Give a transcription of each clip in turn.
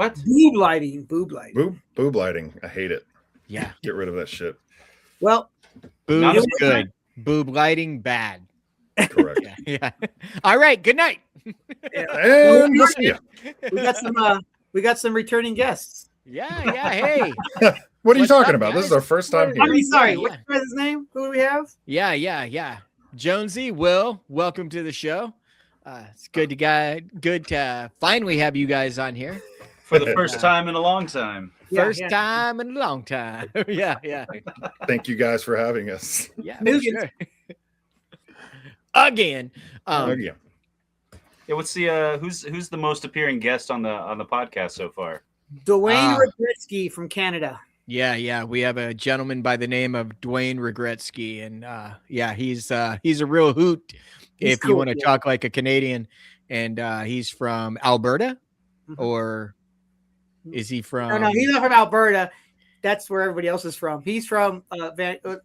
What? Boob lighting. Boob lighting. I hate it. Yeah. Get rid of that shit. Well, Boob Not good. Boob lighting bad. Correct. Yeah. All right. Good night. And we'll see ya. we got some returning guests. Yeah. Hey. What are you What's talking up, about? This guys? is our first time I here. mean, sorry, Yeah. what's his name? Who do we have? Yeah. Jonzee, Will, welcome to the show. It's good to finally have you guys on here. For the first time in a long time. First time in a long time. Yeah. Thank you guys for having us. Yeah, for sure. Again. Yeah. Yeah, what's the who's the most appearing guest on the podcast so far? Dwayne Regretsky from Canada. Yeah. We have a gentleman by the name of Dwayne Regretsky, and he's a real hoot. He's If cool, you want to yeah. talk like a Canadian, and he's from Alberta, or is he from? No, he's not from Alberta. That's where everybody else is from. He's from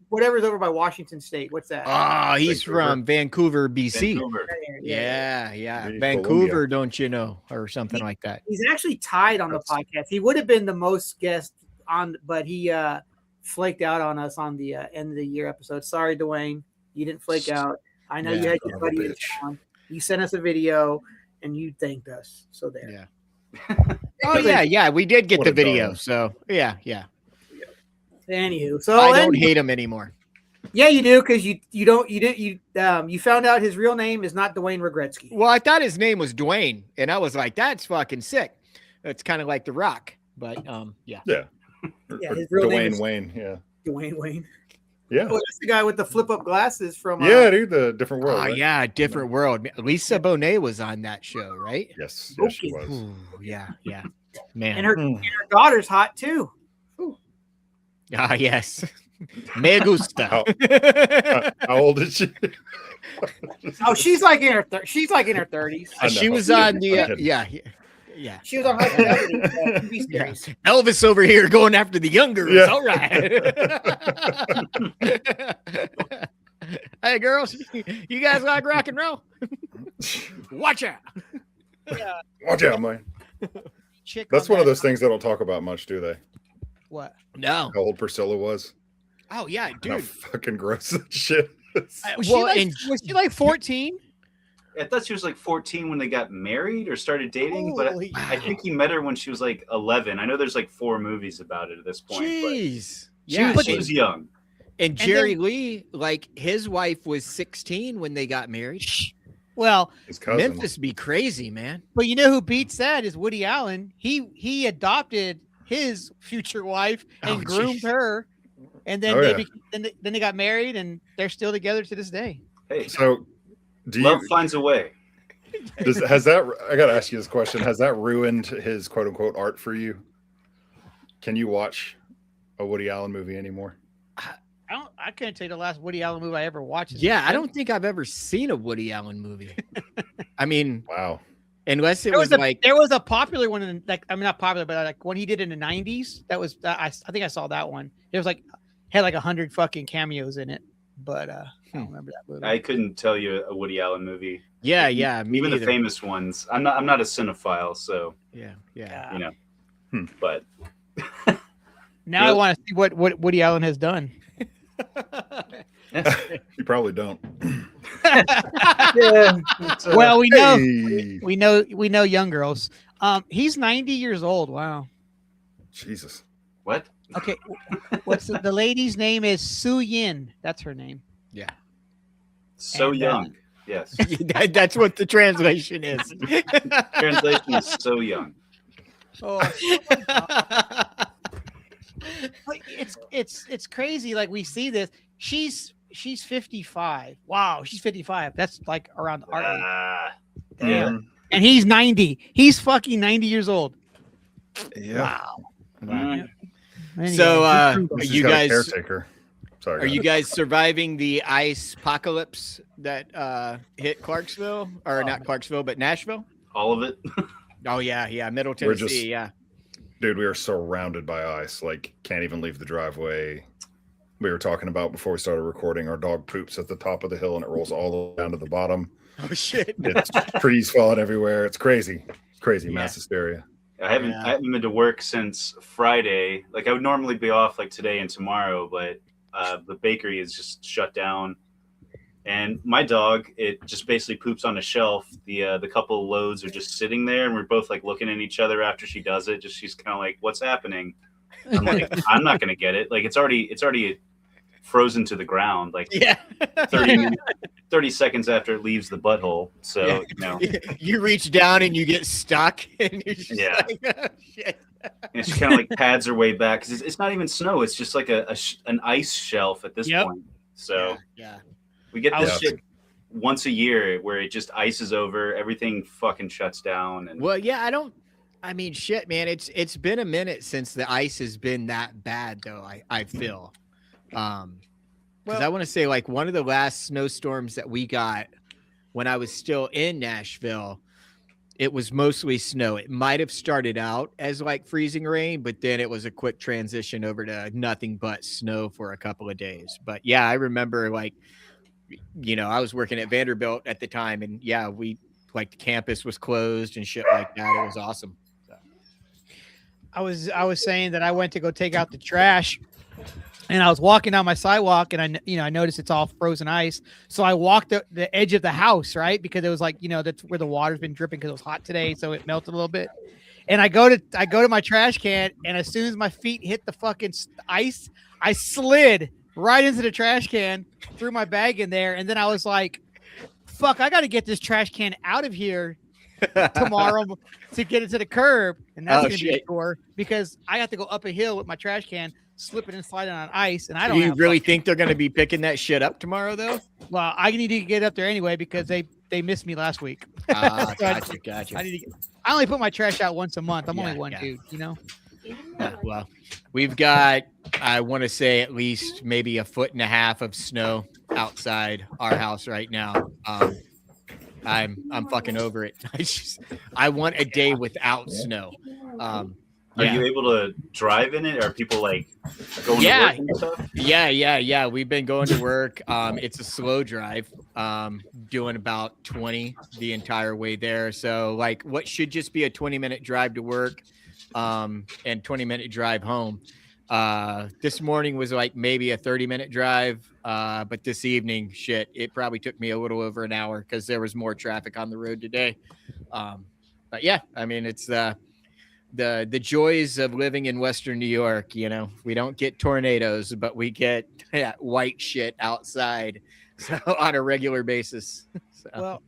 whatever's over by Washington State. What's that? Oh, he's Vancouver. from Vancouver, BC. Vancouver. Yeah. British Vancouver, Columbia. don't you know, or something like that. He's actually tied on the podcast. He would have been the most guest on, but he flaked out on us on the end of the year episode. Sorry, Dwayne, you didn't flake out. I know you had your son of a buddy in bitch. town. You sent us a video and you thanked us. So there. Yeah. Oh yeah. We did get What the a video, donor. so yeah. Anywho, so I don't hate him anymore. Yeah, you do, because you found out his real name is not Dwayne Regretsky. Well, I thought his name was Dwayne, and I was like, "That's fucking sick." It's kind of like The Rock, but yeah. Yeah. Yeah, his real name Dwayne is Wayne. Yeah. Dwayne Wayne. Yeah. Oh, that's the guy with the flip up glasses from. Yeah, dude. The different world. Oh right? yeah, different world. Lisa Bonet was on that show, right? Yes. Okay. Yes, she was. Ooh, yeah. Man. And her daughter's hot too. Ah, yes. Me gusta. How old is she? Oh, she's like in her 30s. I know. She was on the I'm kidding. yeah. She was on High Fidelity TV series. Elvis over here going after the young girls. Yeah. All right. Hey, girls, you guys like rock and roll? Watch out. Watch out, man. Chick That's on one of that- those things they don't talk about much, do they? What? No. How old Priscilla was? Oh, yeah, How dude. fucking gross that shit is. Was she like 14? I thought she was like 14 when they got married or started dating, but Holy I think he met her when she was like 11. I know there's like 4 movies about it at this point. Jeez. But she was young. And Jerry Lee, like his wife was 16 when they got married. Well, His cousin. Memphis be crazy, man. But you know who beats that is Woody Allen. He adopted his future wife and Oh, groomed geez. her, and then Oh, they yeah. then they got married, and they're still together to this day. Hey, So, do love you? finds a way. Has that? I gotta ask you this question. Has that ruined his quote unquote art for you? Can you watch a Woody Allen movie anymore? I couldn't tell you the last Woody Allen movie I ever watched. Yeah, I don't think I've ever seen a Woody Allen movie. I mean, Wow. unless it There was was like, there was a popular one in not popular, but like one he did in the 90s. That was I think I saw that one. It was like had like 100 fucking cameos in it, but I don't remember that movie. I couldn't tell you a Woody Allen movie. yeah, me Even neither. the famous ones. I'm not a cinephile, so Yeah. you know. But Now I want to see what Woody Allen has done. You probably don't. Well, we know Hey. we know young girls. He's 90 years old. Wow. Jesus. what? Okay, what's the lady's name? Is Sue Yin? That's her name. So And, young. Yes. That's what the translation is. Translation is so young. Oh, it's crazy. Like we see this. She's 55. Wow, she's 55. That's like around our age. Yeah. And he's 90. He's fucking 90 years old. Yeah. Mm. Anyway, So, She's you got a guys, caretaker. Sorry. are you guys surviving the ice apocalypse that hit Clarksville, or not Clarksville, but Nashville? All of it. Oh yeah, Middle We're Tennessee, just- yeah. Dude, we are surrounded by ice. Like, can't even leave the driveway. We were talking about before we started recording. Our dog poops at the top of the hill and it rolls all the way down to the bottom. Oh shit. It's trees falling everywhere. It's crazy. It's crazy. Yeah. Mass hysteria. I haven't been to work since Friday. Like I would normally be off like today and tomorrow, but the bakery is just shut down. And my dog, it just basically poops on a shelf. The couple of loads are just sitting there, and we're both like looking at each other after she does it. She's kind of like, "What's happening?" I'm like, "I'm not gonna get it. Like it's already frozen to the ground. Like 30 seconds after it leaves the butthole." So you reach down and you get stuck, and you're just like, oh, shit. And she kind of like pads her way back because it's not even snow. It's just like an ice shelf at this point. So we get this shit once a year where it just ices over, everything fucking shuts down. And I mean, shit, man, it's been a minute since the ice has been that bad, though. I feel, because I want to say like one of the last snowstorms that we got when I was still in Nashville, it was mostly snow. It might have started out as like freezing rain, but then it was a quick transition over to nothing but snow for a couple of days. But yeah, I remember like, I was working at Vanderbilt at the time, and we like the campus was closed and shit like that. It was awesome. So. I was saying that I went to go take out the trash, and I was walking down my sidewalk, and I noticed it's all frozen ice. So I walked the edge of the house, right, because it was like that's where the water's been dripping because it was hot today, so it melted a little bit. And I go to my trash can, and as soon as my feet hit the fucking ice, I slid right into the trash can, threw my bag in there, and then I was like, fuck, I got to get this trash can out of here tomorrow to get it to the curb. And that's going to be a chore because I have to go up a hill with my trash can, slipping and sliding on ice. And I don't Do you really think they're going to be picking that shit up tomorrow, though? Well, I need to get up there anyway because they missed me last week. Gotcha. I only put my trash out once a month. I'm only one dude, Yeah, well, we've got, I want to say at least maybe 1.5 feet of snow outside our house right now. I'm fucking over it. I want a day without snow. Are you able to drive in it? Are people like going to work and stuff? Yeah. We've been going to work. It's a slow drive. Doing about 20 the entire way there. So like what should just be a 20-minute drive to work and 20-minute drive home. This morning was like maybe a 30-minute drive. But this evening, it probably took me a little over an hour because there was more traffic on the road today. But yeah, I mean, it's the joys of living in Western New York. We don't get tornadoes, but we get white shit outside on a regular basis. So. Well,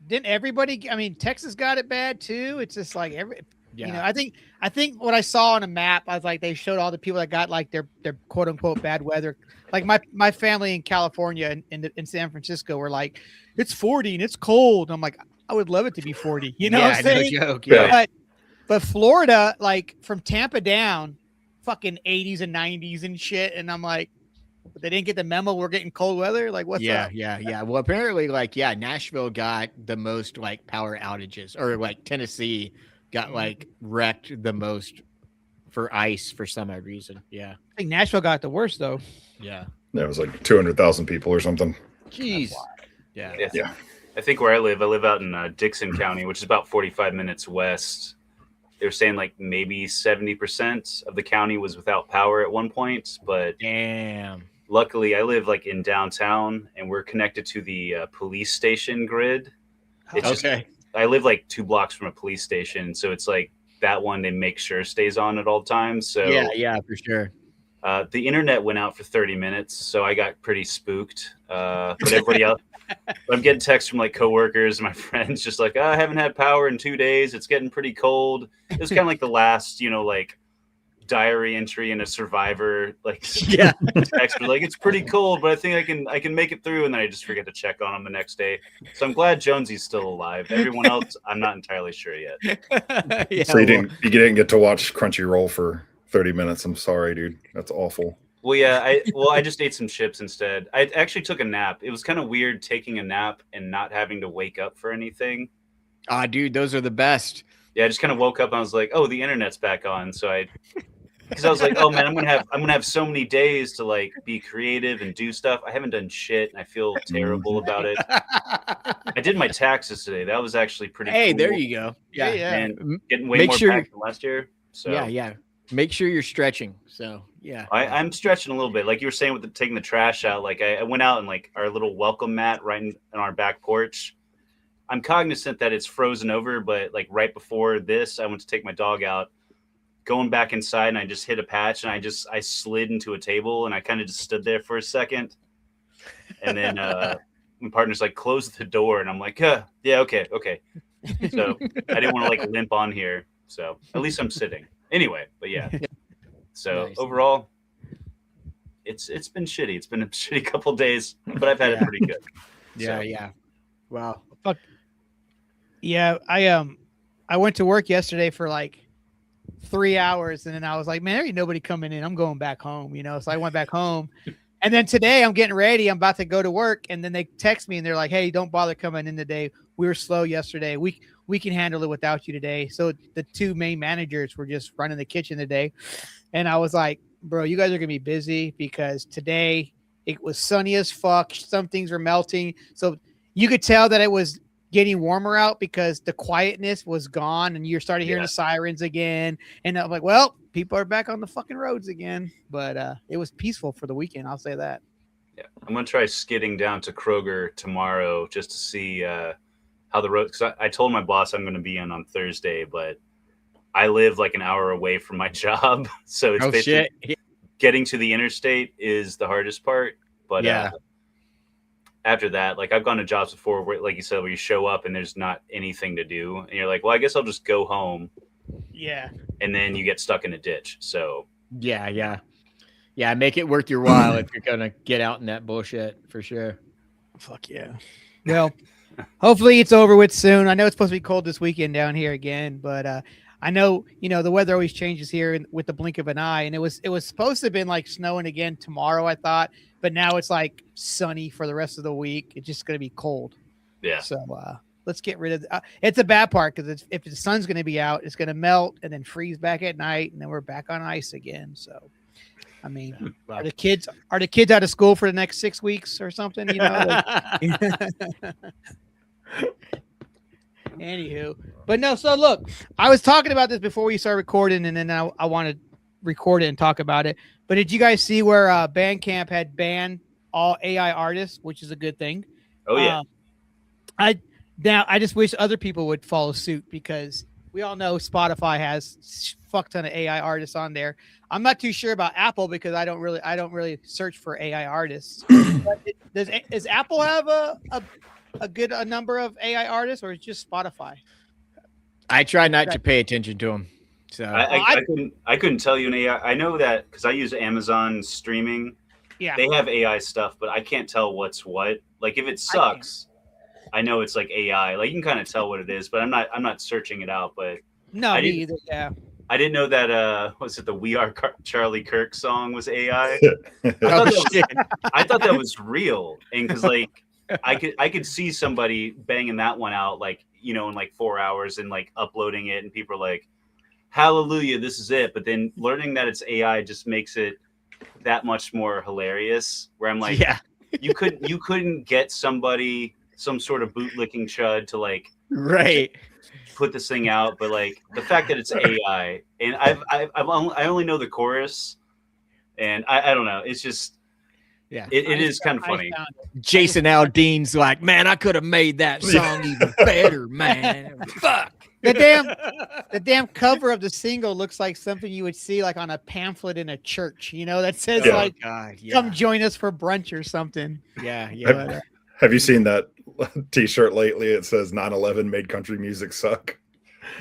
didn't everybody? I mean, Texas got it bad too. It's just like I think what I saw on a map, I was like, they showed all the people that got like their quote unquote bad weather. Like my family in California and in San Francisco were like, it's 40 and it's cold. I'm like, I would love it to be 40. What I'm saying? No joke. Yeah. But Florida, like from Tampa down, fucking 80s and 90s and shit. And I'm like, they didn't get the memo. We're getting cold weather. Like, what's up? Yeah. Well, apparently, Nashville got the most like power outages, or like Tennessee got like wrecked the most for ice for some odd reason. Yeah. I think Nashville got the worst though. Yeah. There was like 200,000 people or something. Jeez. Yeah. I think where I live out in Dixon County, which is about 45 minutes west. They were saying like maybe 70% of the county was without power at one point, but damn. Luckily, I live like in downtown, and we're connected to the police station grid. It's I live like 2 blocks from a police station, so it's like that one they make sure stays on at all times. So yeah, for sure. The internet went out for 30 minutes, so I got pretty spooked. But everybody else, I'm getting texts from like coworkers, my friends, just like, I haven't had power in 2 days. It's getting pretty cold. It was kind of like the last, like diary entry in a Survivor, like text, like it's pretty cold, but I think I can make it through. And then I just forget to check on him the next day. So I'm glad Jonzee's still alive. Everyone else, I'm not entirely sure yet. So you didn't get to watch Crunchyroll for 30 minutes. I'm sorry, dude. That's awful. Well, yeah, I just ate some chips instead. I actually took a nap. It was kind of weird taking a nap and not having to wake up for anything. Dude, those are the best. Yeah, I just kind of woke up and I was like, oh, the internet's back on. So because I was like, oh man, I'm gonna have so many days to like be creative and do stuff. I haven't done shit, and I feel terrible about it. I did my taxes today. That was actually pretty Hey, cool. there you go. Yeah. And getting way Make more sure back than last year. So Yeah. Make sure you're stretching. So yeah. I'm stretching a little bit. Like you were saying with taking the trash out, like I went out and like our little welcome mat right in our back porch. I'm cognizant that it's frozen over, but like right before this, I went to take my dog out, going back inside, and I just hit a patch, and I slid into a table, and I kind of just stood there for a second. And then my partner's like, close the door. And I'm like, yeah, okay. So I didn't want to like limp on here. So at least I'm sitting. Anyway, but yeah. So Nice. Overall, it's been shitty. It's been a shitty couple days, but I've had it pretty good. Yeah. Wow. Fuck. Yeah, I went to work yesterday for like 3 hours, and then I was like, man, there ain't nobody coming in. I'm going back home, So I went back home. And then today I'm getting ready. I'm about to go to work. And then they text me and they're like, hey, don't bother coming in today. We were slow yesterday. We can handle it without you today. So the two main managers were just running the kitchen today. And I was like, bro, you guys are going to be busy because today it was sunny as fuck. Some things were melting. So you could tell that it was getting warmer out because the quietness was gone and you're starting hearing the sirens again. And I'm like, well, people are back on the fucking roads again. But it was peaceful for the weekend. I'll say that. Yeah, I'm going to try skidding down to Kroger tomorrow just to see how the road, because I told my boss I'm going to be in on Thursday, but I live like an hour away from my job. So it's basically getting to the interstate is the hardest part. But after that, like I've gone to jobs before where, like you said, where you show up and there's not anything to do. And you're like, well, I guess I'll just go home. Yeah. And then you get stuck in a ditch. So yeah. Make it worth your while if you're going to get out in that bullshit for sure. Fuck yeah. Well, hopefully it's over with soon. I know it's supposed to be cold this weekend down here again, but I know, the weather always changes here with the blink of an eye. And it was supposed to have been like snowing again tomorrow, I thought, but now it's like sunny for the rest of the week. It's just going to be cold. Yeah. So let's get rid of it's a bad part because if the sun's going to be out, it's going to melt and then freeze back at night. And then we're back on ice again. So, I mean, are the kids out of school for the next 6 weeks or something? Anywho, but no. So look, I was talking about this before we started recording, and then I want to record it and talk about it. But did you guys see where Bandcamp had banned all AI artists, which is a good thing? Oh yeah. I just wish other people would follow suit because we all know Spotify has a fuck ton of AI artists on there. I'm not too sure about Apple because I don't really search for AI artists. Does Apple have a good number of AI artists, or is it just Spotify? I try not to pay attention to them. So I couldn't tell you an AI. I know that because I use Amazon streaming. Yeah, they have AI stuff, but I can't tell what's what. Like if it sucks, I know it's like AI. Like you can kind of tell what it is, but I'm not searching it out. But no, me either. Yeah. I didn't know that was it the We Are Charlie Kirk song was AI. I thought that was real, and because like I could see somebody banging that one out like in like 4 hours and like uploading it, and people are like, "Hallelujah, this is it." But then learning that it's AI just makes it that much more hilarious. Where I'm like, you couldn't get somebody some sort of bootlicking chud to like put this thing out, but like the fact that it's AI and I only know the chorus, and I don't know. It's just it is kind of funny. Jason Aldean's like, man, I could have made that song even better, man. Fuck. The damn cover of the single looks like something you would see like on a pamphlet in a church, that says come join us for brunch or something. Yeah. Have you seen that t-shirt lately? It says 9/11 made country music suck.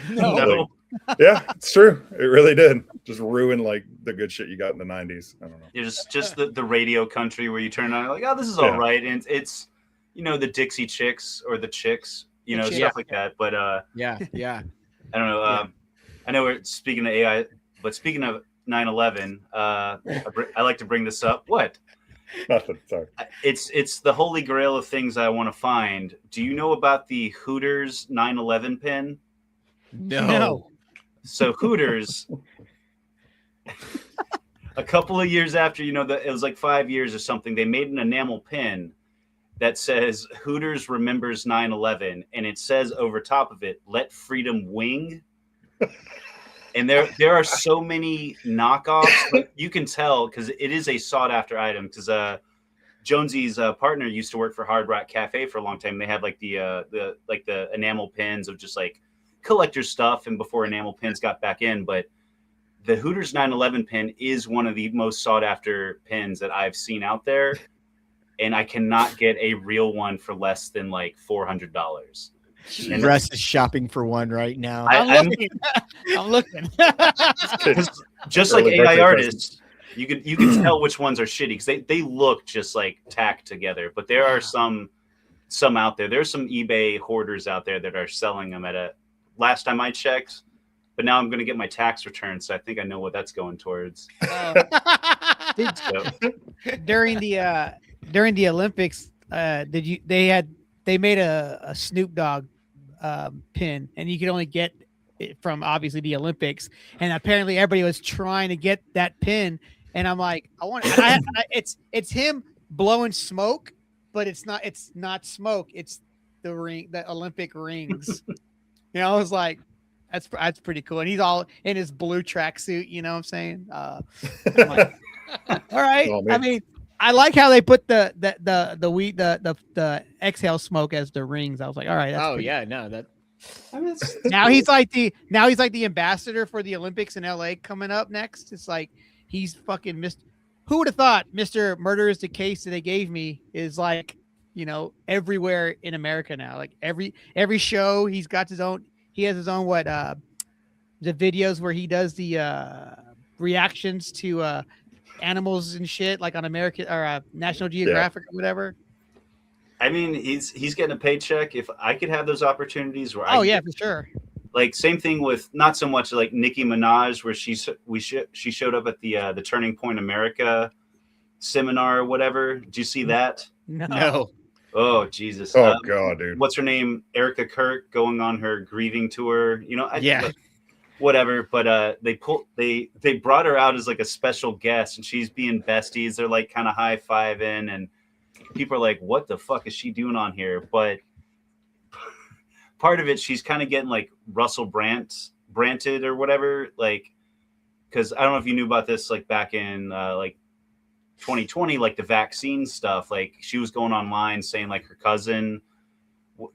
No. Yeah, it's true. It really did. Just ruin like the good shit you got in the 90s. I don't know. Yeah, just the radio country where you turn on like, oh, this is all right. And it's the Dixie Chicks or the Chicks, stuff like that. But I don't know. I know we're speaking of AI, but speaking of 9/11, I like to bring this up. What? Nothing. Sorry. It's the holy grail of things I want to find. Do you know about the Hooters 9/11 pin? No. So Hooters, a couple of years after, it was like 5 years or something, they made an enamel pin that says Hooters remembers 9/11, and it says over top of it, "Let freedom wing." And there are so many knockoffs, but you can tell because it is a sought after item. Because Jonzee's partner used to work for Hard Rock Cafe for a long time. They had like the enamel pins of just like collector stuff, and before enamel pins got back in, but the Hooters 9/11 pin is one of the most sought after pins that I've seen out there, and I cannot get a real one for less than like $400. And Russ is shopping for one right now. I'm looking. Just like AI artists, you can tell which ones are shitty because they look just like tacked together. But there are some out there. There's some eBay hoarders out there that are selling them at a. Last time I checked, but now I'm going to get my tax return, so I think I know what that's going towards. During the Olympics, they made a Snoop Dogg pin, and you could only get it from obviously the Olympics, and apparently everybody was trying to get that pin, and I'm like, it's him blowing smoke, but it's not smoke, it's the Olympic rings. I was like, that's pretty cool, and he's all in his blue tracksuit. You know what I'm saying? I'm like, all right. Oh, I mean, I like how they put the exhale smoke as the rings. I was like, all right. Now he's like the ambassador for the Olympics in LA coming up next. It's like he's fucking missed. Who would have thought Mr. Murder is the Case that they gave me is like, everywhere in America now. Like every show he has his own the videos where he does the reactions to animals and shit, like on American or National Geographic or whatever. I mean, he's getting a paycheck. If I could have those opportunities where for sure. Like same thing with not so much like Nicki Minaj, where she showed up at the Turning Point America seminar or whatever. Did you see that? No. Oh Jesus! Oh God, dude! What's her name? Erica Kirk going on her grieving tour. Whatever. But they brought her out as like a special guest, and she's being besties. They're like kind of high fiving, and people are like, "What the fuck is she doing on here?" But part of it, she's kind of getting like Russell Branted or whatever. Like, because I don't know if you knew about this. Like back in like 2020, like the vaccine stuff, like she was going online saying like her cousin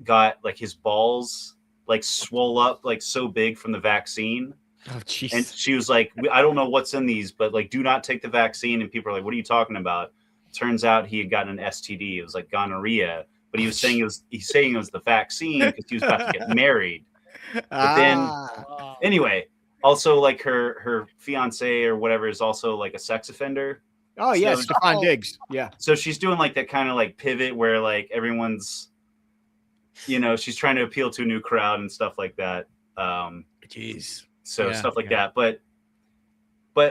got like his balls like swole up like so big from the vaccine. Oh jeez. And she was like, I don't know what's in these, but like do not take the vaccine. And people are like, what are you talking about? Turns out he had gotten an STD. It was like gonorrhea, but he was saying it was the vaccine because he was about to get married. But then anyway, also like her fiance or whatever is also like a sex offender. Oh yeah, so, Stephon Diggs. Yeah. So she's doing like that kind of like pivot where like everyone's, she's trying to appeal to a new crowd and stuff like that. Jeez. So stuff like that, but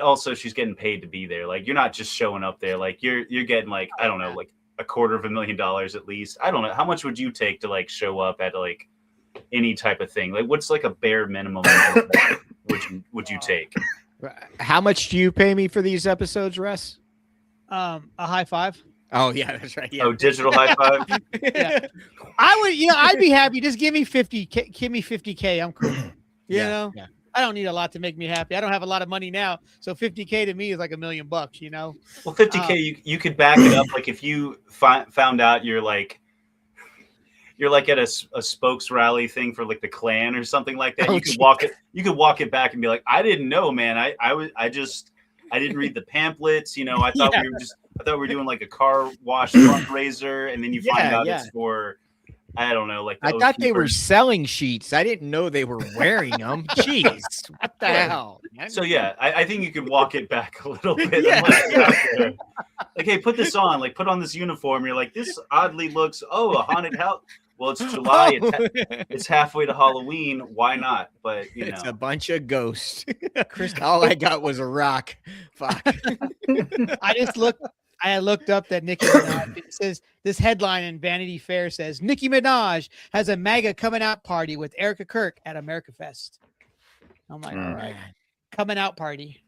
also she's getting paid to be there. Like you're not just showing up there. Like you're getting like, I don't know, like $250,000 at least. I don't know. How much would you take to like show up at like any type of thing? Like what's like a bare minimum would you take? How much do you pay me for these episodes, Russ? A high five. Oh yeah, that's right. Yeah. Oh, digital high five. Yeah. I would, I'd be happy. Just give me 50K. Give me 50K. I'm cool. You know, I don't need a lot to make me happy. I don't have a lot of money now, so 50K to me is like $1 million. Well, 50K, you could back it up. Like if you found out you're like at a spokes rally thing for like the Klan or something like that. You could walk it back and be like, I didn't know, man. I didn't read the pamphlets. I thought we were doing like a car wash fundraiser, and then you find out it's for, I don't know, like I thought they were selling sheets. I didn't know they were wearing them. Jeez, what the hell? So I think you could walk it back a little bit. Like, hey, put this on. Like, put on this uniform. You're like, this oddly looks. Oh, a haunted house. Well, it's July. It's halfway to Halloween. Why not? But it's a bunch of ghosts. All I got was a rock. Fuck. I looked up that Nicki Minaj. It says this headline in Vanity Fair says Nicki Minaj has a MAGA coming out party with Erica Kirk at America Fest. I'm like, all right, coming out party,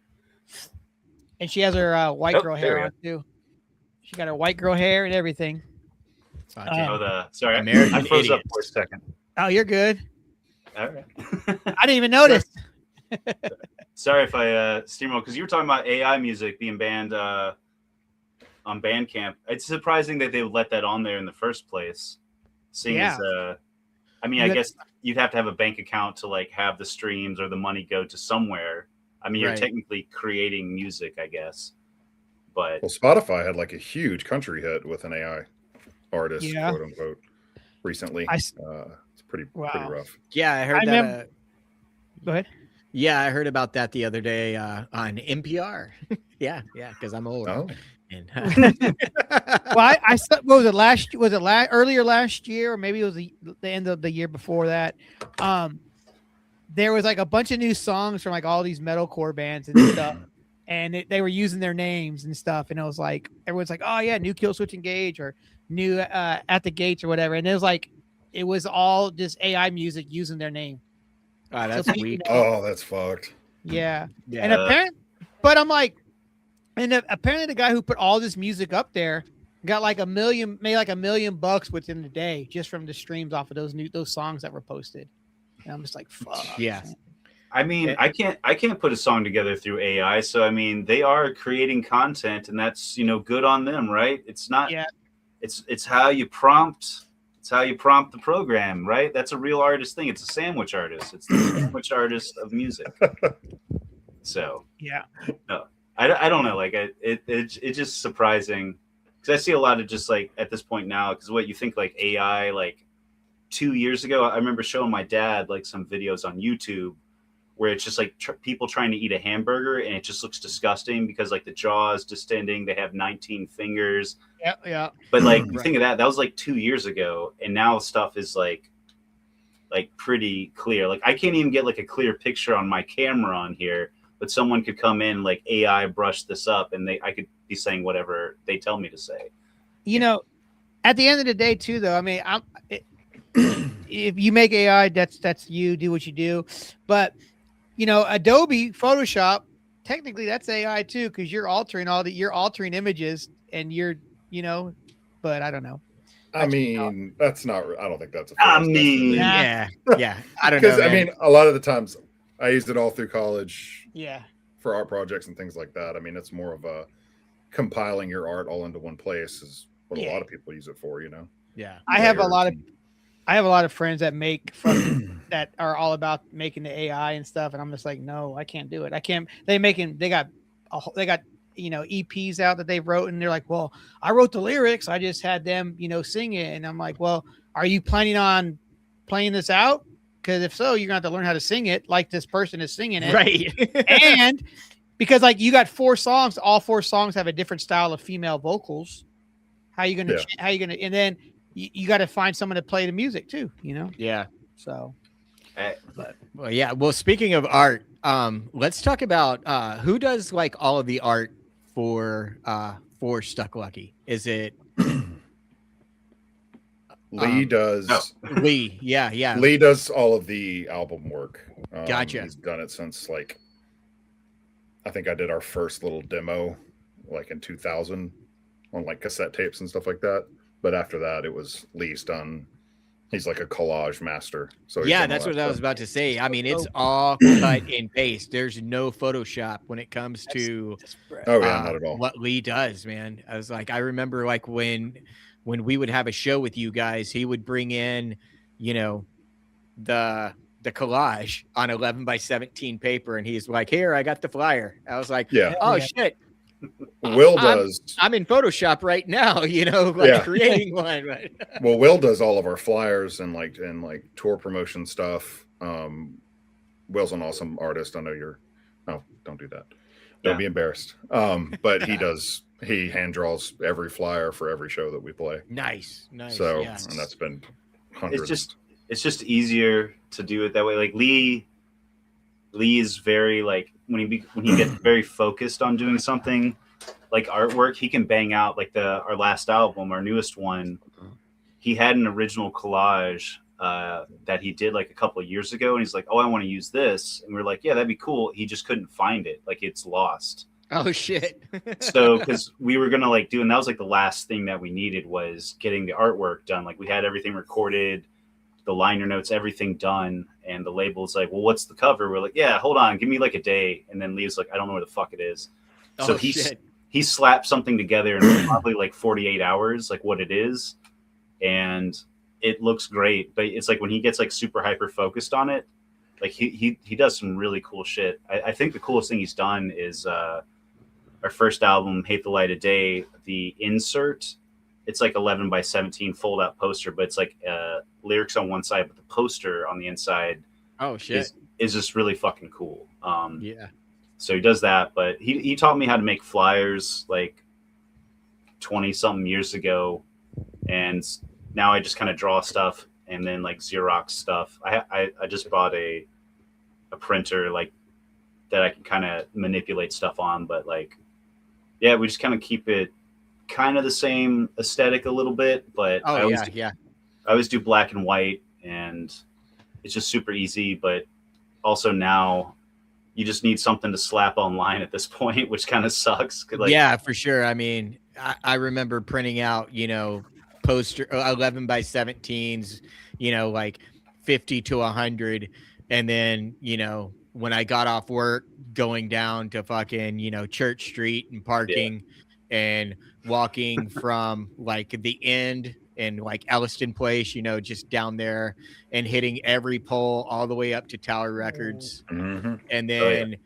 and she has her white girl hair on too. She got her white girl hair and everything. Sorry, American I froze up idiots. for a second. Oh, you're good. All right. I didn't even notice. Sorry if I steamroll, because you were talking about AI music being banned on Bandcamp. It's surprising that they would let that on there in the first place. Seeing as, I mean, I guess you'd have to have a bank account to like have the streams or the money go to somewhere. I mean, you're technically creating music, I guess. But well, Spotify had like a huge country hit with an AI artist, quote unquote, recently. It's pretty rough. Yeah, I heard that. Go ahead. Yeah, I heard about that the other day on NPR. yeah, because I'm old. Oh. And, well, I saw, what was it earlier last year, or maybe it was the end of the year before that. There was like a bunch of new songs from like all these metalcore bands and stuff, and they were using their names and stuff, and it was like everyone's like, oh yeah, new Kill Switch Engage or new At the Gates or whatever, and it was like it was all just AI music using their name. Oh, that's weak. Oh, that's fucked. Yeah. And apparently, but I'm like, and apparently the guy who put all this music up there got like made like $1 million within the day just from the streams off of those songs that were posted. And I'm just like, fuck. Yeah. I mean, I can't put a song together through AI. So I mean, they are creating content, and that's good on them, right? It's not. Yeah. It's how you prompt. It's how you prompt the program, right? That's a real artist thing. It's a sandwich artist. It's the sandwich artist of music. So yeah. No, I don't know. Like it's just surprising because I see a lot of just like at this point now. Because what you think like AI like 2 years ago, I remember showing my dad like some videos on YouTube where it's just like people trying to eat a hamburger and it just looks disgusting because like the jaw is distending. They have 19 fingers. Yeah. But like you think of that was like 2 years ago, and now stuff is like pretty clear. Like I can't even get like a clear picture on my camera on here, but someone could come in like AI brush this up, and I could be saying whatever they tell me to say. At the end of the day, too, though, I mean, if you make AI, that's you do what you do, but Adobe Photoshop, technically that's AI too, because you're altering images and but I don't know. I mean, that's not. I don't think that's. I mean, yeah. I don't know. Because I mean, a lot of the times I used it all through college. Yeah. For art projects and things like that. I mean, it's more of a compiling your art all into one place is what a lot of people use it for. Yeah. I have a lot of friends that make that are all about making the AI and stuff, and I'm just like, no, I can't do it. I can't. They got EPs out that they wrote, and they're like, well, I wrote the lyrics, I just had them sing it, and I'm like, well, are you planning on playing this out? Because if so, you're gonna have to learn how to sing it like this person is singing it, right? And because like you got 4 songs, all 4 songs have a different style of female vocals. How you gonna? And then you got to find someone to play the music too, Yeah. So, well, yeah. Well, speaking of art, let's talk about who does like all of the art for Stuck Lucky. Is it Lee does? Lee, yeah. Lee does all of the album work. Gotcha. He's done it since like I think I did our first little demo like in 2000 on like cassette tapes and stuff like that. But after that, it was Lee's done. He's like a collage master. So yeah, that's what I was about to say. I mean, it's all cut and paste. There's no Photoshop when it comes to not at all. What Lee does, man. I was like, I remember like when we would have a show with you guys, he would bring in, the collage on 11 by 17 paper, and he's like, "Here, I got the flyer." I was like, shit." Will does. I'm in Photoshop right now, creating one. Well, Will does all of our flyers and like tour promotion stuff. Will's an awesome artist. I know you're. Oh, don't do that. Don't be embarrassed. But he hand draws every flyer for every show that we play. Nice. So, and that's been hundreds. It's just easier to do it that way. Like Lee is very like when he gets very focused on doing something like artwork, he can bang out like our last album, our newest one. He had an original collage that he did like a couple of years ago, and he's like, "Oh, I want to use this," and we're like, "Yeah, that'd be cool." He just couldn't find it, like it's lost. Oh shit. So because we were gonna like do, and that was like the last thing that we needed was getting the artwork done. Like we had everything recorded, the liner notes, everything done, and the label's like, well, what's the cover? We're like, yeah, hold on, give me like a day. And then Lee's like, I don't know where the fuck it is. So he slapped something together in probably like 48 hours, like what it is, and it looks great. But it's like when he gets like super hyper focused on it, like he does some really cool shit. I think the coolest thing he's done is our first album, Hate the Light of Day, the insert, it's like 11 by 17 fold out poster, but it's like lyrics on one side, but the poster on the inside is just really fucking cool. Yeah. So he does that, but he taught me how to make flyers like 20 something years ago. And now I just kind of draw stuff and then like Xerox stuff. I just bought a printer like that I can kind of manipulate stuff on, but like, yeah, we just kind of keep it kind of the same aesthetic a little bit, but I always do black and white, and it's just super easy. But also now you just need something to slap online at this point, which kind of sucks. Like, yeah, for sure. I mean, I remember printing out, poster 11 by 17s, like 50 to 100. And then, when I got off work, going down to fucking, Church Street and parking and walking from like the end and like Elliston Place, just down there and hitting every pole all the way up to Tower Records. Mm-hmm. And then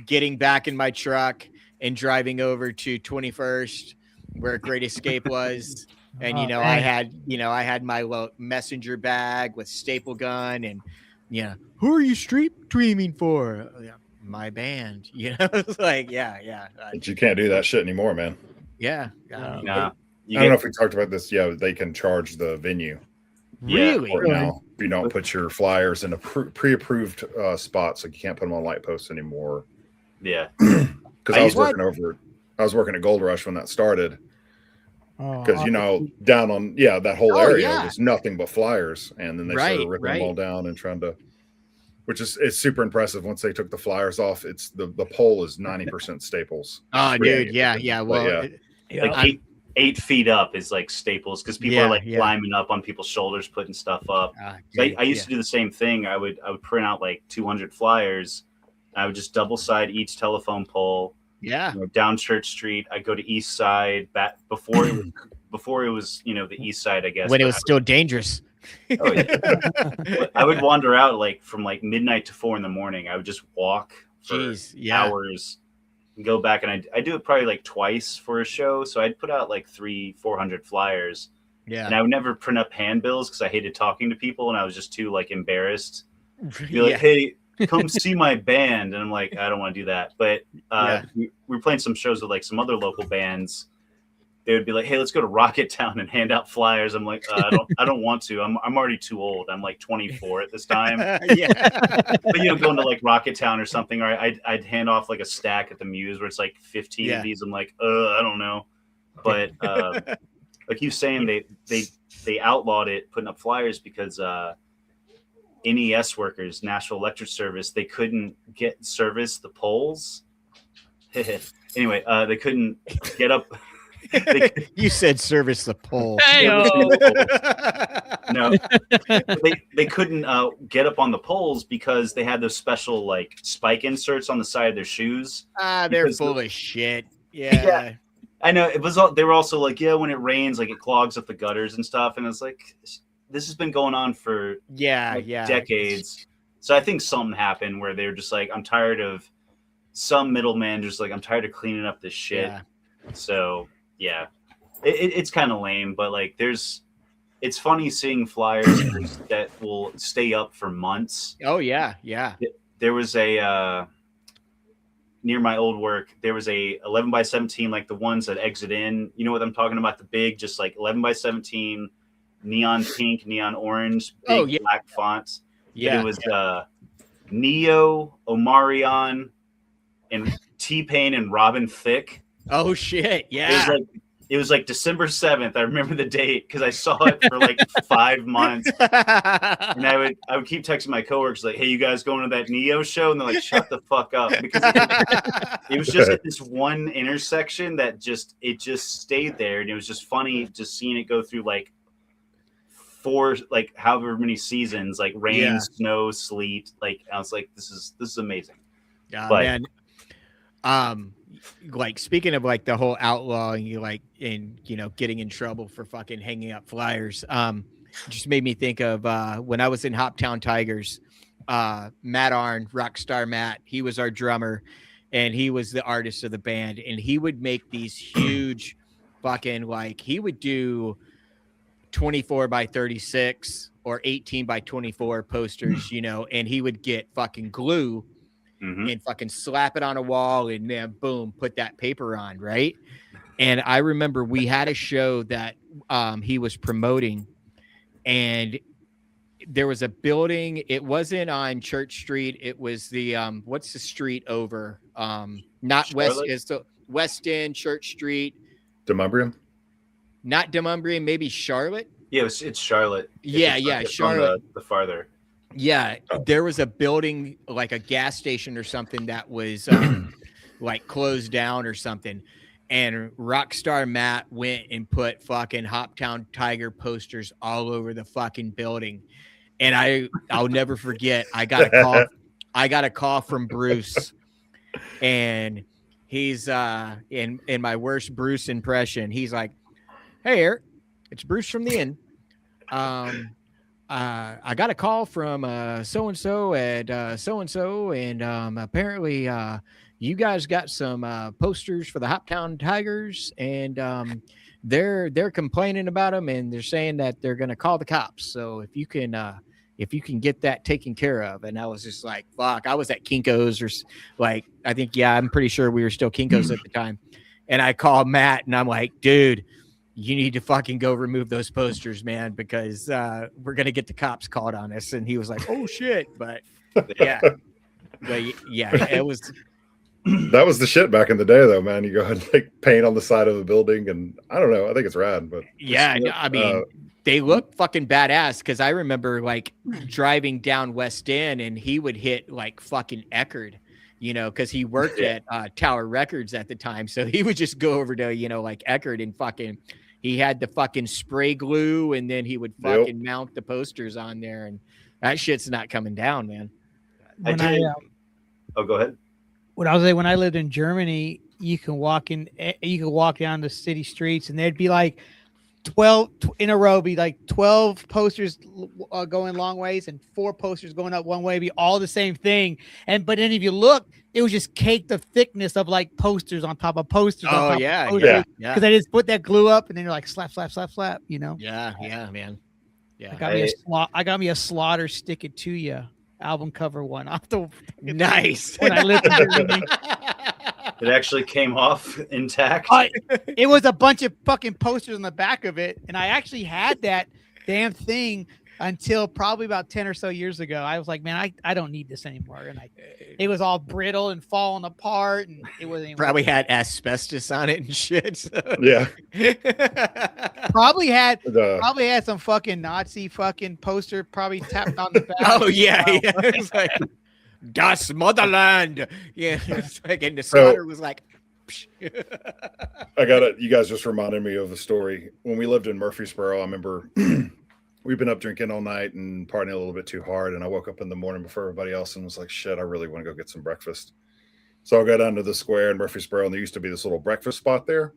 getting back in my truck and driving over to 21st where Great Escape was. And, I had my little messenger bag with staple gun and, who are you street dreaming for? My band, it's like, But you can't do that shit anymore, man. Yeah. nah, I don't know if we talked about this. Yeah, they can charge the venue. Really? Now, if you don't put your flyers in a pre-approved spots, like you can't put them on light posts anymore. Yeah. Because I was working at Gold Rush when that started. Because down on that whole area was nothing but flyers, and then they started ripping them all down and trying to, which is it's super impressive. Once they took the flyers off, it's the pole is 90% staples. Oh, dude, yeah. Well, like 8 feet up is like staples because people are like climbing up on people's shoulders, putting stuff up. So I used to do the same thing. I would print out like 200 flyers. I would just double side each telephone pole. Yeah. Down Church Street. I go to East Side back before it was the East Side, I guess. When it was still dangerous. Oh, yeah. I would wander out like from like midnight to 4 a.m. I would just walk for hours and go back, and I do it probably like twice for a show. So I'd put out like 300-400 flyers. Yeah. And I would never print up handbills because I hated talking to people and I was just too like embarrassed. Be like, hey, come see my band. And I'm like, I don't want to do that. But we were playing some shows with like some other local bands. They would be like, hey, let's go to Rocket Town and hand out flyers. I'm like, I don't want to. I'm already too old. I'm like 24 at this time. But going to like Rocket Town or something, or I'd hand off like a stack at the Muse where it's like 15 of these. I'm like, I don't know. But like you saying, they outlawed it, putting up flyers because NES workers, Nashville Electric Service, they couldn't service the poles. Anyway, they couldn't get up. You said service the pole. No, they couldn't get up on the poles because they had those special like spike inserts on the side of their shoes. They're full of shit. Yeah. I know. They were also like, when it rains, like it clogs up the gutters and stuff. And it's like, this has been going on for decades. So I think something happened where they were just like, I'm tired of some middleman just like, I'm tired of cleaning up this shit. Yeah. So it's kind of lame, but like it's funny seeing flyers that will stay up for months. Oh yeah. There was a near my old work, there was a 11 by 17, like the ones that exit in. You know what I'm talking about? The big, just like 11 by 17, neon pink, neon orange, big black fonts. Yeah, it was Neo, Omarion, and T-Pain and Robin Thicke. Oh shit! Yeah, It was like December 7th. I remember the date because I saw it for like 5 months. And I would keep texting my coworkers like, "Hey, you guys going to that Neo show?" And they're like, "Shut the fuck up," because it was just at this one intersection that it just stayed there, and it was just funny just seeing it go through like 4, like however many seasons, like rain, snow, sleet. Like I was like, this is amazing. Yeah, man. Like speaking of like the whole outlawing, getting in trouble for fucking hanging up flyers, just made me think of when I was in Hoptown Tigers, Matt Arn, Rockstar Matt, he was our drummer and he was the artist of the band, and he would make these huge fucking, like, he would do 24 by 36 or 18 by 24 posters, and he would get fucking glue and fucking slap it on a wall and then boom, put that paper on, right? And I remember we had a show that he was promoting, and there was a building. It wasn't on Church Street. It was the what's the street over? Not Charlotte? West. It's the West End, Church Street. Demonbreun? Not Demonbreun, maybe Charlotte. Yeah, it's Charlotte. It's Charlotte. The farther. Yeah, there was a building, like a gas station or something, that was like closed down or something. And Rockstar Matt went and put fucking Hoptown Tiger posters all over the fucking building. And I'll never forget, I got a call from Bruce, and he's in my worst Bruce impression. He's like, "Hey, Eric, it's Bruce from the Inn. I got a call from so-and-so at so-and-so, and apparently you guys got some posters for the Hoptown Tigers, and they're complaining about them, and they're saying that they're going to call the cops. So if you can get that taken care of." And I was just like, fuck, I was at Kinko's, or like, I think, I'm pretty sure we were still Kinko's at the time. And I called Matt and I'm like, "Dude, you need to fucking go remove those posters, man, because we're going to get the cops called on us." And he was like, "Oh shit." But yeah, it was. That was the shit back in the day, though, man. You go ahead and like paint on the side of a building, and I don't know. I think it's rad, but I mean, they look fucking badass. Because I remember like driving down West End, and he would hit like fucking Eckerd, because he worked at Tower Records at the time. So he would just go over to like Eckerd, and fucking, he had the fucking spray glue, and then he would fucking mount the posters on there, and that shit's not coming down, man. Go ahead. What I was saying, when I lived in Germany, you could walk down the city streets, and there'd be like 12 in a row, be like 12 posters going long ways and 4 posters going up one way, be all the same thing. But then if you look, it was just caked of thickness of like posters on top of posters. Oh, yeah. Because they just put that glue up, and then you're like slap, slap, slap, slap, Yeah, man. Yeah. I got me a Slaughter Stick It To You album cover one off the nice when I lived in Germany. It actually came off intact. It was a bunch of fucking posters on the back of it, and I actually had that damn thing until probably about 10 or so years ago. I was like, man, I don't need this anymore, and it was all brittle and falling apart, and it wasn't probably had asbestos on it and shit. So. Yeah. Probably had some fucking Nazi fucking poster probably tapped on the back. Oh yeah. It's like Das Motherland. Yeah. It's like, and the Slaughter was like. I got it. You guys just reminded me of a story. When we lived in Murfreesboro, I remember we've been up drinking all night and partying a little bit too hard. And I woke up in the morning before everybody else and was like, shit, I really want to go get some breakfast. So I'll go down to the square in Murfreesboro, and there used to be this little breakfast spot there.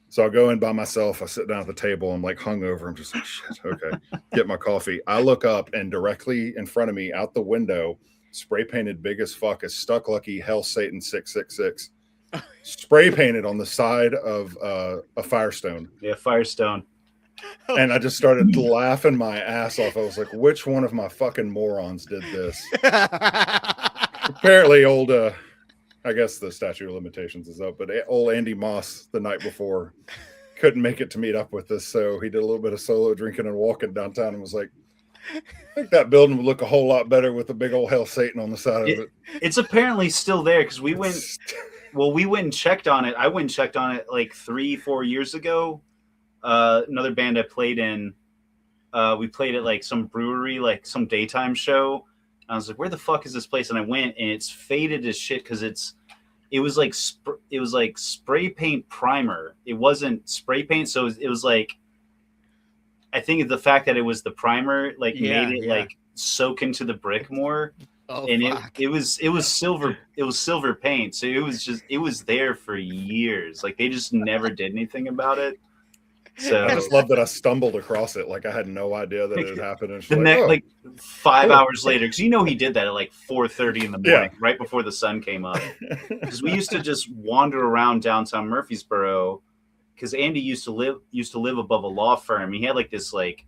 So I'll go in by myself. I sit down at the table. I'm like hungover. I'm just like, shit, okay. Get my coffee. I look up, and directly in front of me out the window, spray painted big as fuck, is Stuck Lucky Hell Satan 666. Spray painted on the side of a Firestone. Yeah, Firestone. And I just started laughing my ass off. I was like, which one of my fucking morons did this? Apparently old, I guess the statute of limitations is up, but old Andy Moss the night before couldn't make it to meet up with us. So he did a little bit of solo drinking and walking downtown and was like, I think that building would look a whole lot better with a big old Hell Satan on the side of it. It's apparently still there, because we went Well, we went and checked on it. I went and checked on it like 3-4 years ago. Another band I played in, we played at like some brewery, like some daytime show. I was like, where the fuck is this place? And I went, and it's faded as shit because it was like spray paint primer. It wasn't spray paint, so it was like, I think the fact that it was the primer made it like soak into the brick more. Oh, and fuck. it was silver paint, so it was there for years. Like they just never did anything about it. So I just love that I stumbled across it. Like I had no idea that it had happened. And the next, like 5 hours later, because you know he did that at like 4:30 in the morning, right before the sun came up. Because we used to just wander around downtown Murfreesboro. Because Andy used to live above a law firm. He had like this like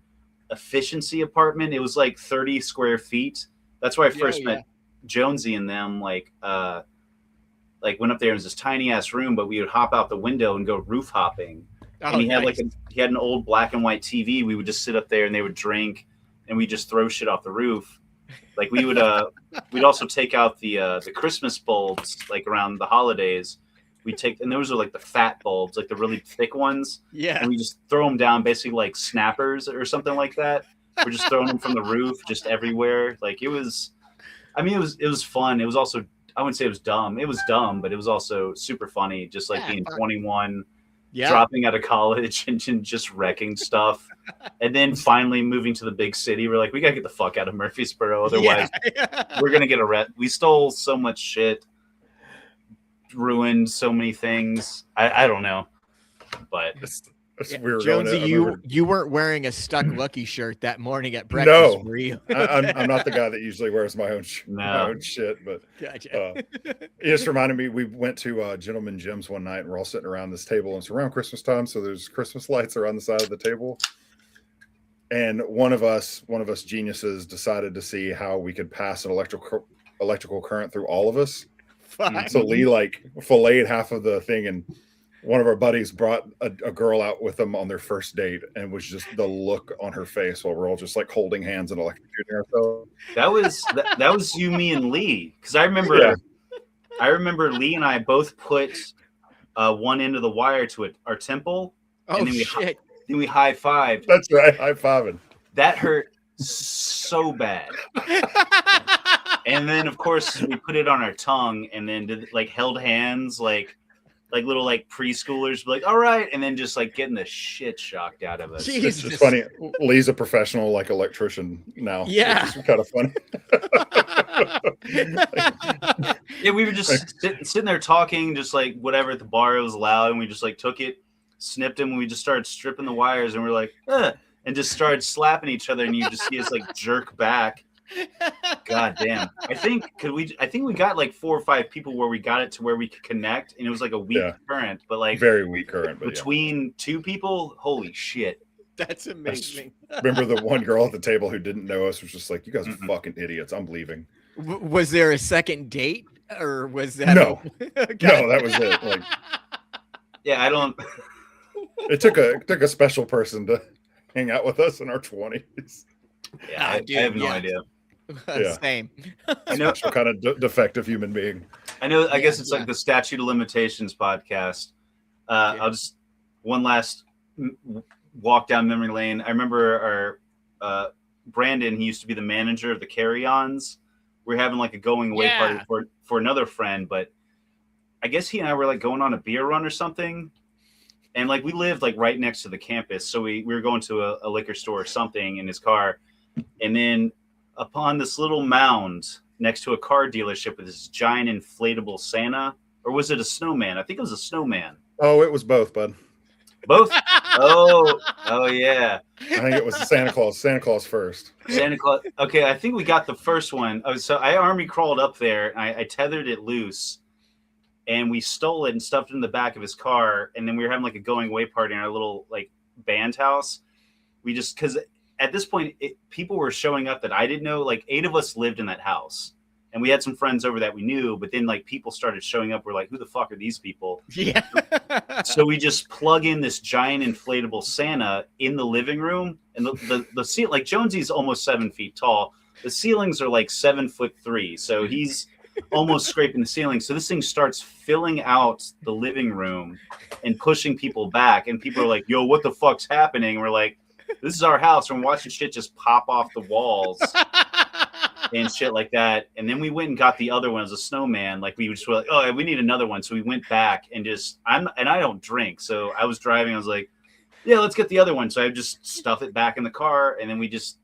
efficiency apartment. It was like 30 square feet. That's where I first met Jonzee and them. Like went up there. It was this tiny ass room, but we would hop out the window and go roof hopping. Oh, And he had he had an old black and white TV. We would just sit up there and they would drink, and we just throw shit off the roof. Like we would we'd also take out the Christmas bulbs like around the holidays. And those are like the fat bulbs, like the really thick ones. Yeah. And we just throw them down, basically like snappers or something like that. We're just throwing them from the roof, just everywhere. Like it was fun. It was also, I wouldn't say it was dumb. It was dumb, but it was also super funny. Just like being 21, dropping out of college and just wrecking stuff. And then finally moving to the big city. We're like, we got to get the fuck out of Murfreesboro. Otherwise we're going to get arrested. We stole so much shit, ruined so many things. I don't know. But we were Jonzee, you weren't wearing a Stuck Lucky shirt that morning at breakfast, were you? I'm not the guy that usually wears my own shit, but gotcha. It just reminded me, we went to Gentleman Jim's one night, and we're all sitting around this table, and it's around Christmas time, so there's Christmas lights around the side of the table. And one of us geniuses decided to see how we could pass an electrical current through all of us. Fine. So Lee like filleted half of the thing, and one of our buddies brought a girl out with them on their first date, and it was just the look on her face while we're all just like holding hands and electrocuting ourselves. That was you, me, and Lee. Because I remember Lee and I both put one end of the wire to our temple, and then we high-fived. That's right, high-fiving. That hurt so bad. And then of course we put it on our tongue, and then did like held hands like little like preschoolers, like all right, and then just like getting the shit shocked out of us. It's just funny. Lee's a professional like electrician now. Yeah, it's kind of funny. Yeah, we were just sitting there talking, just like whatever at the bar. It was loud, and we just like took it, snipped him, and we just started stripping the wires, and we're like, and just started slapping each other, and you just see us like jerk back. God damn. I think we got like 4 or 5 people where we got it to where we could connect, and it was like a weak current, but like very weak current. But between 2 people, holy shit. That's amazing. Remember the one girl at the table who didn't know us was just like, you guys are fucking idiots. I'm leaving. Was there a second date, or was that no? No, that was it. Like, yeah, I don't. It took a special person to hang out with us in our 20s. Yeah, I have no idea. Same. I know, some kind of defective human being. I know. I guess it's like the statute of limitations podcast. I'll just one last walk down memory lane. I remember our Brandon. He used to be the manager of the Carry-Ons. We're having like a going away party for another friend, but I guess he and I were like going on a beer run or something. And like we lived like right next to the campus, so we were going to a liquor store or something in his car, and then upon this little mound next to a car dealership with this giant inflatable Santa, or was it a snowman? I think it was a snowman. Oh, it was both, bud. Both? Oh yeah. I think it was Santa Claus. Santa Claus first. Santa Claus. Okay, I think we got the first one. So I army crawled up there, and I tethered it loose, and we stole it and stuffed it in the back of his car, and then we were having like a going away party in our little like band house. We just, because at this point, people were showing up that I didn't know. Like 8 of us lived in that house, and we had some friends over that we knew. But then like people started showing up. We're like, who the fuck are these people? Yeah. So we just plug in this giant inflatable Santa in the living room, and the ceiling, like Jonzee's almost 7 feet tall. The ceilings are like 7'3", so he's almost scraping the ceiling. So this thing starts filling out the living room and pushing people back. And people are like, yo, what the fuck's happening? And we're like, this is our house. And we're watching shit just pop off the walls and shit like that. And then we went and got the other one as a snowman. Like we just were like, oh, we need another one. So we went back and I don't drink. So I was driving. I was like, yeah, let's get the other one. So I just stuff it back in the car. And then we just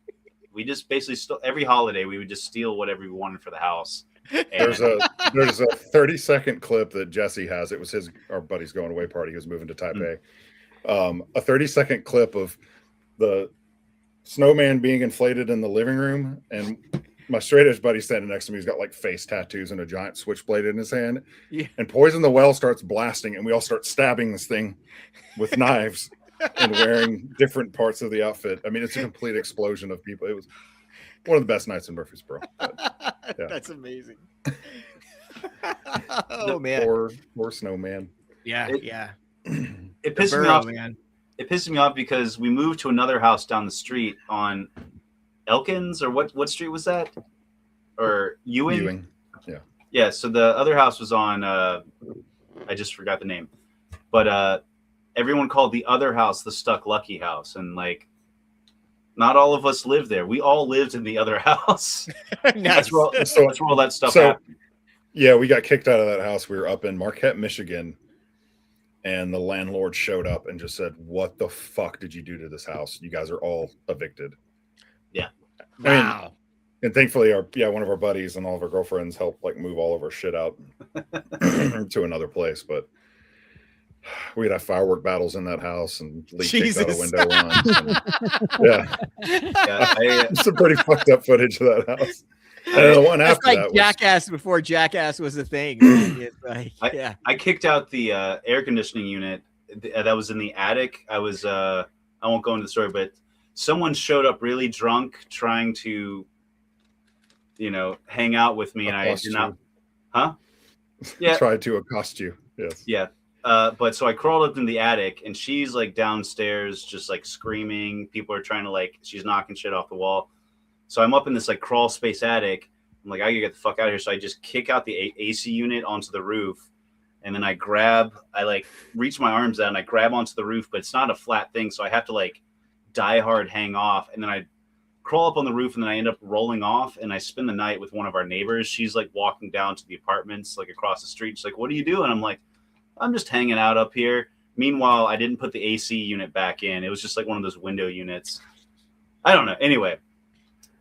basically every holiday we would just steal whatever we wanted for the house. There's a 30-second clip that Jesse has. It was our buddy's going away party. He was moving to Taipei. A 30-second clip of the snowman being inflated in the living room, and my straight edge buddy standing next to me. He's got like face tattoos and a giant switchblade in his hand. Yeah. And Poison the Well starts blasting, and we all start stabbing this thing with knives and wearing different parts of the outfit. I mean, it's a complete explosion of people. It was one of the best nights in Murfreesboro. But, yeah. That's amazing. Oh man, poor snowman. Yeah, It pisses me off, man. It pisses me off because we moved to another house down the street on Elkins, or what street was that? Or Ewing? Yeah. So the other house was on. I just forgot the name, but everyone called the other house the Stuck Lucky house, and like, not all of us lived there. We all lived in the other house. Nice. That's where all that stuff happened. Yeah, we got kicked out of that house. We were up in Marquette, Michigan, and the landlord showed up and just said, "What the fuck did you do to this house? You guys are all evicted." Yeah. Wow. And thankfully, one of our buddies and all of our girlfriends helped like move all of our shit out to another place. But we'd have firework battles in that house and leak kicked out a window once. Some pretty fucked up footage of that house. And the one after like that Jackass before Jackass was a thing. It's like, I kicked out the air conditioning unit that was in the attic. I won't go into the story, but someone showed up really drunk trying to, hang out with me, and I did not. Huh? Yeah. Tried to accost you. Yes. Yeah. But so I crawled up in the attic, and she's like downstairs, just like screaming. People are trying to she's knocking shit off the wall. So I'm up in this like crawl space attic. I'm like, I gotta get the fuck out of here. So I just kick out the AC unit onto the roof, and then I reach my arms out and I grab onto the roof, but it's not a flat thing, so I have to like die hard hang off, and then I crawl up on the roof, and then I end up rolling off, and I spend the night with one of our neighbors. She's like walking down to the apartments like across the street. She's like, "What are you doing?" I'm like, "I'm just hanging out up here." Meanwhile, I didn't put the AC unit back in. It was just like one of those window units. I don't know. Anyway,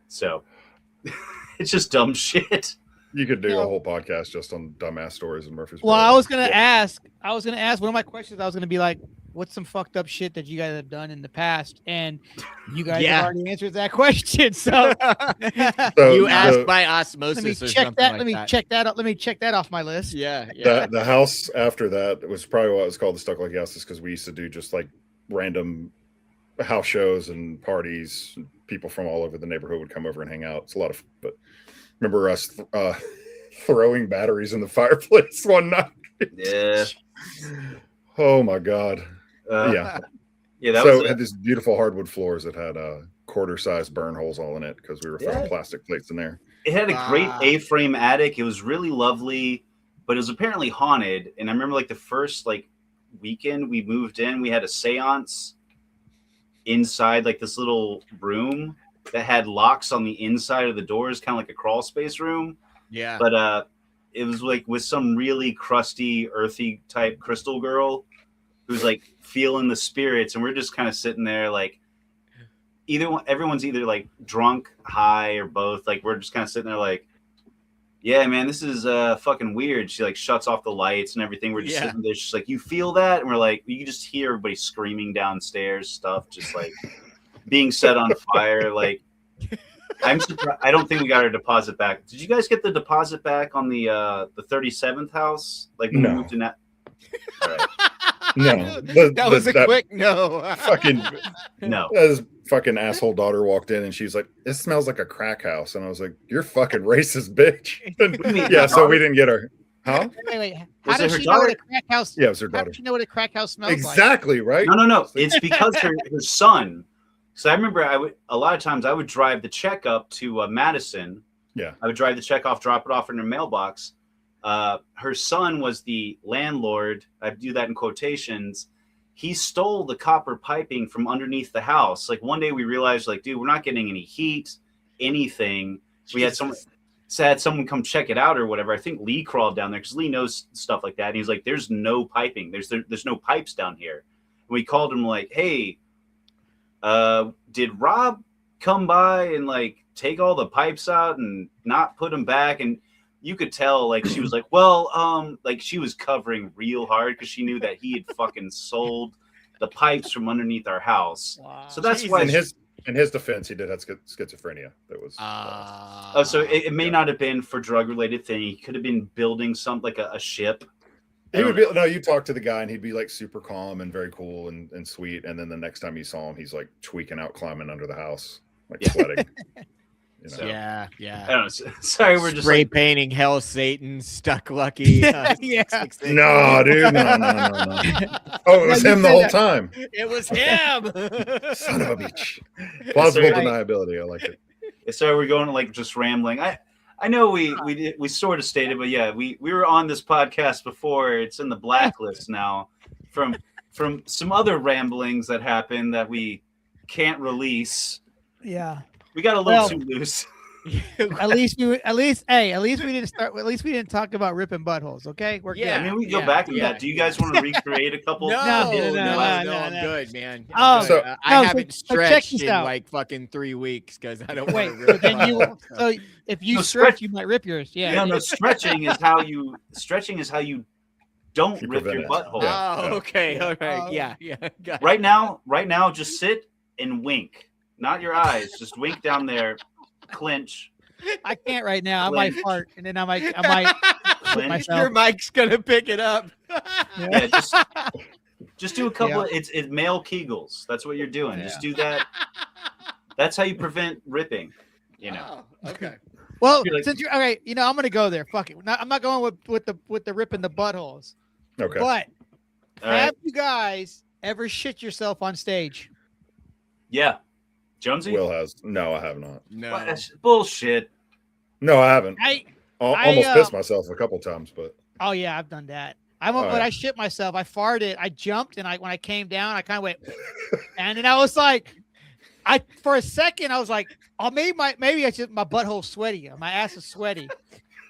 so it's just dumb shit. You could do a whole podcast just on dumbass stories in Murfreesboro. Well, I was gonna ask one of my questions. I was gonna be like, what's some fucked up shit that you guys have done in the past? And you guys have already answered that question. So, you asked by osmosis. Let me check that off my list. Yeah. The house after that was probably what was called the Stuck Lucky house, because we used to do just like random house shows and parties. People from all over the neighborhood would come over and hang out. It's a lot of fun. But remember us throwing batteries in the fireplace one night? Yeah. Oh my God. That it had these beautiful hardwood floors that had quarter-sized burn holes all in it because we were throwing plastic plates in there. It had a great A-frame attic. It was really lovely, but it was apparently haunted. And I remember like the first weekend we moved in, we had a seance inside like this little room that had locks on the inside of the doors, kind of like a crawl space room. Yeah. But it was like with some really crusty, earthy type crystal girl who's like feeling the spirits, and we're just kind of sitting there like everyone's either like drunk, high, or both. Like we're just kind of sitting there like, yeah, man, this is fucking weird. She like shuts off the lights and everything. We're just sitting there. She's like, you feel that? And we're like, you can just hear everybody screaming downstairs, stuff just like being set on fire. Like, I'm surprised. I don't think we got our deposit back. Did you guys get the deposit back on the 37th house? Like when we moved in that? All right. No, that was a quick no. Fucking no. This fucking asshole daughter walked in and she's like, "This smells like a crack house," and I was like, "You're fucking racist, bitch." And, so we didn't get her. Huh? Wait. How does she know what a crack house? Yeah, it was her daughter. How does she know what a crack house smells exactly, like? right? No. It's because her son. So I remember a lot of times I would drive the check up to Madison Yeah. I would drive the check off, drop it off in her mailbox. Her son was the landlord. I do that in quotations. He stole the copper piping from underneath the house. Like one day we realized, like, dude, we're not getting any heat, anything. We had someone come check it out or whatever. I think Lee crawled down there because Lee knows stuff like that. And he's like, there's no piping. There's no pipes down here. And we called him like, hey, did Rob come by and like take all the pipes out and not put them back? And you could tell, like, she was like, well, like she was covering real hard because she knew that he had fucking sold the pipes from underneath our house. Wow. So that's why in his defense, he did have schizophrenia. That was so it may not have been for drug related thing. He could have been building something like a ship. He would be you talk to the guy and he'd be like super calm and very cool and sweet. And then the next time you saw him, he's like tweaking out, climbing under the house, like sweating. You know? Yeah. I don't know. Sorry, we're just spray painting Hell Satan, Stuck Lucky. Yeah. No, dude, no. Oh, it was him the whole time. It was him. Son of a bitch. Plausible deniability. I like it. So we're going like just rambling. I know we sort of stated, but yeah, we were on this podcast before. It's in the blacklist now from some other ramblings that happened that we can't release. Yeah. We got a little too loose. At least we didn't talk about ripping buttholes. Okay, we're good. I mean, we can go back to that. Do you guys want to recreate a couple? No, I'm good, man. Oh, I haven't stretched in out. like fucking 3 weeks because I don't Wait. want to rip So then my so if you stretch, you might rip yours. Yeah. No, stretching is how you don't rip your butthole. Oh, okay. All right. Yeah. Got Right now, just sit and wink. Not your eyes. Just wink down there. Clinch. I can't right now. I might fart, and then I might Clinch. myself. Your mic's gonna pick it up. Yeah, just do a couple of it's male Kegels. That's what you're doing. Just do that. That's how you prevent ripping. You know. Oh, okay. Well, like, since you're okay, I'm gonna go there. Fuck it. I'm not going with the ripping the buttholes. Okay. But all have right. you guys ever shit yourself on stage? Yeah. Jonzee? Will has. No, I have not. No. Well, that's bullshit. No, I haven't. I Almost pissed myself a couple times, but oh yeah, I've done that. When I shit myself, I farted, I jumped, and when I came down, I kind of went, and then I was like, for a second I was like, oh maybe it's just my butthole's sweaty, my ass is sweaty.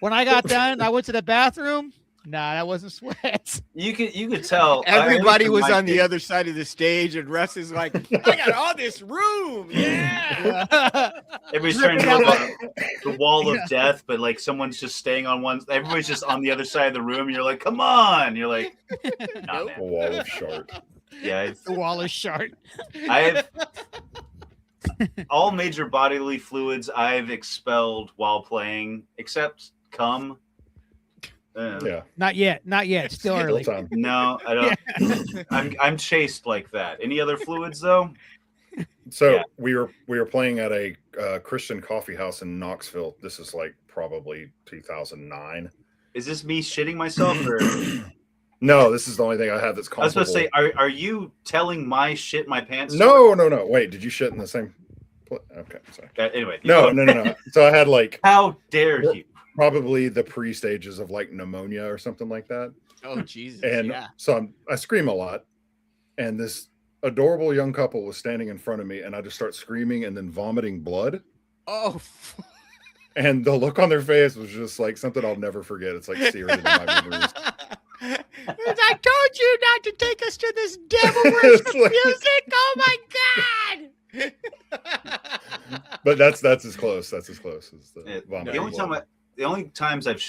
When I got done, I went to the bathroom. Nah, that wasn't sweat. You could tell Everybody was on the other side of the stage, and Russ is like, I got all this room. Yeah. Everybody's trying to go the wall of death, but like someone's just staying on one. Everybody's just on the other side of the room. You're like, come on. You're like, nah, man. a wall of shart. Yeah, The wall is short. I have all major bodily fluids I've expelled while playing, except cum. Yeah. Not yet. Still early. Time. No, I don't. I'm chaste like that. Any other fluids though? So we were playing at a Christian coffee house in Knoxville. This is like probably 2009. Is this me shitting myself or? No, this is the only thing I have that's comparable. I was supposed to say, are you telling my shit my pants? No. Wait, did you shit in the same? Okay, sorry. Anyway. No. So I had like. How dare you? Probably the pre-stages of like pneumonia or something like that. Oh Jesus! And so I scream a lot, and this adorable young couple was standing in front of me, and I just start screaming and then vomiting blood. Oh. And the look on their face was just like something I'll never forget. It's like seared into my memories. I told you not to take us to this devil worship music. Oh my god! But that's as close. That's as close as the vomiting. The only times I've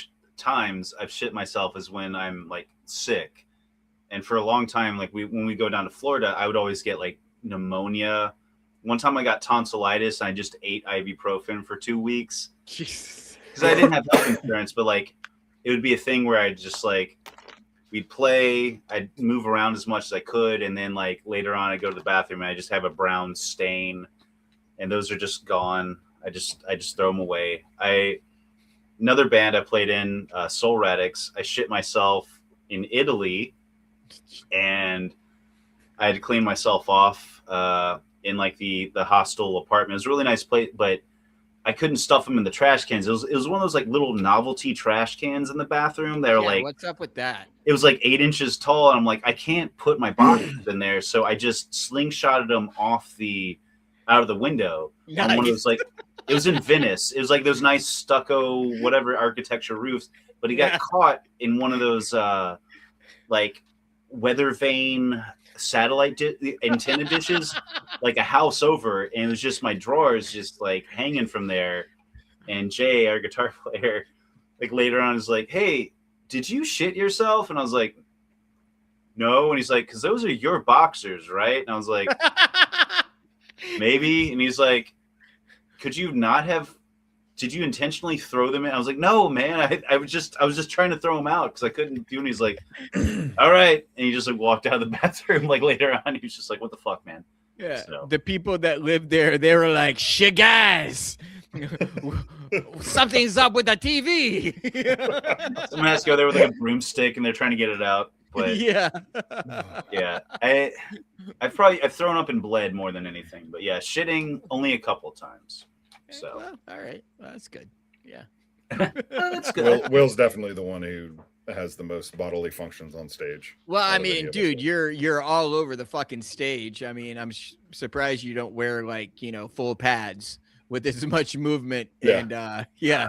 shit myself is when I'm like sick, and for a long time, like when we go down to Florida, I would always get like pneumonia. One time I got tonsillitis, and I just ate ibuprofen for 2 weeks because I didn't have health insurance. But like, it would be a thing where I'd just like we'd play, I'd move around as much as I could, and then like later on, I go to the bathroom and I just have a brown stain, and those are just gone. I just throw them away. Another band I played in, Soul Radix, I shit myself in Italy, and I had to clean myself off in like the hostel apartment. It was a really nice place, but I couldn't stuff them in the trash cans. It was one of those like little novelty trash cans in the bathroom. They were like, what's up with that? It was like 8 inches tall, and I'm like, I can't put my boxes in there, so I just slingshotted them out of the window on one of those, like, it was in Venice. It was like those nice stucco whatever architecture roofs, but he got caught in one of those like weather vane satellite antenna dishes, like a house over, and it was just my drawers just like hanging from there. And Jay, our guitar player, like later on is like, hey, did you shit yourself? And I was like, no. And he's like, because those are your boxers, right? And I was like, maybe. And he's like, could you not have, did you intentionally throw them in? I was like, no, man, I was just trying to throw them out because I couldn't do it. And he's like, all right. And he just like walked out of the bathroom. Like later on, he was just like, what the fuck, man? Yeah. So. The people that lived there, they were like, shit, guys, something's up with the TV. Someone has to go there with like a broomstick and they're trying to get it out. But yeah. I've thrown up and bled more than anything. But yeah, shitting only a couple times. So well, all right, well, that's good. Yeah, that's good. Will's definitely the one who has the most bodily functions on stage. Well, I mean, dude, you're all over the fucking stage. I mean, I'm surprised you don't wear like full pads with as much movement. Yeah. And yeah.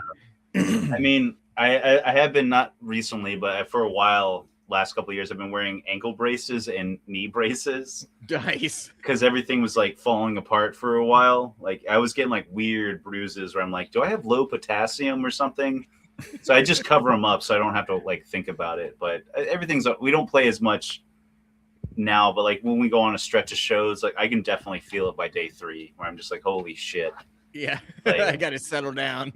I mean, I have been, not recently, but for a while. Last couple of years, I've been wearing ankle braces and knee braces. Nice. Because everything was like falling apart for a while. Like I was getting like weird bruises where I'm like, do I have low potassium or something? So I just cover them up so I don't have to like think about it. But we don't play as much now, but like when we go on a stretch of shows, like I can definitely feel it by day 3 where I'm just like, holy shit. Yeah, like, I got to settle down.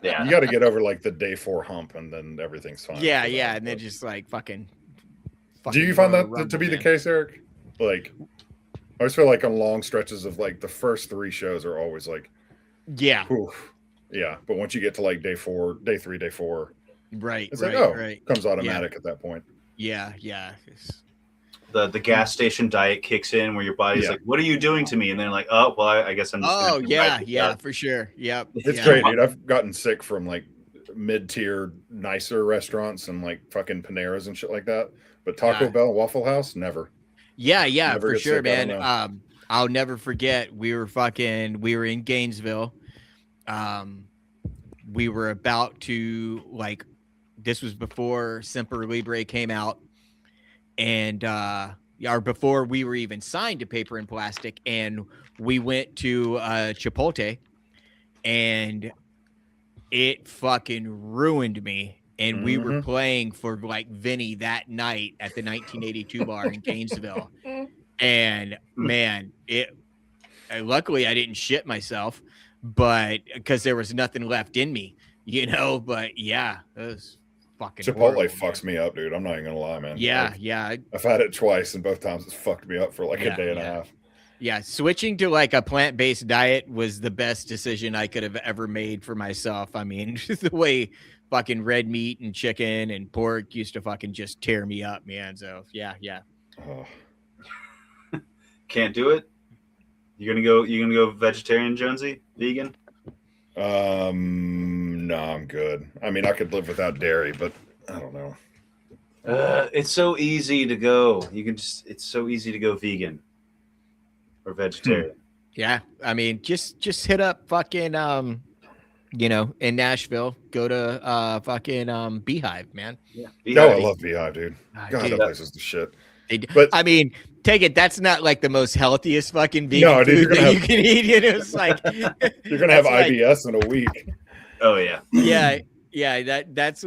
Yeah, you got to get over like the day 4 hump, and then everything's fine. Yeah, and then just like fucking. Do you find that to be the case, Eric? Like, I always feel like on long stretches of like the first 3 shows are always like, oof. Yeah, but once you get to like day 4, day 3, day 4, right, it's right, like, right, comes automatic at that point. Yeah. The gas station diet kicks in where your body's like, what are you doing to me? And then like, oh, well, I guess I'm just yeah, for sure. Yep. It's great, dude. I've gotten sick from like mid-tier nicer restaurants and like fucking Paneras and shit like that. But Taco Bell, Waffle House, never. Yeah, never for sure, sick, man. I'll never forget. We were in Gainesville. We were about to this was before Semper Libre came out. And before we were even signed to Paper and Plastic, and we went to Chipotle, and it fucking ruined me. And we were playing for like Vinny that night at the 1982 bar in Gainesville. And man, luckily I didn't shit myself, but because there was nothing left in me, But yeah, it was. Chipotle horrible, fucks me up, dude. I'm not even gonna lie, man. Yeah. I've had it twice, and both times it's fucked me up for like a day and a half. Yeah, switching to like a plant-based diet was the best decision I could have ever made for myself. I mean, the way fucking red meat and chicken and pork used to fucking just tear me up, man. So yeah. Oh. Can't do it. You're gonna go vegetarian, Jonzee? Vegan? No, I'm good. I mean, I could live without dairy, but I don't know. It's so easy to go. It's so easy to go vegan or vegetarian. Yeah. I mean, just hit up fucking, in Nashville, go to fucking Beehive, man. Yeah. I love Beehive, dude. God, dude, that place is the shit. But I mean, take it. That's not like the most healthiest fucking vegan food that you can eat. It's like you're gonna have IBS in a week. Oh yeah. Yeah. That's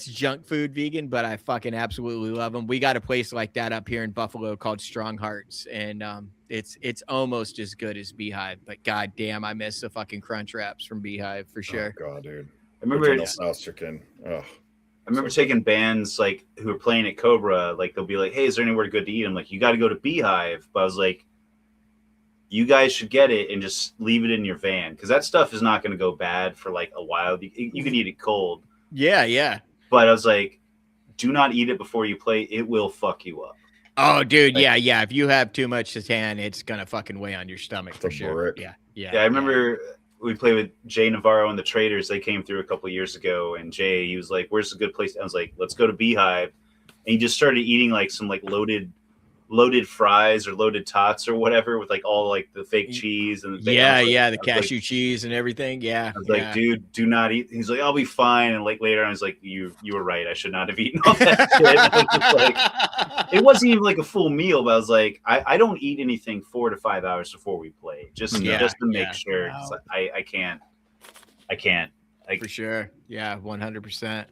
junk food vegan, but I fucking absolutely love them. We got a place like that up here in Buffalo called Strong Hearts, and it's almost as good as Beehive. But god damn, I miss the fucking crunch wraps from Beehive for sure. Oh god, dude. I remember South chicken. Oh. I remember taking bands like who were playing at Cobra, like they'll be like, "Hey, is there anywhere good to eat?" I'm like, "You got to go to Beehive." But I was like, "You guys should get it and just leave it in your van because that stuff is not going to go bad for like a while. You can eat it cold." Yeah. But I was like, "Do not eat it before you play. It will fuck you up." Oh, dude, yeah. If you have too much seitan, it's gonna fucking weigh on your stomach for sure. Brick. Yeah. I remember we played with Jay Navarro and the Traders. They came through a couple years ago, and Jay, he was like, "Where's a good place?" I was like, "Let's go to Beehive," and he just started eating like some like loaded fries or loaded tots or whatever with like all like the fake cheese and the the cashew cheese and everything. Yeah, I was like, dude, do not eat. He's like, I'll be fine. And like later, I was like, you were right. I should not have eaten all that shit. I was just like, it wasn't even like a full meal, but I was like, I don't eat anything 4 to 5 hours before we play, just to make sure. Wow. I can't. For sure. Yeah, 100%.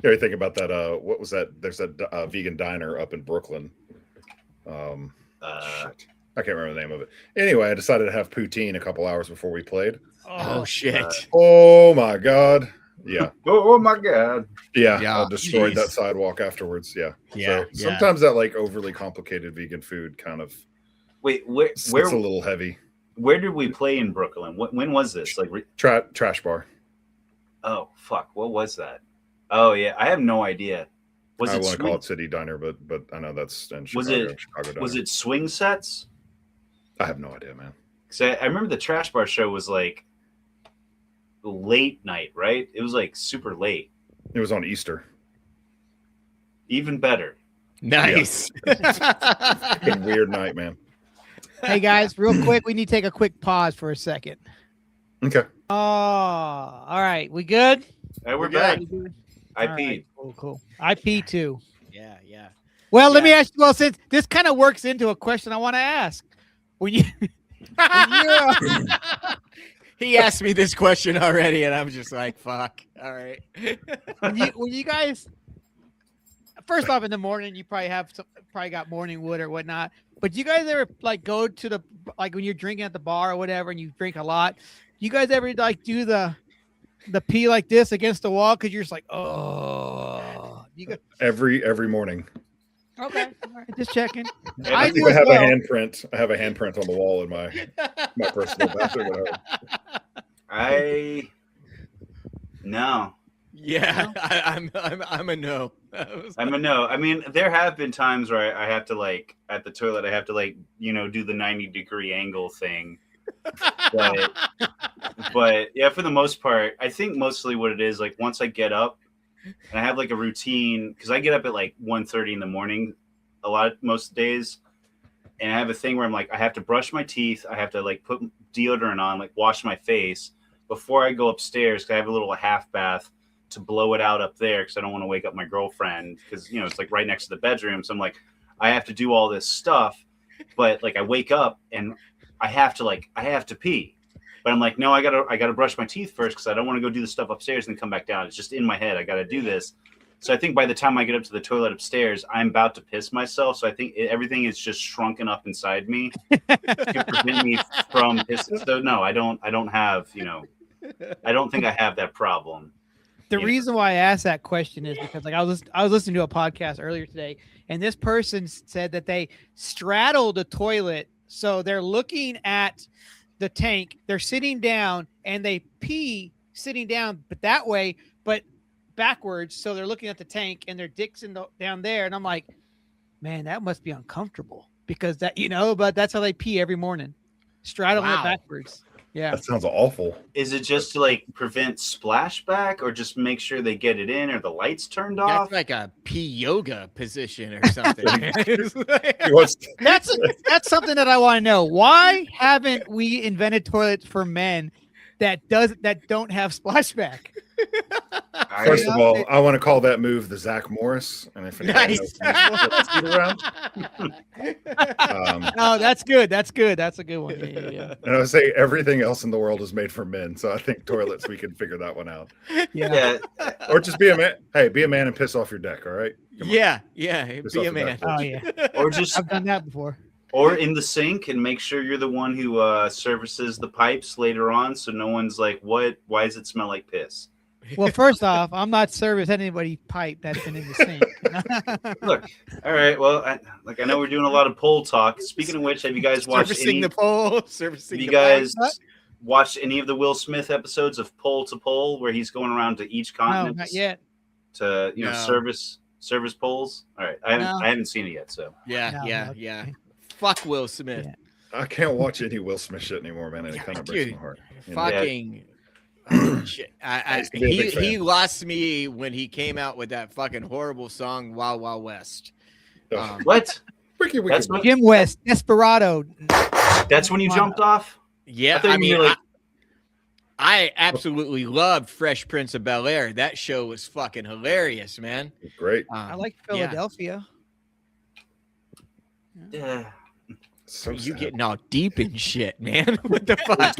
You ever think about that? What was that? There's that vegan diner up in Brooklyn. Shit. I can't remember the name of it. Anyway, I decided to have poutine a couple hours before we played. Oh shit! Oh my god! Yeah. Oh my god! Yeah, I destroyed that sidewalk afterwards. Yeah. So sometimes that like overly complicated vegan food kind of. Wait, where? It's a little heavy. Where did we play in Brooklyn? When was this? Like trash bar. Oh fuck! What was that? Oh yeah, I have no idea. I want to call it City Diner, but I know that's in Chicago. Was it Swing Sets? I have no idea, man. Because I remember the Trash Bar show was like late night, right? It was like super late. It was on Easter. Even better. Nice. Yeah. Weird night, man. Hey guys, real quick, we need to take a quick pause for a second. Okay. Oh, all right. We good? Hey, we're back. I All peed. right, cool. I pee too. Yeah. Well, let me ask you. Well, since this kind of works into a question I want to ask, when you, he asked me this question already, and I'm just like, "Fuck." All right. when you guys, first off, in the morning, you probably got morning wood or whatnot. But do you guys ever like go to the like when you're drinking at the bar or whatever, and you drink a lot? You guys ever like do the pee like this against the wall because you're just like, oh, every morning. Okay, all right, just checking. I have a handprint. I have a handprint on the wall in my personal bathroom. No. Yeah, I'm a no. I'm a no. I mean, there have been times where I have to like at the toilet. I have to like do the 90-degree angle thing. But yeah, for the most part, I think mostly what it is like once I get up and I have like a routine because I get up at like 1:30 in the morning most days, and I have a thing where I'm like I have to brush my teeth, I have to like put deodorant on, like wash my face before I go upstairs because I have a little half bath to blow it out up there because I don't want to wake up my girlfriend because it's like right next to the bedroom, so I'm like I have to do all this stuff, but like I wake up and I have to pee. But I'm like, no, I gotta brush my teeth first because I don't want to go do the stuff upstairs and come back down. It's just in my head. I gotta do this. So I think by the time I get up to the toilet upstairs, I'm about to piss myself. So I think everything is just shrunken up inside me to prevent me from pissing. So no, I don't have, I don't think I have that problem. The reason why I asked that question is because like I was listening to a podcast earlier today, and this person said that they straddle the toilet. So they're looking at the tank, they're sitting down, and they pee sitting down, but that way, but backwards. So they're looking at the tank, and their dick's down there. And I'm like, man, that must be uncomfortable because that, but that's how they pee every morning, straddling it backwards. Yeah, that sounds awful. Is it just to like prevent splashback, or just make sure they get it in, or the lights turned off? That's like a pee yoga position or something. That's something that I want to know. Why haven't we invented toilets for men that don't have splashback? First of all, I want to call that move the Zach Morris. And if nice. Around. Oh, that's good. That's good. That's a good one. Yeah. And I would say everything else in the world is made for men. So I think toilets, we can figure that one out. Yeah. Or just be a man. Hey, be a man and piss off your deck. All right. Yeah. Be a man. Oh yeah. Or just I've done that before. Or in the sink and make sure you're the one who services the pipes later on, so no one's like, "What? Why does it smell like piss?" Well, first off, I'm not serving anybody's pipe that's been in the sink. Look, all right. Well, I know we're doing a lot of pole talk. Speaking of which, have you guys watched watched any of the Will Smith episodes of Pole to Pole, where he's going around to each continent? No, not yet. To service poles. All right, I haven't seen it yet. So yeah. Fuck Will Smith. Yeah. I can't watch any Will Smith shit anymore, man. And it kind of breaks Dude, my heart. Fucking shit. used to be a big He fan. lost me when he came out with that fucking horrible song Wild Wild West. What? Wiki, wiki, That's wiki. what, Jim West, Desperado. that's when you jumped off? Yeah, thought I you mean, were like- I absolutely loved Fresh Prince of Bel-Air. That show was fucking hilarious, man. Great. I like yeah. Philadelphia. Yeah. So You sad. getting all deep in shit, man. What the fuck?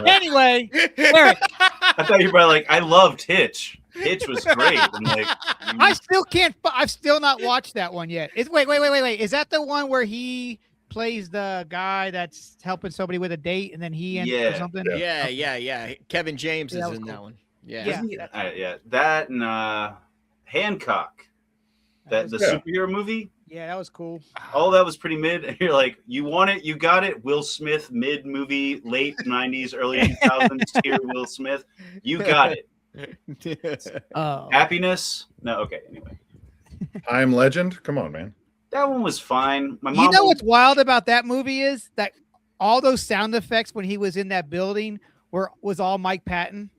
Anyway, Eric, I thought you were like, I loved Hitch. Hitch was great. I'm like, I still can't. I've still not watched that one yet. Wait. Is that the one where he plays the guy that's helping somebody with a date, and then he ends or Yeah. something? Yeah. Kevin James Yeah, is that was in cool. that one. Yeah. Yeah. That and Hancock, the Yeah. superhero movie. Yeah, that was cool. All that was pretty mid. And you're like, you want it, you got it. Will Smith, mid movie, late 90s, early 2000s tier Will Smith. You got it. Oh, Happiness? No, okay. Anyway, I Am Legend. Come on, man. that one was fine. My mom. you know what's wild about that movie is that all those sound effects when he was in that building was all Mike Patton.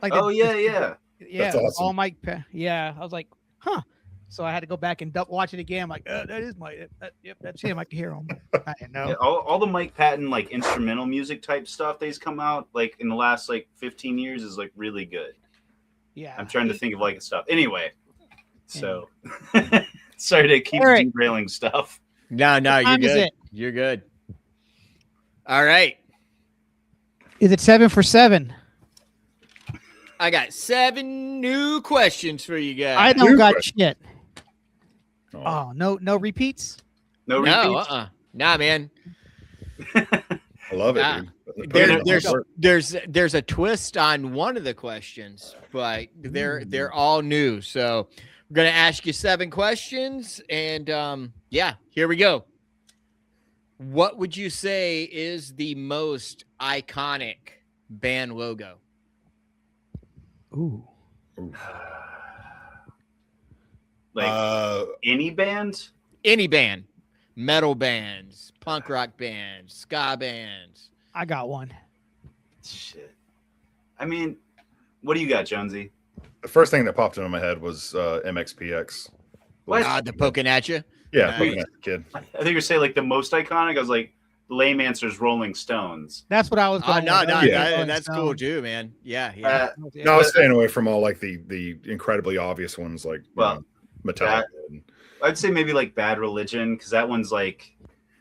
Like, Oh yeah. yeah, That's it was all awesome. Mike Patton. Yeah, I was like, huh. So I had to go back and watch it again. I'm like, that is Mike. Yep, that's him. I can hear him. I didn't know. Yeah, all the Mike Patton like instrumental music type stuff that's come out like in the last like 15 years is like really good. Yeah, I'm trying to think of like stuff. Anyway, so sorry to keep Eric. derailing stuff. No, you're time is good. it? You're good. All right. Is it 7 for 7? I got 7 new questions for you guys. I don't New got question. shit. Oh, Oh, no repeats. No No, repeats. Nah, man. I love it, Ah. dude. There's a twist on one of the questions, but they're all new. So we're gonna ask you 7 questions, and yeah, here we go. What would you say is the most iconic band logo? Ooh. Like any band? Any band, metal bands, punk rock bands, ska bands. I got one. Shit. I mean, what do you got, Jonzee? The first thing that popped into my head was MXPX. What? The poking at you. Yeah, Nice. poking at the kid. I think you were saying like the most iconic. I was like, lame answer's Rolling Stones. That's what I was Oh going no, with. no, I was Yeah. going that's Stone. cool too, man. Yeah. Yeah. No, I was staying away from all like the incredibly obvious ones like Well, Metallica. I'd say maybe like Bad Religion because that one's like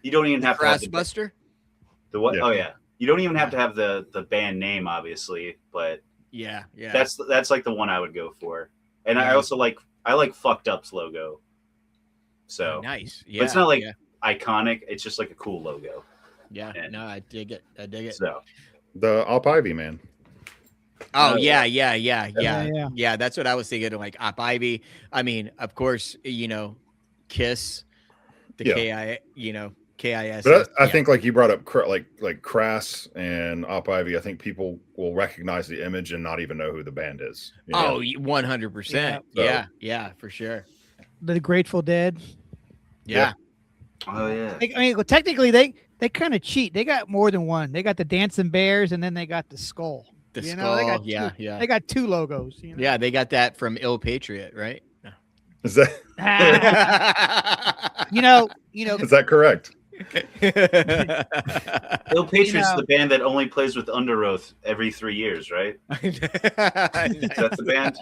you don't even have to have Crossbuster. the what? Yeah. Oh yeah, you don't even have to have the band name obviously, but Yeah. that's like the one I would go for. And I Yeah. also like Fucked Up's logo. So Oh, nice. Yeah. but it's not like yeah. iconic. It's just like a cool logo. Yeah. and- No, I dig it. So The Op Ivy, man. Oh Oh, yeah. Yeah. Yeah, that's what I was thinking. Like Op Ivy. I mean, of course, Kiss, the Yeah. KIS. But I yeah. think like you brought up like Crass and Op Ivy. I think people will recognize the image and not even know who the band is. you know? Oh, 100%. Yeah. Yeah, for sure. The Grateful Dead. Yeah. oh yeah. I mean, well, technically, they kind of cheat. They got more than one. They got the Dancing Bears, and then they got the skull. The You skull. know, they got yeah, two- yeah. They got 2 logos. You know? Yeah, they got that from Ill Patriot, right? Is that you know. is that correct? Ill Patriot's know- the band that only plays with Under Oath every 3 years, right? Is that the band?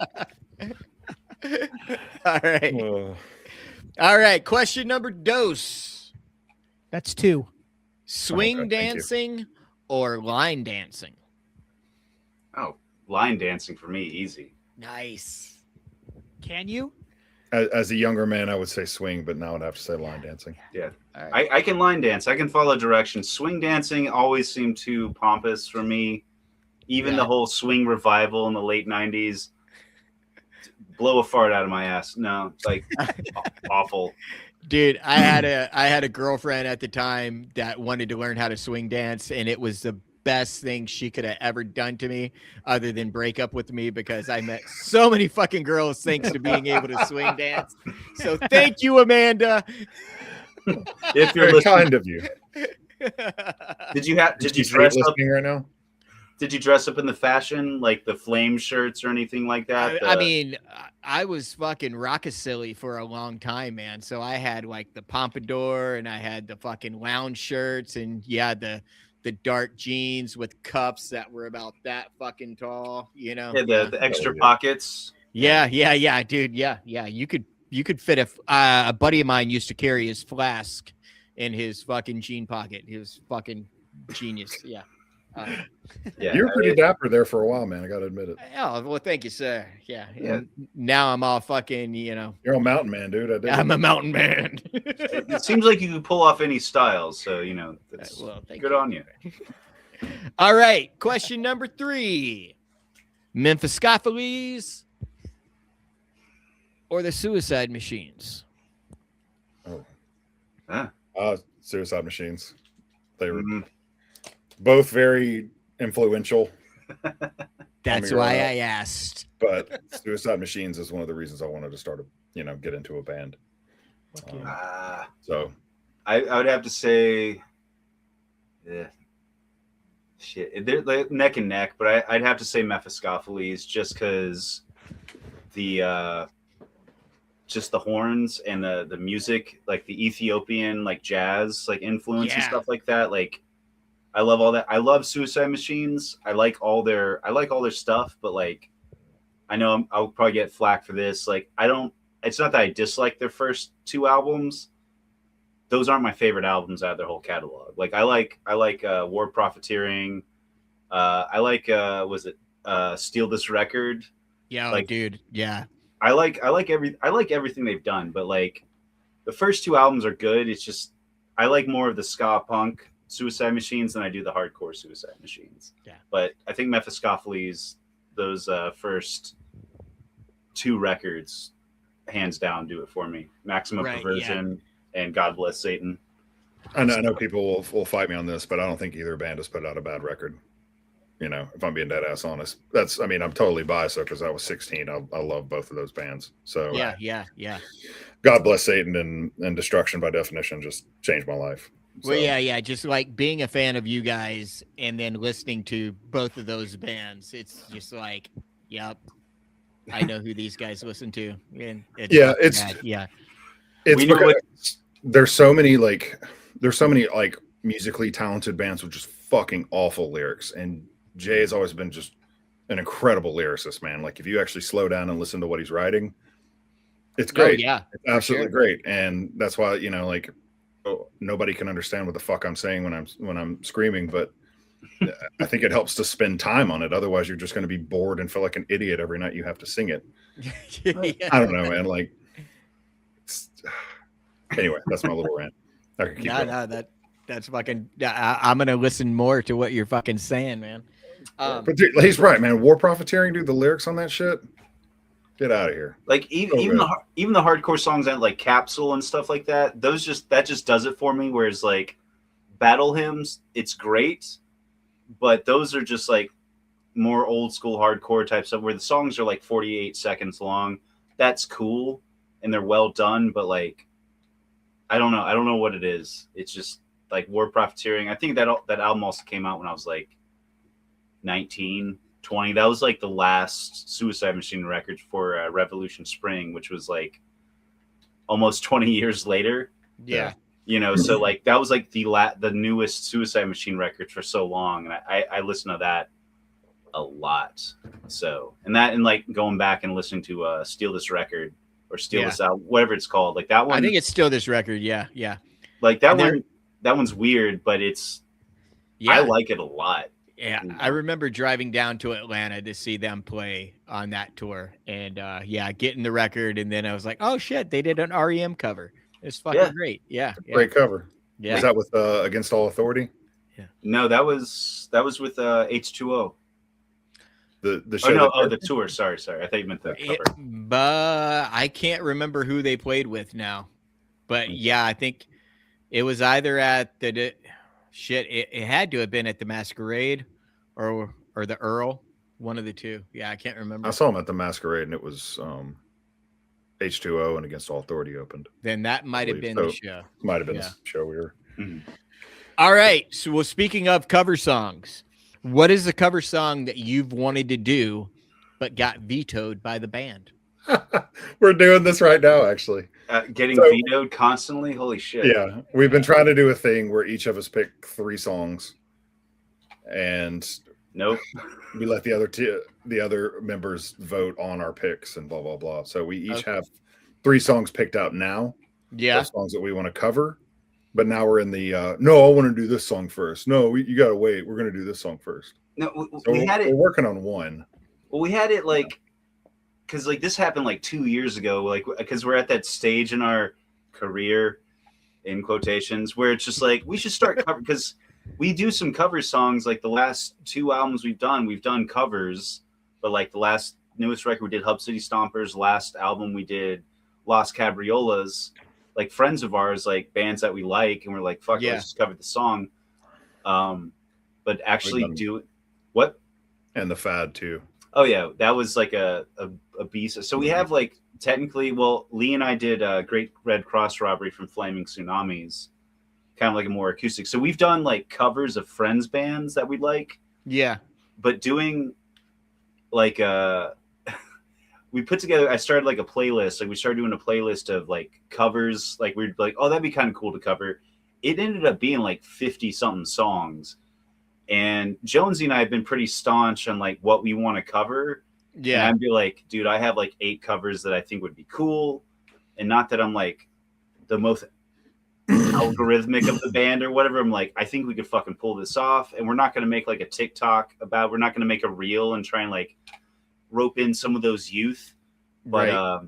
All right. Oh, All right. Question number dose. That's 2. Swing Okay, thank you. dancing or line dancing? Oh, line dancing for me, easy. Nice. Can you? as a younger man, I would say swing, but now I'd have to say line dancing. Yeah, All right. I can line dance. I can follow directions. Swing dancing always seemed too pompous for me. Even Yeah. the whole swing revival in the late 90s. Blow a fart out of my ass. No, like awful. Dude, I had a girlfriend at the time that wanted to learn how to swing dance, and it was the best thing she could have ever done to me other than break up with me, because I met so many fucking girls thanks to being able to swing dance. So thank you, Amanda. If you're Very listening, kind of you. Did you He's dress up? listening right now? Did you dress up in the fashion, like the flame shirts or anything like that? I mean, I was fucking rockasilly for a long time, man. So I had like the pompadour and I had the fucking lounge shirts and the dark jeans with cuffs that were about that fucking tall, you know? Yeah, the extra pockets. Yeah, dude. Yeah. You could fit a buddy of mine used to carry his flask in his fucking jean pocket. He was fucking genius. Yeah. Yeah, you were pretty dapper there for a while, man. I got to admit it. Oh, well, thank you, sir. Yeah. Now I'm all fucking, You're a mountain man, dude. I'm a mountain man. It seems like you can pull off any style, so that's good on you. All right, question number 3: Memphis or the Suicide Machines? Suicide Machines. They were both very influential. That's why I asked. But Suicide Machines is one of the reasons I wanted to start get into a band. So I would have to say, they're like neck and neck, but I'd have to say Mephistopheles just because just the horns and the music, like the Ethiopian like jazz like influence and stuff like that. Like I love all that. I love Suicide Machines. I like all their stuff, but like I know I'll probably get flack for this. Like it's not that I dislike their first 2 albums. Those aren't my favorite albums out of their whole catalog. Like I like War Profiteering. I like Steal This Record. Yeah, like, dude. Yeah. I like everything they've done, but like the first 2 albums are good. It's just I like more of the ska punk Suicide Machines than I do the hardcore Suicide Machines. Yeah. But I think Mephistopheles, those first 2 records, hands down, do it for me. Maximum Perversion and God Bless Satan. I know people will fight me on this, but I don't think either band has put out a bad record. If I'm being dead ass honest, I'm totally biased because I was 16. I love both of those bands. So yeah. God Bless Satan and Destruction by definition just changed my life. So. Well, just like being a fan of you guys and then listening to both of those bands, it's just like, yep, I know who these guys listen to. And it's because there's so many musically talented bands with just fucking awful lyrics, and Jay has always been just an incredible lyricist, man. Like if you actually slow down and listen to what he's writing, it's great. Yeah, it's absolutely great. And that's why, nobody can understand what the fuck I'm saying when I'm screaming, but I think it helps to spend time on it. Otherwise you're just going to be bored and feel like an idiot every night you have to sing it. I don't know, man. Like, anyway, that's my little rant. I could keep going. That's fucking. I'm gonna listen more to what you're fucking saying, man. But dude, he's right, man. War Profiteering, dude. The lyrics on that shit. Get out of here. Like even the hardcore songs that like Capsule and stuff like that. That just does it for me. Whereas like battle hymns, it's great, but those are just like more old school hardcore type stuff where the songs are like 48 seconds long. That's cool and they're well done, but like I don't know what it is. It's just like War Profiteering. I think that album also came out when I was like 19, 20. That was like the last Suicide Machine record for Revolution Spring, which was like almost 20 years later. Yeah. So like that was like the newest Suicide Machine record for so long, and I listened to that a lot. So and like going back and listening to Steal This Record or Steal This Out, whatever it's called, like that one. I think it's Steal This Record. Yeah. Like that one. That one's weird, but I like it a lot. Yeah, I remember driving down to Atlanta to see them play on that tour, and getting the record, and then I was like, "Oh shit, they did an REM cover. It's fucking great." Yeah, great cover. Yeah, was that with Against All Authority? Yeah. No, that was with H2O. The show. The tour. Sorry. I thought you meant the cover. But I can't remember who they played with now. But yeah, I think it was either at the. It had to have been at the Masquerade or the Earl, one of the two. Yeah, I can't remember. I saw him at the Masquerade, and it was H2O and Against All Authority opened. Then that might have been the show. Might have been the show we were. Mm-hmm. All right. So, well, speaking of cover songs, what is the cover song that you've wanted to do but got vetoed by the band? We're doing this right now, actually. Getting So- vetoed constantly. Holy shit. Yeah, we've been trying to do a thing where each of us pick 3 songs, and Nope. we let the other members vote on our picks and blah blah blah. So we each have 3 songs picked out now. Yeah. Songs that we want to cover, but now we're in the no, I want to do this song first. No, you got to wait. We're going to do this song first. No, So we had it. We're working on one. Well, we had it like, because like this happened like 2 years ago, like because we're at that stage in our career, in quotations, where it's just like we should start cover because we do some cover songs. Like the last 2 albums we've done covers, but like the newest record we did Hub City Stompers. Last album we did Las Cabriolas. Like friends of ours, like bands that we like, and we're like, fuck, let's just cover the song. But actually do what? And the Fad too. Oh yeah, that was like a beast. So we have like technically, well, Lee and I did Great Red Cross Robbery from Flaming Tsunamis, kind of like a more acoustic. So we've done like covers of friends bands that we like. Yeah. But doing like we put together, I started like a playlist. Like we started doing a playlist of like covers. Like we'd like, oh, that'd be kind of cool to cover. It ended up being like 50 something songs. And Jonzee and I have been pretty staunch on like what we want to cover. Yeah. And I'd be like, dude, I have like 8 covers that I think would be cool. And not that I'm like the most algorithmic of the band or whatever. I'm like, I think we could fucking pull this off. And we're not going to make like a TikTok we're not going to make a reel and try and like rope in some of those youth. But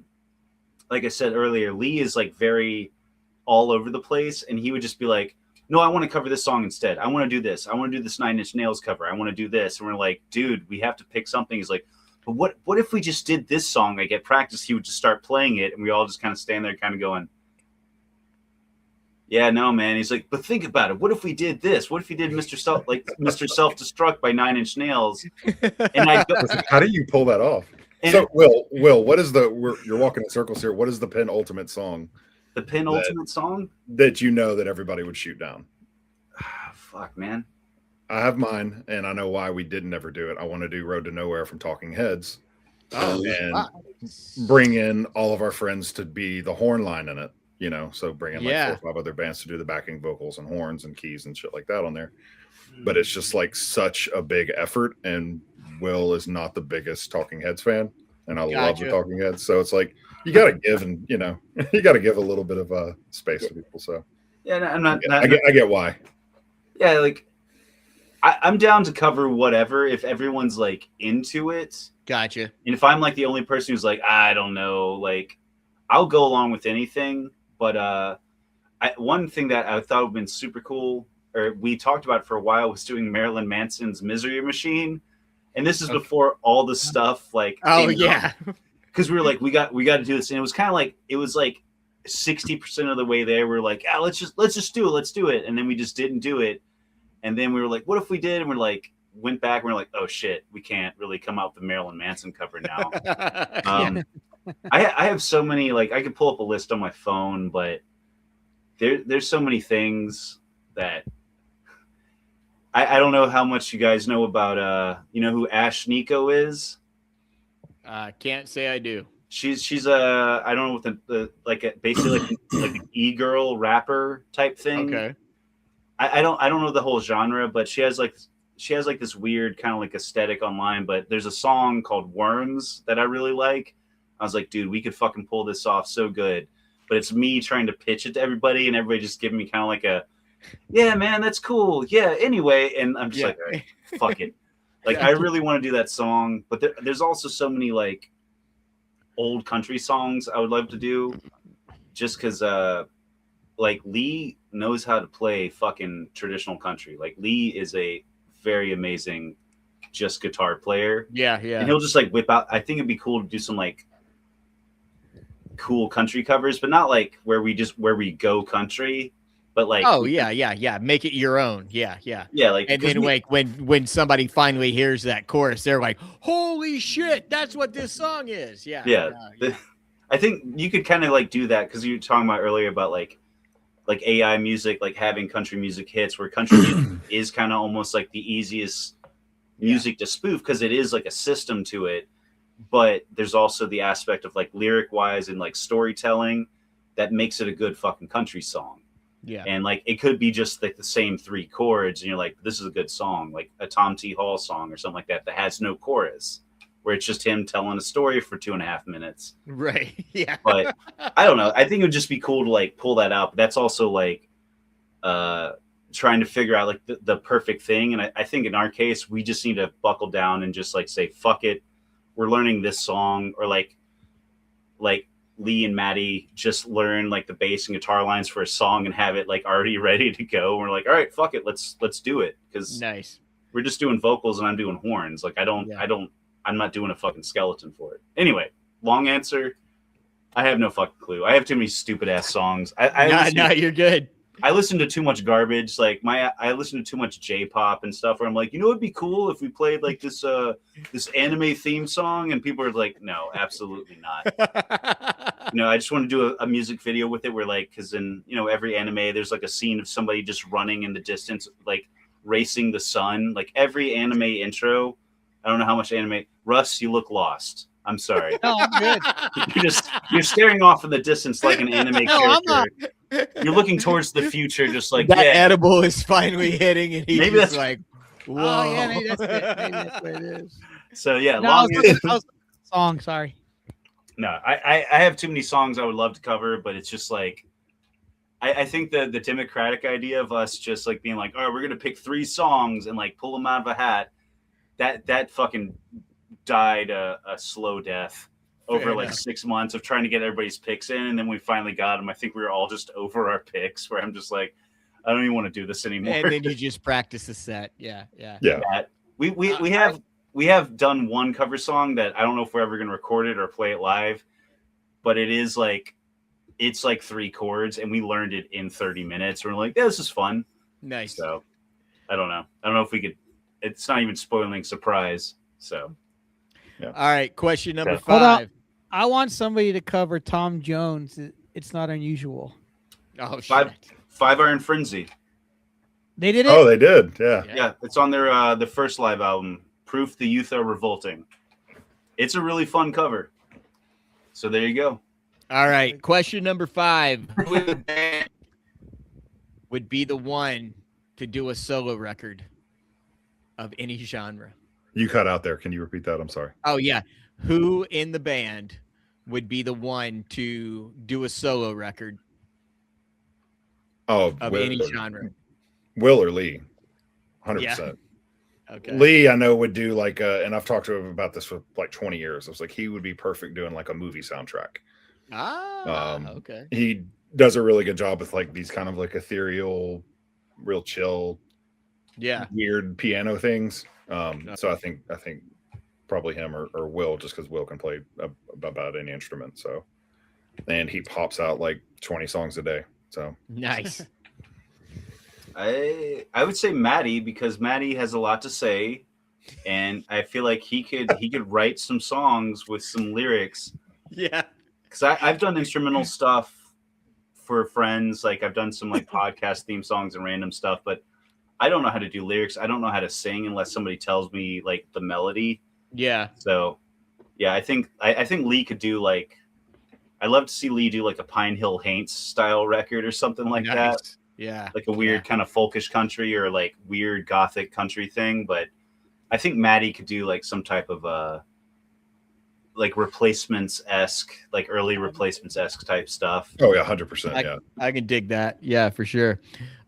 like I said earlier, Lee is like very all over the place. And he would just be like, no, I want to cover this song instead. I want to do this. I want to do this 9 Inch Nails cover. I want to do this. And we're like, dude, we have to pick something. He's like, but what if we just did this song? Like at practice, he would just start playing it. And we all just kind of stand there kind of going, yeah, no, man. He's like, but think about it. What if we did this? What if we did Mr. Self-Destruct by 9 Inch Nails? And I go, how do you pull that off? So Will, what is you're walking in circles here. What is the penultimate song? The penultimate song that you know that everybody would shoot down? Fuck, man. I have mine, and I know why we didn't ever do it. I want to do Road to Nowhere from Talking Heads, and bring in all of our friends to be the horn line in it. You know, so bring in like 4 or 5 other bands to do the backing vocals and horns and keys and shit like that on there. But it's just like such a big effort, and Will is not the biggest Talking Heads fan, and I love the Talking Heads. So it's like you got to give, and you know, you got to give a little bit of space to people. So yeah, I'm not. I get why. Yeah, like I'm down to cover whatever if everyone's like into it. Gotcha. And if I'm like the only person who's like, I don't know, like I'll go along with anything. But one thing that I thought would have been super cool, or we talked about for a while, was doing Marilyn Manson's Misery Machine. And this is before all the stuff like because we were like, we got to do this. And it was kind of like, it was like 60% of the way there. We're like, let's just do it. And then we just didn't do it. And then we were like, what if we did? And we're like, went back and we're like, oh shit, we can't really come out with the Marilyn Manson cover now. I have so many, like I could pull up a list on my phone, but there's so many things that I don't know how much you guys know about you know who Ash Nico is? Can't say I do. She's a I don't know what the like basically like an e-girl rapper type thing. Okay. I don't know the whole genre, but she has like this weird kind of like aesthetic online. But there's a song called Worms that I really like. I was like, dude, we could fucking pull this off so good. But it's me trying to pitch it to everybody, and everybody just giving me kind of like a, yeah, man, that's cool. Yeah, anyway. And I'm just like, all right, fuck it. Like, I really want to do that song. But there's also so many, like, old country songs I would love to do. Just because, like, Lee knows how to play fucking traditional country. Like, Lee is a very amazing just guitar player. Yeah. And he'll just, like, whip out. I think it'd be cool to do some, like, cool country covers, but not like where we go country, but like make it your own. Yeah, like, and then like when somebody finally hears that chorus, they're like, holy shit, that's what this song is. Yeah. I think you could kind of like do that because you were talking about earlier about like like AI music, like having country music hits, where country music is kind of almost like the easiest music to spoof because it is like a system to it. But there's also the aspect of like lyric wise and like storytelling that makes it a good fucking country song. Yeah. And like it could be just like the same 3 chords and you're like, this is a good song, like a Tom T. Hall song or something like that has no chorus, where it's just him telling a story for 2.5 minutes. Right. Yeah. But I don't know. I think it would just be cool to like pull that out. But that's also like trying to figure out like the perfect thing. And I think in our case, we just need to buckle down and just like say, fuck it. We're learning this song, or like Lee and Maddie just learn like the bass and guitar lines for a song and have it like already ready to go. And we're like, all right, fuck it. Let's do it. Cause nice. We're just doing vocals and I'm doing horns. Like I'm not doing a fucking skeleton for it. Anyway, long answer. I have no fucking clue. I have too many stupid ass songs. No, you're good. I listen to too much garbage. Like I listen to too much J-pop and stuff where I'm like, you know, it'd be cool if we played like this anime theme song, and people are like, no, absolutely not. I just want to do a music video with it where like, because in every anime there's like a scene of somebody just running in the distance, like racing the sun. Like every anime intro, I don't know how much anime. Russ, you look lost. I'm sorry. No, I'm good. You're staring off in the distance like an anime character. You're looking towards the future, just like that edible is finally hitting, and he's maybe just that's like, whoa. Oh yeah, maybe that's it. Maybe that's what it is. So yeah, No, song. Sorry. No, I have too many songs I would love to cover, but it's just like I think the democratic idea of us just like being like, oh, we're gonna pick 3 songs and like pull them out of a hat, that fucking died a slow death over like 6 months of trying to get everybody's picks in, and then we finally got them. I think we were all just over our picks, where I'm just like, I don't even want to do this anymore. And then you just practice the set. Yeah. We have done one cover song that I don't know if we're ever going to record it or play it live, but it's like 3 chords, and we learned it in 30 minutes. We're like, yeah, this is fun. Nice. So I don't know if we could. It's not even spoiling surprise. So yeah. All right, question number 5. Hold on. I want somebody to cover Tom Jones. It's Not Unusual. Oh, shit. 5 Iron Frenzy. They did it? Oh, they did. Yeah. Yeah, it's on their the first live album, Proof the Youth Are Revolting. It's a really fun cover. So there you go. All right, question number 5. Who would be the one to do a solo record of any genre? You cut out there. Can you repeat that? I'm sorry. Oh, yeah. Who in the band would be the one to do a solo record of any genre? Will or Lee? 100%. Yeah. Okay. Lee, I know, would do like and I've talked to him about this for like 20 years. I was like, he would be perfect doing like a movie soundtrack. Okay. He does a really good job with like these kind of like ethereal, real chill, weird piano things. So I think probably him or Will, just because Will can play about any instrument. So, and he pops out like 20 songs a day. So nice. I would say Maddie, because Maddie has a lot to say, and I feel like he could write some songs with some lyrics. Yeah, because I've done instrumental stuff for friends. Like I've done some like podcast theme songs and random stuff, but I don't know how to do lyrics. I don't know how to sing unless somebody tells me like the melody. Yeah. So, yeah, I think Lee could do like. I'd love to see Lee do like a Pine Hill Haints style record or something like that. Yeah. Like a weird kind of folkish country or like weird gothic country thing. But I think Maddie could do like some type of like Replacements-esque, like early Replacements-esque type stuff. Oh yeah, 100%. Yeah, I can dig that. Yeah, for sure.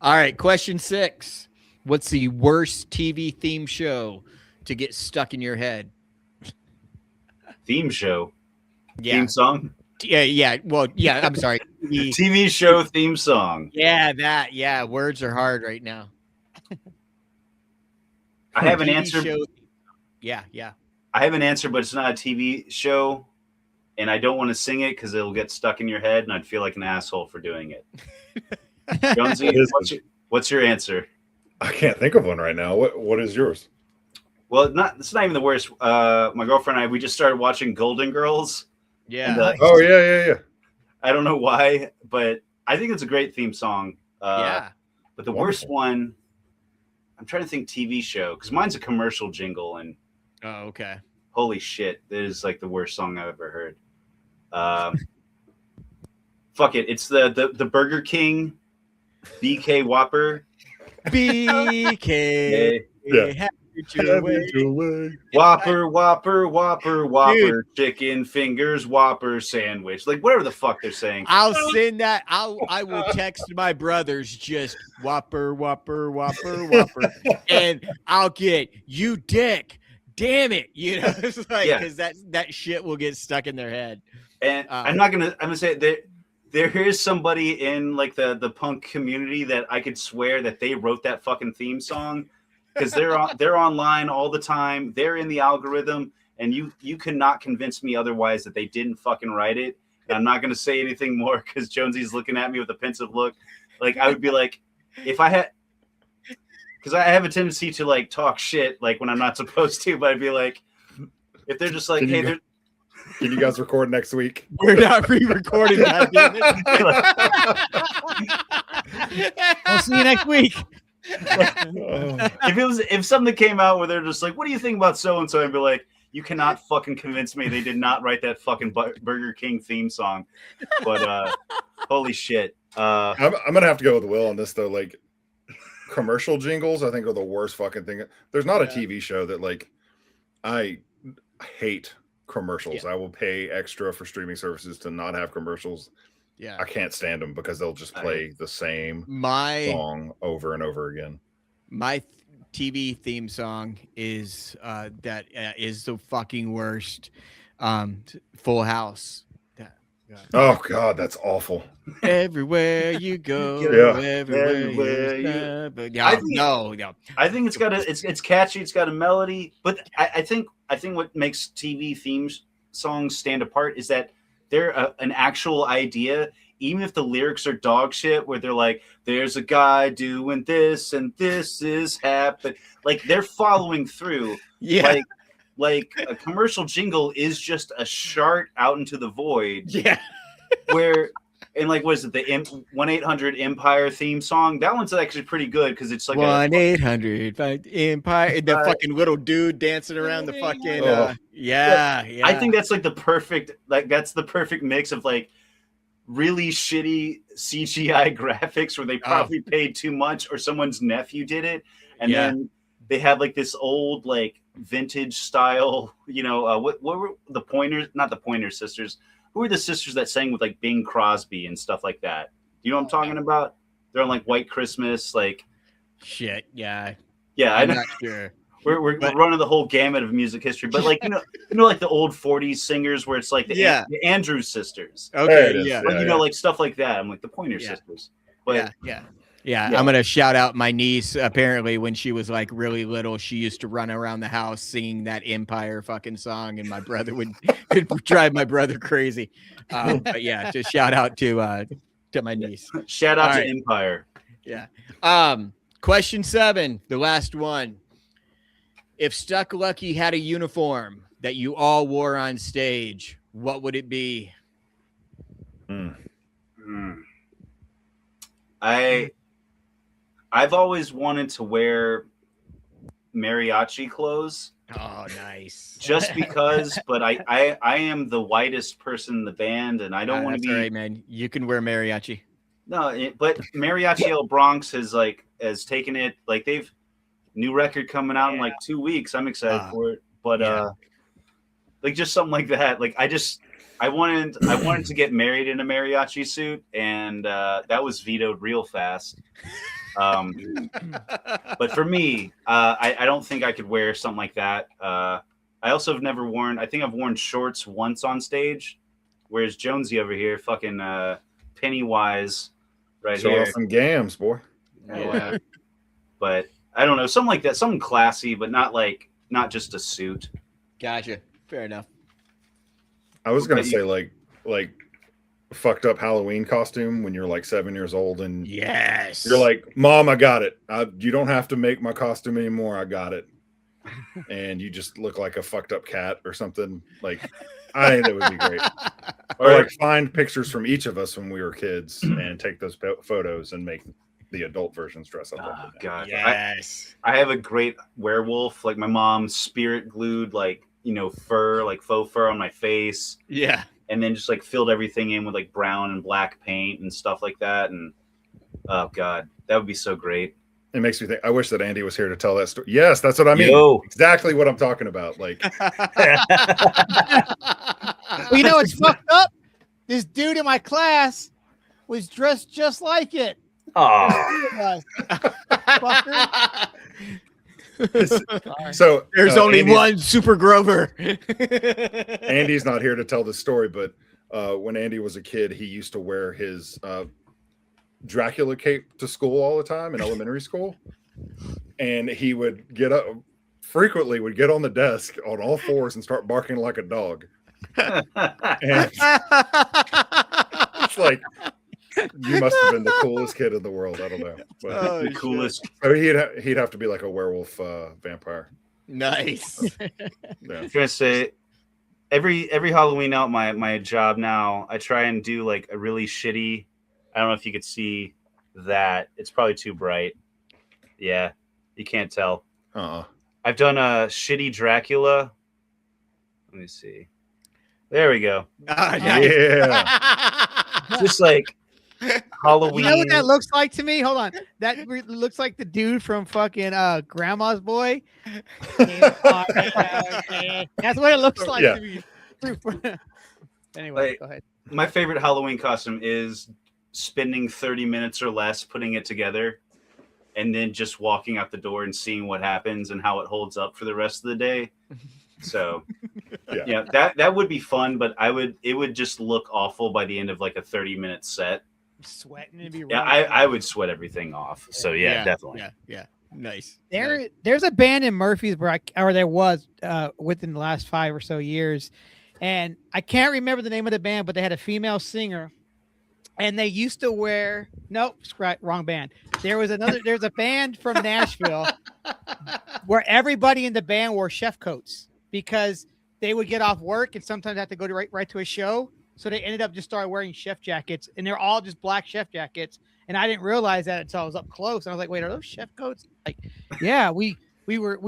All right, question 6. What's the worst TV theme show to get stuck in your head? Theme show? Yeah. Theme song? Yeah. Well, yeah, I'm sorry. TV show theme song. Yeah, that. Yeah, words are hard right now. I have an answer. Yeah. I have an answer, but it's not a TV show, and I don't want to sing it because it'll get stuck in your head, and I'd feel like an asshole for doing it. Jonzee, what's your answer? I can't think of one right now. What is yours? Well, it's not even the worst. My girlfriend and I, we just started watching Golden Girls. Yeah. And, oh yeah. I don't know why, but I think it's a great theme song. Yeah. But the worst one, I'm trying to think TV show, because mine's a commercial jingle, and Oh, okay. holy shit, that is like the worst song I've ever heard. Fuck it, it's the Burger King BK Whopper. BK. Yeah. Have it your way. Whopper, Whopper, Whopper, Whopper, chicken fingers, Whopper sandwich. Like whatever the fuck they're saying. I'll send that. I will text my brothers just Whopper, Whopper, Whopper, Whopper, and I'll get you dick. Damn it, you know, it's like because that shit will get stuck in their head. And I'm gonna say that there is somebody in like the punk community that I could swear that they wrote that fucking theme song, because they're online all the time. They're in the algorithm, and you cannot convince me otherwise that they didn't fucking write it. And I'm not gonna say anything more because Jonzee's looking at me with a pensive look. Like I would be like, if I had, because I have a tendency to like talk shit like when I'm not supposed to, but I'd be like, if they're just like, hey, can you guys record next week? We're not re-recording that. We'll see you next week. If something came out where they're just like, what do you think about so and so, I'd be like, you cannot fucking convince me they did not write that fucking Burger King theme song. But holy shit. I'm gonna have to go with Will on this though. Like commercial jingles, I think are the worst fucking thing. There's not a TV show that like I hate commercials. I will pay extra for streaming services to not have commercials. Yeah, I can't stand them because they'll just play the same song over and over again. My TV theme song is is the fucking worst. Full House. Oh God, that's awful. Everywhere you go, everywhere you go. I think it's got it's catchy. It's got a melody, but I think what makes TV themes songs stand apart is that they're an actual idea, even if the lyrics are dog shit, where they're like, "There's a guy doing this and this is happening." Like they're following through. Yeah. Like a commercial jingle is just a shart out into the void. Yeah. Where, and like, what is it? The 1-800 Empire theme song. That one's actually pretty good because it's like 1-800 Empire. The fucking little dude dancing around the fucking. Yeah. I think that's like the perfect mix of like really shitty CGI graphics where they probably paid too much or someone's nephew did it, and then they had like this old like vintage style, what were the Pointers, not the Pointer Sisters, who were the sisters that sang with like Bing Crosby and stuff like that? Do you know what I'm talking about? They're on like White Christmas, like shit. Yeah, I'm not sure. We're running the whole gamut of music history, but like like the old 40s singers where it's like the Andrews sisters. Okay, like stuff like that. I'm like the Pointer Sisters. But Yeah, I'm gonna shout out my niece. Apparently, when she was like really little, she used to run around the house singing that Empire fucking song, and my brother would drive my brother crazy. But yeah, just shout out to my niece. Shout out to Empire. Yeah. Question 7, the last one. If Stuck Lucky had a uniform that you all wore on stage, what would it be? I've always wanted to wear mariachi clothes. Oh, nice. Just because, but I am the whitest person in the band, and I don't want to be. All right, man. You can wear mariachi. No, but Mariachi El Bronx has taken it. Like they've new record coming out in like 2 weeks. I'm excited for it, but like just something like that. Like I wanted to get married in a mariachi suit, and that was vetoed real fast. But for me, I don't think I could wear something like that. I also have never worn. I think I've worn shorts once on stage, whereas Jonzee over here, fucking Pennywise, right Show here. off some gams, boy. Yeah, but I don't know, something like that, something classy, but not just a suit. Gotcha. Fair enough. I was gonna say like fucked up Halloween costume when you're like 7 years old and you're like, Mom, I got it. You don't have to make my costume anymore. I got it. And you just look like a fucked up cat or something. Like, I think that would be great. Or like find pictures from each of us when we were kids and take those photos and make the adult versions dress up. Oh God, Yes. I have a great werewolf. Like my mom spirit glued like fur, like faux fur on my face. Yeah. And then just like filled everything in with like brown and black paint and stuff like that. And oh God, that would be so great. It makes me think. I wish that Andy was here to tell that story. Yes, that's what I mean. Exactly what I'm talking about. Like, well, you know, it's fucked up. This dude in my class was dressed just like it. Oh. So there's only one Super Grover. Andy's not here to tell the story, but when Andy was a kid, he used to wear his Dracula cape to school all the time in elementary school, and he would frequently get on the desk on all fours and start barking like a dog. And it's like, you must have been the coolest kid in the world. I don't know, but the coolest. So he'd have to be like a werewolf vampire. Nice. Yeah. I was gonna say, every Halloween out my job now, I try and do like a really shitty. I don't know if you could see that. It's probably too bright. Yeah, you can't tell. I've done a shitty Dracula. Let me see. There we go. Yeah. Just like Halloween. You know what that looks like to me? Hold on. That looks like the dude from fucking Grandma's Boy. That's what it looks like to me. Anyway, go ahead. My favorite Halloween costume is spending 30 minutes or less putting it together and then just walking out the door and seeing what happens and how it holds up for the rest of the day. So yeah, that would be fun, but it would just look awful by the end of like a 30-minute set. Sweating and be I would sweat everything off. So yeah, definitely. Yeah. Nice. There's a band in Murfreesboro, or there was within the last 5 or so years, and I can't remember the name of the band, but they had a female singer, and they used to wear wrong band. There's a band from Nashville where everybody in the band wore chef coats because they would get off work and sometimes have to go right to a show. So they ended up just started wearing chef jackets, and they're all just black chef jackets. And I didn't realize that until I was up close. And I was like, wait, are those chef coats? Like, yeah, we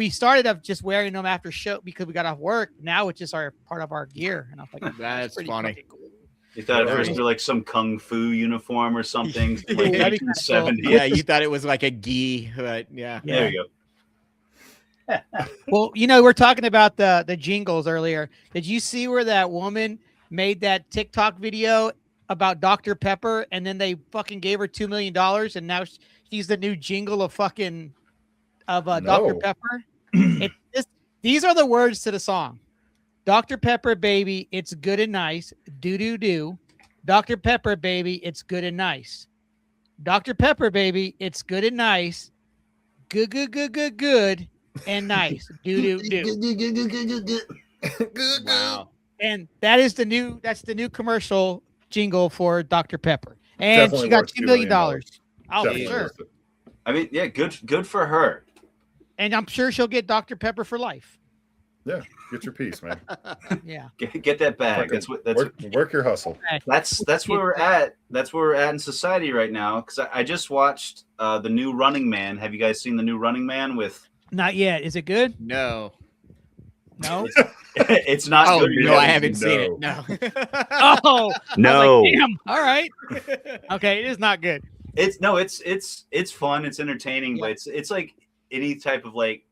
started up just wearing them after show because we got off work. Now it's just part of our gear. And I was like, that's funny. Cool. You thought at first they're like some kung fu uniform or something, like 1970s. Yeah, you thought it was like a gi, but yeah. There you go. Well, we're talking about the jingles earlier. Did you see where that woman made that TikTok video about Dr. Pepper, and then they fucking gave her $2 million, and now she's the new jingle of Dr. Pepper? These are the words to the song. Dr. Pepper, baby, it's good and nice. Do. Dr. Pepper, baby, it's good and nice. Dr. Pepper, baby, it's good and nice. Good and nice. Do. Wow. And that's the new commercial jingle for Dr. Pepper. And definitely she got $2 million. Oh, for sure. I mean, yeah, good for her. And I'm sure she'll get Dr. Pepper for life. Yeah, get your piece, man. Yeah, get that bag. Work your hustle. That's where we're at. That's where we're at in society right now. Because I just watched the new Running Man. Have you guys seen the new Running Man with? Not yet. Is it good? No. It's not good. No, I haven't seen it. No. Oh no. Like, damn. All right. Okay, it is not good. It's fun. It's entertaining, but it's like any type of like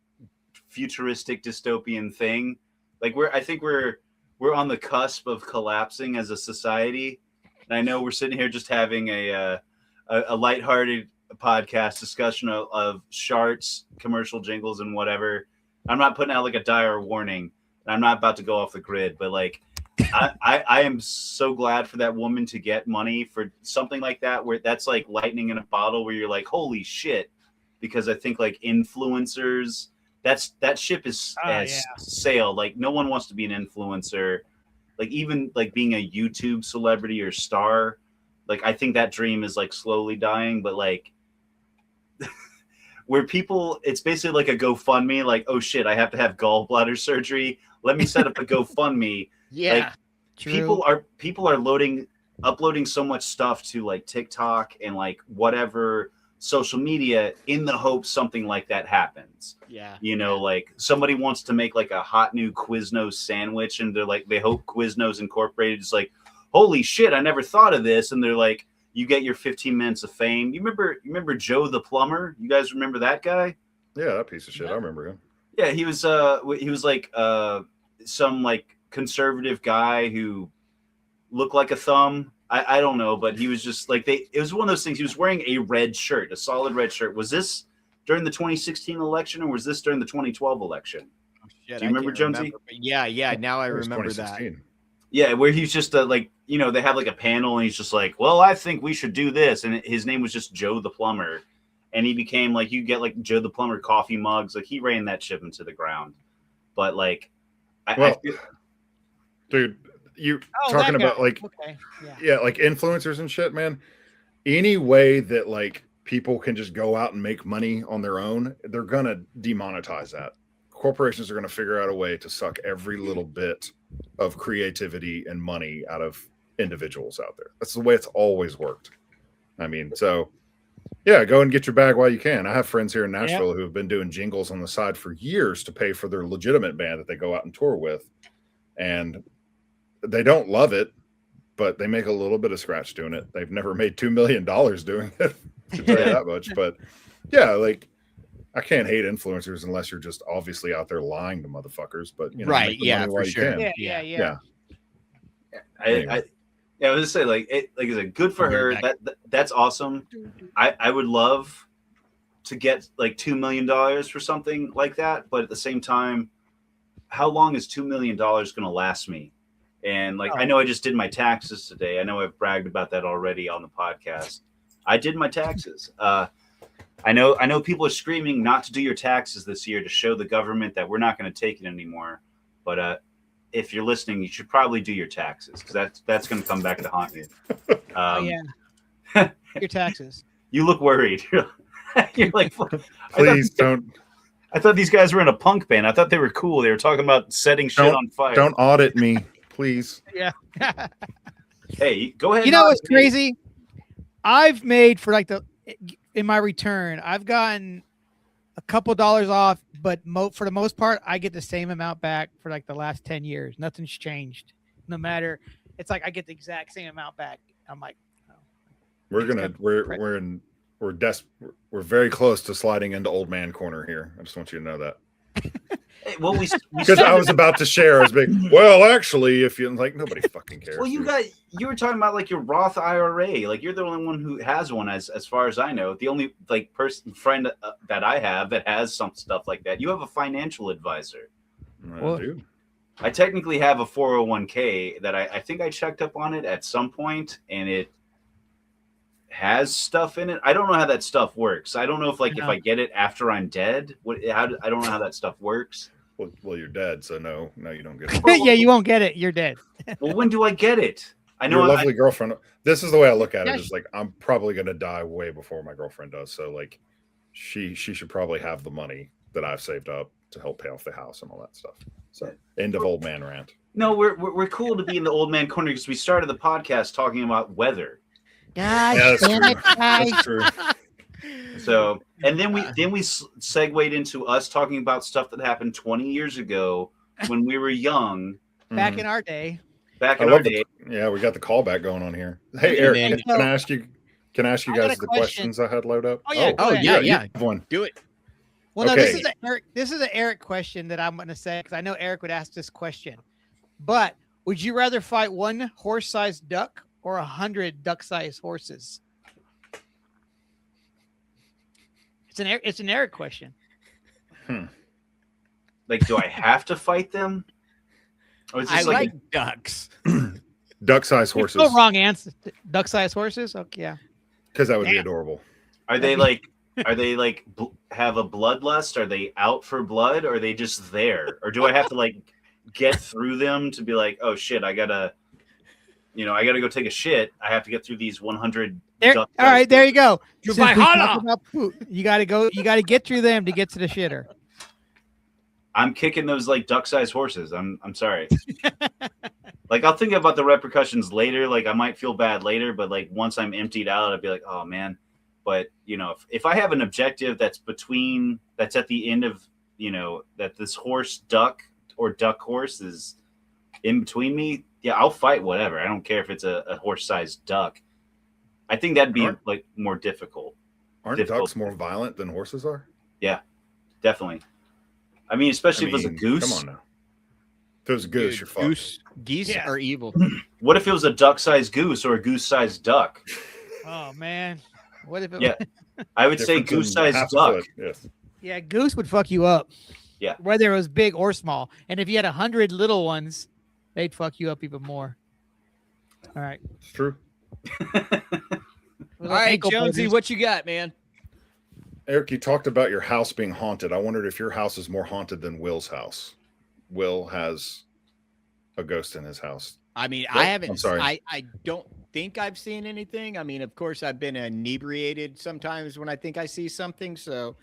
futuristic dystopian thing. Like I think we're on the cusp of collapsing as a society. And I know we're sitting here just having a lighthearted podcast discussion of charts, commercial jingles, and whatever. I'm not putting out like a dire warning. I'm not about to go off the grid, but like I am so glad for that woman to get money for something like that, where that's like lightning in a bottle, where you're like, holy shit. Because I think like influencers, that ship has sailed. Like no one wants to be an influencer. Like even like being a YouTube celebrity or star, like I think that dream is like slowly dying. But like where people, it's basically like a GoFundMe. Like, oh shit, I have to have gallbladder surgery. Let me set up a GoFundMe. Yeah. Like, True. people are uploading so much stuff to like TikTok and like whatever social media in the hope something like that happens. Yeah. You know, like somebody wants to make like a hot new Quiznos sandwich and they're like, they hope Quiznos Incorporated is like, holy shit, I never thought of this. And they're like, you get your 15 minutes of fame. You remember Joe the plumber? You guys remember that guy? Yeah, that piece of shit. I remember him. Yeah, he was like some like conservative guy who looked like a thumb. I don't know, but he was just like it was one of those things. He was wearing a red shirt, a solid red shirt. Was this during the 2016 election or was this during the 2012 election? Oh, shit, do you remember, Jonzee? Yeah. Now I remember that. Yeah, where he's just like, you know, they have like a panel and he's just like, well, I think we should do this. And his name was just Joe the plumber. And he became like, you get like Joe the plumber coffee mugs. Like he ran that ship into the ground. But like, dude, you talking about like, yeah, like influencers and shit, man. Any way that like people can just go out and make money on their own, they're gonna demonetize that. Corporations are gonna figure out a way to suck every little bit of creativity and money out of individuals out there. That's the way it's always worked. I mean, so yeah, go and get your bag while you can. I have friends here in Nashville who have been doing jingles on the side for years to pay for their legitimate band that they go out and tour with. And they don't love it, but they make a little bit of scratch doing it. They've never made $2 million doing it, to tell you that much. But yeah, like I can't hate influencers unless you're just obviously out there lying to motherfuckers. But you know, right, yeah, for sure. Yeah. I was just say like is it good for her? That's awesome. I would love to get like $2 million for something like that, but at the same time, how long is $2 million going to last me? And like, I know I just did my taxes today. I know I've bragged about that already on the podcast. I did my taxes. I know people are screaming not to do your taxes this year to show the government that we're not going to take it anymore. But if you're listening, you should probably do your taxes because that's going to come back to haunt you. Your taxes. You look worried. You're like, please don't. I thought these guys were in a punk band. I thought they were cool. They were talking about setting shit on fire. Don't audit me, please. Yeah. Hey, go ahead. You know what's crazy? I've made in my return, I've gotten a couple dollars off, but for the most part, I get the same amount back for like the last 10 years. Nothing's changed. No matter, it's like I get the exact same amount back. I'm like, oh. We're very close to sliding into old man corner here. I just want you to know that. Hey, well, because I was about to share. I was big. Well, actually, if you like, nobody fucking cares. Well, you were talking about like your Roth IRA. Like you're the only one who has one, as far as I know. The only like friend that I have that has some stuff like that. You have a financial advisor. I do. I technically have a 401k that I think I checked up on it at some point, and it has stuff in it. I don't know how that stuff works. I don't know if if I get it after I'm dead. I don't know how that stuff works. Well, you're dead, so no, you don't get it. Yeah, you won't get it. You're dead. Well, when do I get it? I know your lovely girlfriend. This is the way I look at it. Is like I'm probably gonna die way before my girlfriend does. So like, she should probably have the money that I've saved up to help pay off the house and all that stuff. So end of old man rant. No, we're cool to be in the old man corner because we started the podcast talking about weather. God damn it, That's true. So, and then we segued into us talking about stuff that happened 20 years ago when we were young. Back in our day. Yeah, we got the callback going on here. Hey, Eric, can I ask you guys the questions I had loaded up? Yeah. One. Do it. Well, no, this is an Eric question that I'm going to say because I know Eric would ask this question. But would you rather fight one horse-sized duck or 100 duck-sized horses? It's an Eric question. Like, do I have to fight them? Or is this I like ducks. Duck-sized horses. No wrong answer. Duck-sized horses? Okay, yeah. Because that would be adorable. Are they like have a bloodlust? Are they out for blood? Or are they just there? Or do I have to like get through them to be like, oh shit, I gotta go take a shit. I have to get through these 100. All right, there you go. You gotta go. You gotta get through them to get to the shitter. I'm kicking those like duck-sized horses. I'm sorry. Like I'll think about the repercussions later. Like I might feel bad later, but like once I'm emptied out, I'd be like, oh man. But you know, if I have an objective that's at the end of, you know, that this horse duck or duck horse is in between me, yeah, I'll fight whatever. I don't care if it's a horse-sized duck. I think that'd be like more difficult. Aren't ducks more violent than horses are? Yeah, definitely. I mean, especially if it was a goose. Come on now. If it was a goose, you're fucked. Geese are evil. What if it was a duck-sized goose or a goose-sized duck? Oh man, what if it? Yeah, I would say goose-sized duck. Yes. Yeah, goose would fuck you up. Yeah, whether it was big or small. And if you had 100 little ones, they'd fuck you up even more. All right, it's true. All right, Jonzee, what you got, man? Eric, you talked about your house being haunted. I wondered if your house is more haunted than Will's house. Will has a ghost in his house. I mean, I haven't. I'm sorry. I don't think I've seen anything. I mean, of course, I've been inebriated sometimes when I think I see something. So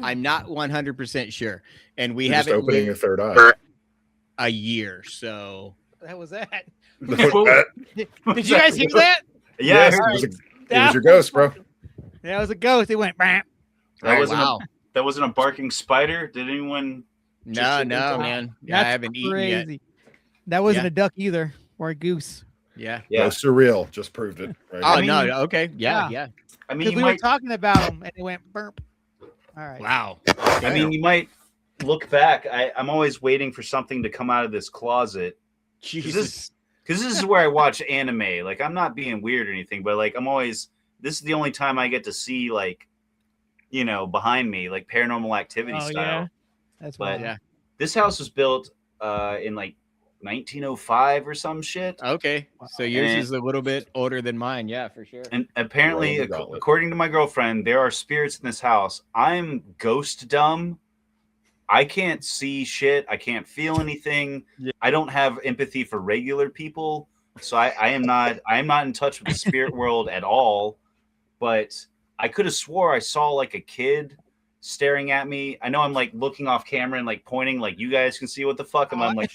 I'm not 100% sure. And we haven't just opening your third eye. A year. So what was that? Did Did you guys hear that? Yeah, it was your ghost, bro. That was a ghost. It went. Bam. That wasn't a barking spider. Did anyone? No, man. Yeah, I haven't eaten yet. That wasn't a duck either, or a goose. Yeah. Ghosts are real. Just proved it. Right oh no. Okay. Yeah. I mean, we were talking about them, and it went burp. All right. Wow. I mean, you might look back. I'm always waiting for something to come out of this closet. Jesus. Because this is where I watch anime. Like, I'm not being weird or anything, but like, this is the only time I get to see, like, you know, behind me, like Paranormal Activity style. Yeah. That's but yeah. This house was built in like 1905 or some shit. Okay. So yours is a little bit older than mine. Yeah, for sure. And apparently, according to my girlfriend, there are spirits in this house. I'm ghost dumb. I can't see shit. I can't feel anything. Yeah. I don't have empathy for regular people. So I am not in touch with the spirit world at all. But I could have swore I saw like a kid staring at me. I know I'm like looking off camera and like pointing, like you guys can see what the fuck. I'm like,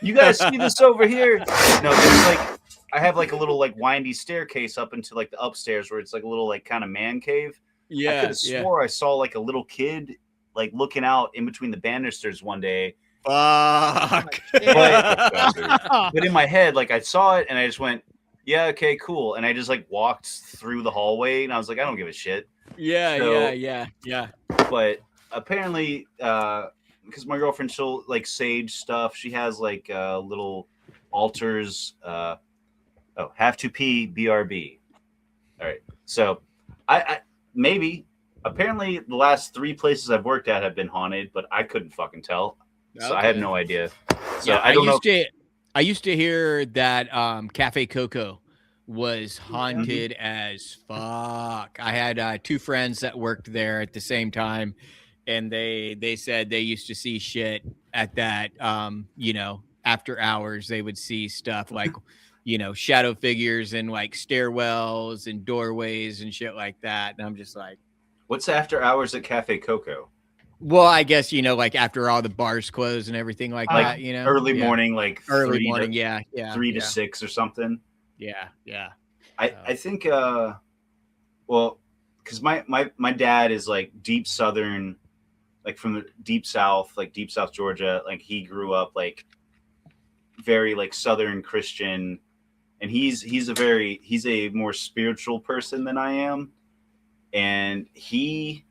you guys see this over here? No, there's like I have like a little like windy staircase up into like the upstairs where it's like a little like kind of man cave. Yeah, I could have swore I saw like a little kid like looking out in between the banisters one day. Fuck. But in my head, like I saw it and I just went, yeah, okay, cool. And I just like walked through the hallway and I was like, I don't give a shit. Yeah. But apparently, because my girlfriend, she'll like sage stuff. She has like little altars. Have to pee, BRB. All right. So I maybe apparently the last 3 places I've worked at have been haunted, but I couldn't fucking tell. So I had no idea. So yeah, I used to hear that Cafe Coco was haunted as fuck. I had 2 friends that worked there at the same time, and they said they used to see shit at that. You know, after hours, they would see stuff like, you know, shadow figures in like stairwells and doorways and shit like that. And I'm just like, what's after hours at Cafe Coco? Well, I guess, you know, like after all the bars close and everything like that, you know, early morning, like early morning. 3 to 6 or something. Yeah. I think, well, because my dad is like deep Southern, like from the deep South, like deep South Georgia. Like he grew up like very like Southern Christian, and he's a more spiritual person than I am, and he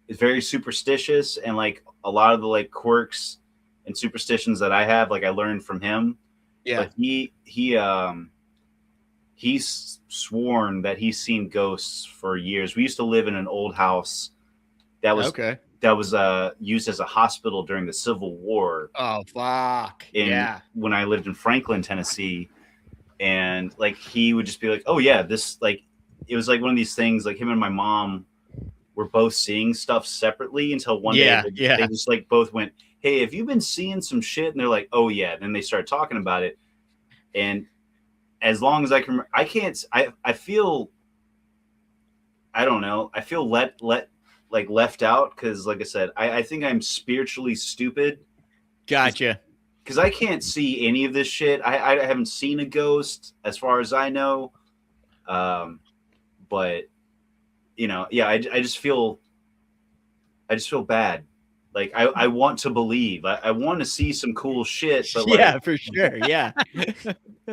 is very superstitious, and like a lot of the like quirks and superstitions that I have, like I learned from him. Yeah. But he's sworn that he's seen ghosts for years. We used to live in an old house that was used as a hospital during the Civil War. Oh fuck. When I lived in Franklin, Tennessee, and like he would just be like, "Oh yeah, this like," it was like one of these things. Like him and my mom were both seeing stuff separately until one day they just like both went, "Hey, have you been seeing some shit?" And they're like, "Oh yeah." And then they started talking about it, and as long as I can, I feel, I don't know. I feel left out because, like I said, I think I'm spiritually stupid. Gotcha. because I can't see any of this shit. I haven't seen a ghost as far as I know. But you know, yeah, I just feel bad. Like I want to believe. I want to see some cool shit, but like, Yeah, for sure. Yeah.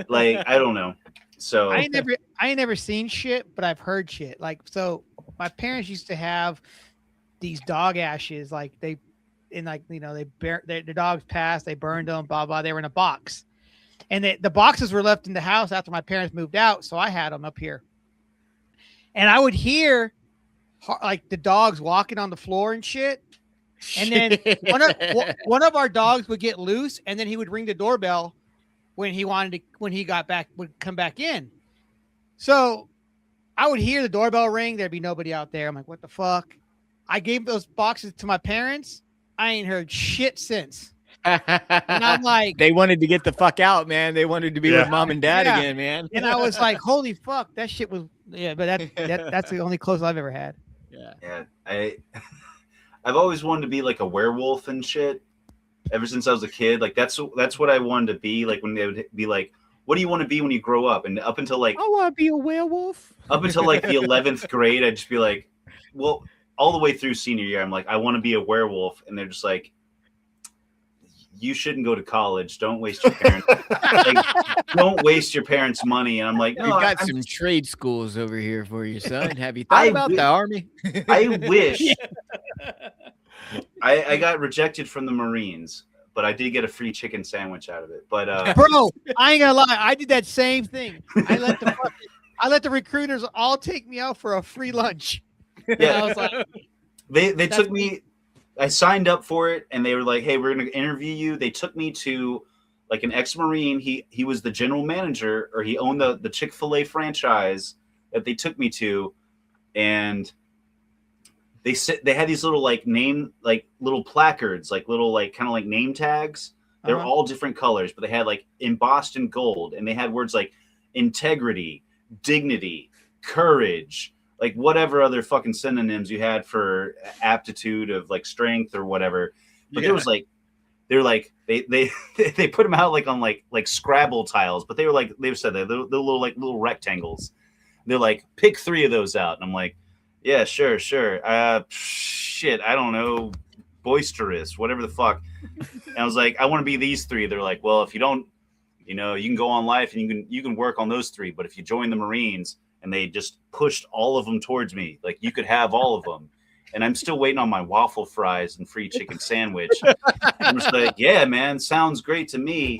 like I don't know. So I ain't never seen shit, but I've heard shit. Like, so my parents used to have these dog ashes, like they the dogs passed, they burned them, blah blah. They were in a box, and the boxes were left in the house after my parents moved out, so I had them up here, and I would hear like the dogs walking on the floor and shit. And then one of our dogs would get loose, and then he would ring the doorbell when he would come back in. So I would hear the doorbell ring. There'd be nobody out there. I'm like, what the fuck? I gave those boxes to my parents. I ain't heard shit since. And I'm like, they wanted to get the fuck out, man. They wanted to be with mom and dad again, man. And I was like, holy fuck, that shit was but that's the only clothes I've ever had. Yeah. I've always wanted to be like a werewolf and shit. Ever since I was a kid, like that's what I wanted to be. Like when they would be like, "What do you want to be when you grow up?" And up until like, I want to be a werewolf. Up until like the 11th grade, I'd just be like, well, all the way through senior year, I'm like, I want to be a werewolf, and they're just like, you shouldn't go to college. Don't waste your parents. Don't waste your parents' money. And I'm like, no, we've got some trade schools over here for you, son. Have you thought about the Army? I wish. I got rejected from the Marines, but I did get a free chicken sandwich out of it. But bro, I ain't gonna lie, I did that same thing. I let the recruiters all take me out for a free lunch. Yeah, I was like, they took me. I signed up for it, and they were like, "Hey, we're going to interview you." They took me to like an ex-Marine. He was the general manager, or he owned the Chick-fil-A franchise that they took me to, and they had these little little placards, like little kind of like name tags. They're all different colors, but they had like embossed in gold, and they had words like integrity, dignity, courage, like whatever other fucking synonyms you had for aptitude of like strength or whatever. But there was like, they put them out like on like Scrabble tiles, but they said they're little rectangles. They're like, pick 3 of those out. And I'm like, yeah, sure. Shit, I don't know, boisterous, whatever the fuck. And I was like, I want to be these 3. They're like, well, if you don't, you can go on life and you can work on those 3, but if you join the Marines. And they just pushed all of them towards me. Like, you could have all of them. And I'm still waiting on my waffle fries and free chicken sandwich. I'm just like, yeah, man, sounds great to me.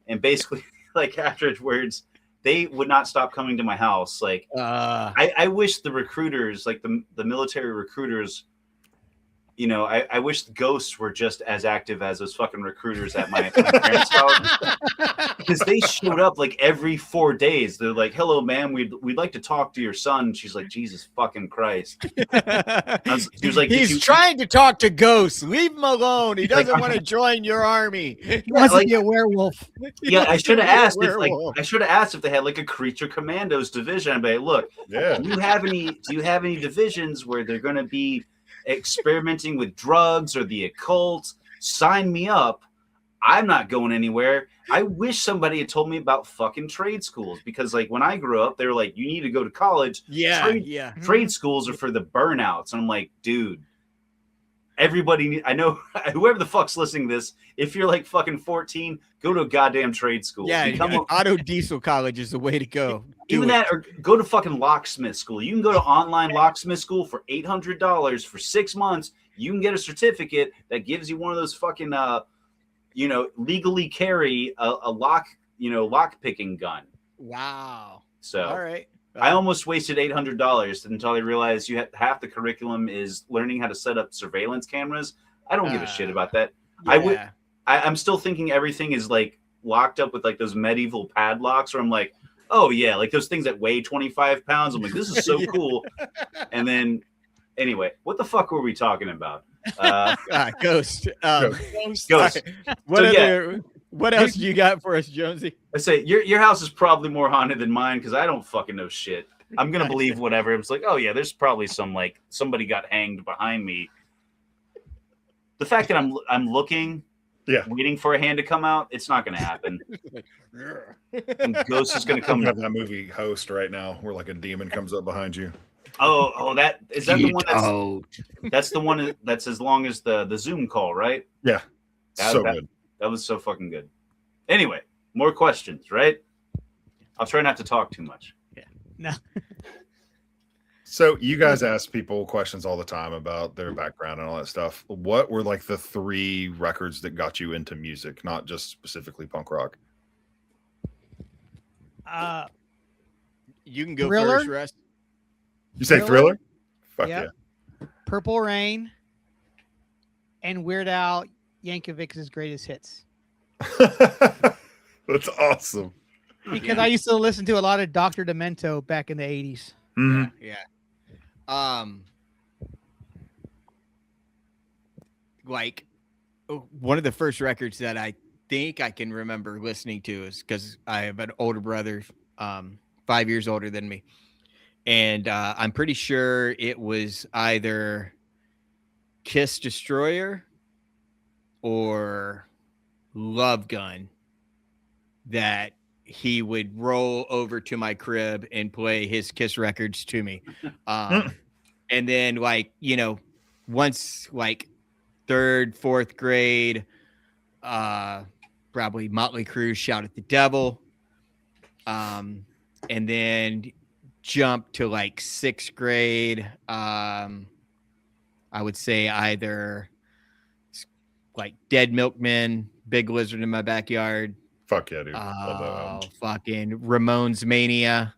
And basically, like, afterwards, they would not stop coming to my house. Like, I wish the recruiters, like the military recruiters, I wish the ghosts were just as active as those fucking recruiters at my parents' house. Because they showed up like every 4 days. They're like, "Hello, ma'am. We'd like to talk to your son." She's like, "Jesus fucking Christ!" He was like, "He's trying to talk to ghosts. Leave him alone. He doesn't want to join your army. He wants to be a werewolf." Yeah, I should have asked if they had like a creature commandos division. I'd be like, "Look, do you have any divisions where they're going to be experimenting with drugs or the occult? Sign me up. I'm not going anywhere." I wish somebody had told me about fucking trade schools, because like when I grew up, they were like, you need to go to college. Trade schools are for the burnouts. And I'm like, dude, I know whoever the fuck's listening to this, if you're like fucking 14, go to a goddamn trade school. Auto diesel college is the way to go. Or go to fucking locksmith school. You can go to online locksmith school for $800 for 6 months. You can get a certificate that gives you one of those fucking legally carry a lock picking gun. Wow. So all right. I almost wasted $800 until I realized half the curriculum is learning how to set up surveillance cameras. I don't give a shit about that. Yeah. I'm still thinking everything is like locked up with like those medieval padlocks, where I'm like, oh yeah, like those things that weigh 25 pounds. I'm like, this is so cool. And then anyway, what the fuck were we talking about? Ghost. Ghost. What else do you got for us, Jonzee? I say your house is probably more haunted than mine, because I don't fucking know shit. I'm gonna believe whatever. It's like, oh yeah, there's probably some like somebody got hanged behind me. The fact that I'm looking Yeah. waiting for a hand to come out. It's not going to happen. And Ghost is going to come. We have that movie Host right now, where like a demon comes up behind you. That is that the one that's the one that's as long as the Zoom call, right? Yeah, good. That was so fucking good. Anyway, more questions, right? I'll try not to talk too much. Yeah. No. So you guys ask people questions all the time about their background and all that stuff. What were like the 3 records that got you into music, not just specifically punk rock? You can go Thriller? first, Russ. You say Thriller? Fuck Yep. yeah. Purple Rain and Weird Al Yankovic's greatest hits. That's awesome. Because I used to listen to a lot of Dr. Demento back in the 80s. Mhm. Yeah. Like one of the first records that I think I can remember listening to is because I have an older brother, 5 years older than me. And I'm pretty sure it was either Kiss Destroyer or Love Gun that he would roll over to my crib and play his Kiss records to me. And then once like 3rd, 4th grade, probably Motley Crue, Shout at the Devil. And then jump to like 6th grade. I would say either like Dead Milkmen, Big Lizard in My Backyard. Fuck yeah, dude. Love that album. Fucking Ramones Mania.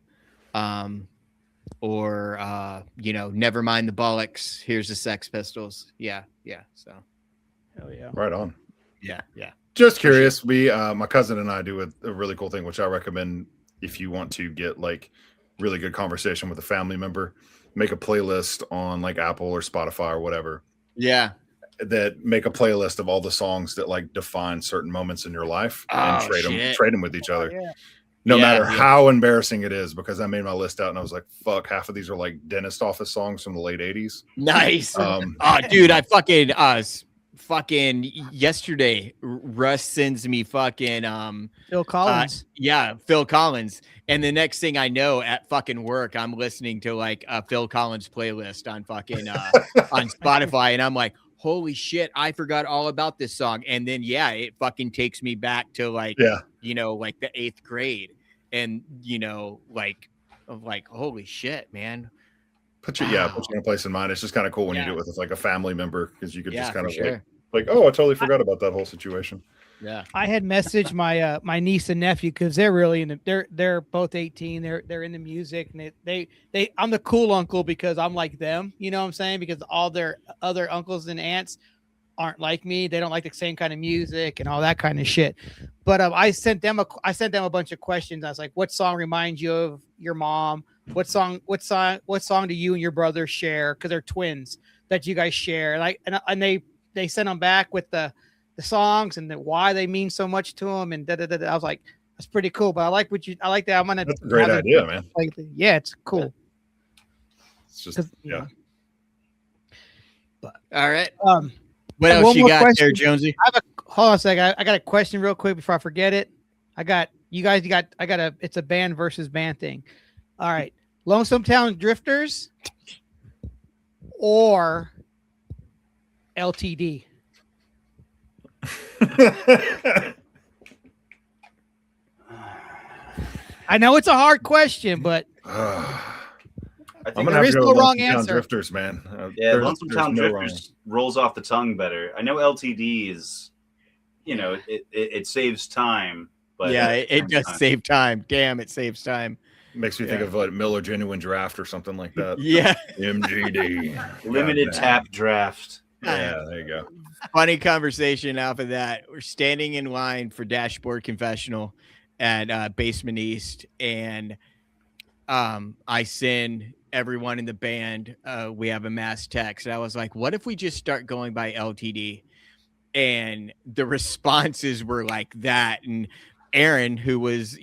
Or Nevermind the Bollocks. Here's the Sex Pistols. Yeah. So Hell yeah. Right on. Yeah. Just curious. We my cousin and I do a really cool thing, which I recommend if you want to get like really good conversation with a family member. Make a playlist on like Apple or Spotify or whatever. Yeah. That make a playlist of all the songs that like define certain moments in your life and trade them with each other. Yeah. No matter how embarrassing it is, because I made my list out and I was like, fuck, half of these are like dentist office songs from the late 80s. Nice. Dude, I fucking yesterday, Russ sends me fucking Phil Collins. Phil Collins. And the next thing I know, at fucking work, I'm listening to like a Phil Collins playlist on fucking on Spotify, and I'm like, holy shit, I forgot all about this song. And then it fucking takes me back to like the 8th grade, and holy shit, man. Put you in a place in mind. It's just kind of cool when you do it with like a family member, because you could just kind of like, oh, I totally forgot about that whole situation. Yeah. I had messaged my my niece and nephew, because they're really in they're both 18. They're into music, and they I'm the cool uncle because I'm like them, you know what I'm saying? Because all their other uncles and aunts aren't like me. They don't like the same kind of music and all that kind of shit. But I sent them a bunch of questions. I was like, what song reminds you of your mom? What song do you and your brother share? Because they're twins, that you guys share. And they sent them back with the songs and why they mean so much to them. And I was like, that's pretty cool. But I like that. I'm gonna. That's a great idea, man. Yeah, it's cool. It's just But all right. What else you got there, Jonzee? Hold on a second. I got a question real quick before I forget it. It's a band versus band thing. All right. Lonesome Town Drifters or LTD? I know it's a hard question, but I think I'm gonna there have is to go no with wrong Lonesome Town answer. Drifters, man. Lonesome Town Drifters rolls off the tongue better. I know LTD is, it saves time, but it does save time. Damn, it saves time. Makes me think of like Miller Genuine Draft or something like that. Yeah. MGD. Limited tap draft. Yeah, there you go. Funny conversation off of that. We're standing in line for Dashboard Confessional at Basement East, and I send everyone in the band, we have a mass text. And I was like, what if we just start going by LTD? And the responses were like that. And Aaron, who was,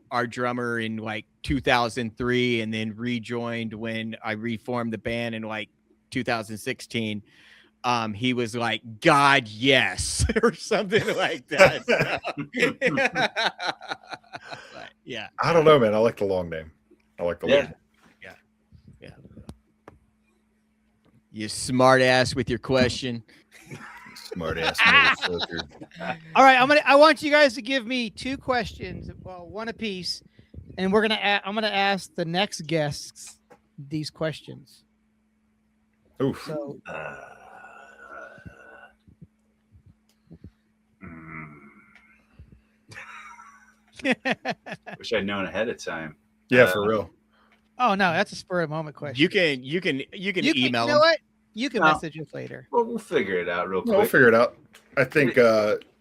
our drummer in like 2003 and then rejoined when I reformed the band in like 2016, he was like, God, yes, or something like that. But, yeah. I don't know, man. I like the long name. I like the long name. Yeah. You smart ass with your question. Smart ass. All right, I want you guys to give me 2 questions, well, one apiece, and I'm gonna ask the next guests these questions. Oof. So Wish I'd known ahead of time. Yeah, for real. oh no, that's a spur of the moment question. You can email you know them. what? You can No. message us later. Well, we'll figure it out real quick. We'll figure it out. I think.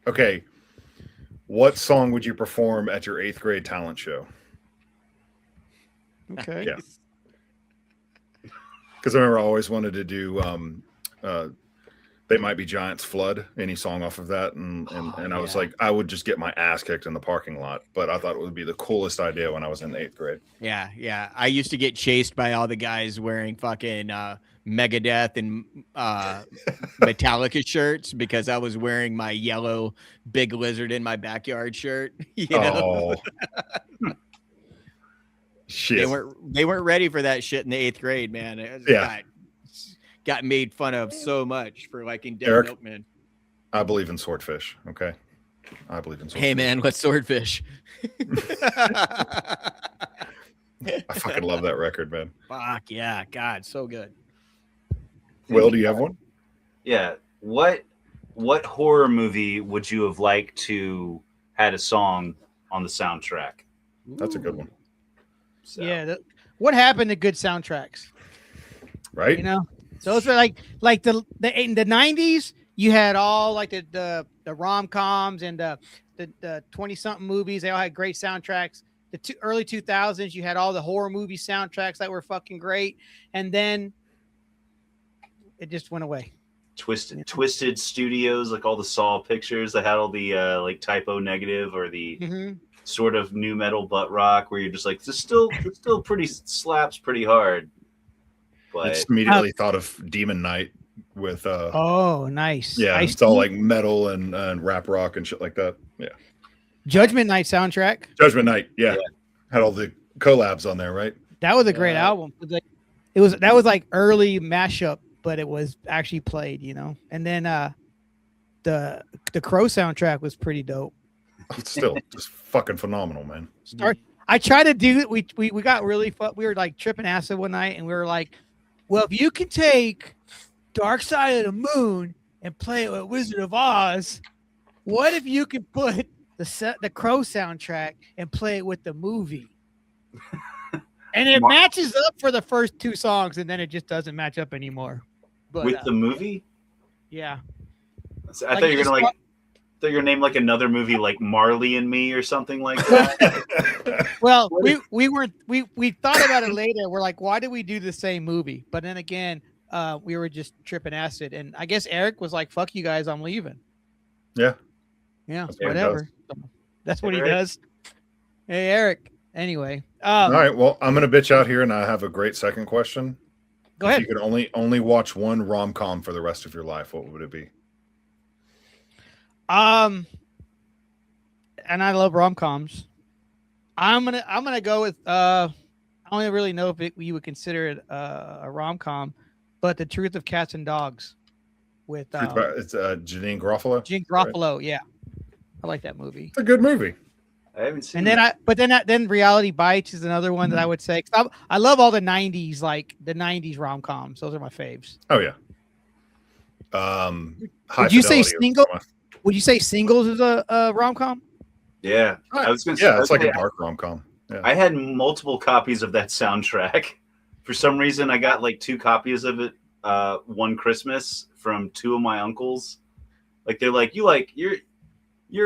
Okay. What song would you perform at your 8th grade talent show? Okay. Yeah. Because I remember I always wanted to do They Might Be Giants Flood, any song off of that. And I was like, I would just get my ass kicked in the parking lot. But I thought it would be the coolest idea when I was in 8th grade. Yeah. I used to get chased by all the guys wearing fucking Megadeth and Metallica shirts because I was wearing my yellow Big Lizard in my backyard shirt. You know? Oh. Shit. They weren't ready for that shit in the 8th grade, man. It got made fun of so much for liking Dead Eric, Milkman. I believe in swordfish. Okay. I believe in swordfish. Hey man, what's swordfish? I fucking love that record, man. Fuck yeah, God, so good. Will, do you have one? Yeah. What horror movie would you have liked to had a song on the soundtrack? That's a good one. So. Yeah. What happened to good soundtracks? Right? You know, those were like in the 90s. You had all like the rom-coms and the 20-something movies. They all had great soundtracks. The early 2000s, you had all the horror movie soundtracks that were fucking great, and then it just went away. Twisted Studios, like all the Saw pictures that had all the like typo negative or the sort of new metal butt rock, where you're just like, this still pretty slaps pretty hard. But I just immediately thought of Demon Knight with oh, nice. Yeah, it's all like metal and rap rock and shit like that. Yeah. Judgment Night soundtrack. Judgment Night, yeah. Had all the collabs on there, right? That was a great album. That was like early mashup, but it was actually played, you know. And then the Crow soundtrack was pretty dope. Still just fucking phenomenal, man. I tried to do it. We got really we were like tripping acid one night, and we were like, well, if you can take Dark Side of the Moon and play it with Wizard of Oz, what if you could put the Crow soundtrack and play it with the movie? And it matches up for the first 2 songs, and then it just doesn't match up anymore. But, with the movie? Yeah. I thought you were gonna name like another movie like Marley and Me or something like that. Well, we thought about it later. We're like, why did we do the same movie? But then again, we were just tripping acid, and I guess Eric was like, "Fuck you guys, I'm leaving." Yeah. Yeah. Whatever. That's what he does. Hey, Eric. Anyway. All right. Well, I'm gonna bitch out here, and I have a great second question. Go ahead. If you could only watch one rom-com for the rest of your life, what would it be? And I love rom-coms. I'm gonna go with I don't really know if you would consider it a rom-com, but The Truth of Cats and Dogs with it's Janine Garofalo. Janine Garofalo, right? Yeah, I like that movie. It's a good movie. I haven't seen. And then Reality Bites is another one that I would say. I love all the '90s, like the '90s rom-coms. Those are my faves. Oh yeah. Would you say Single? Would you say Singles is a rom-com? Yeah, I was gonna say. Yeah, it's like a dark rom-com. Yeah. I had multiple copies of that soundtrack. For some reason, I got like 2 copies of it one Christmas from 2 of my uncles. Like they're like, you're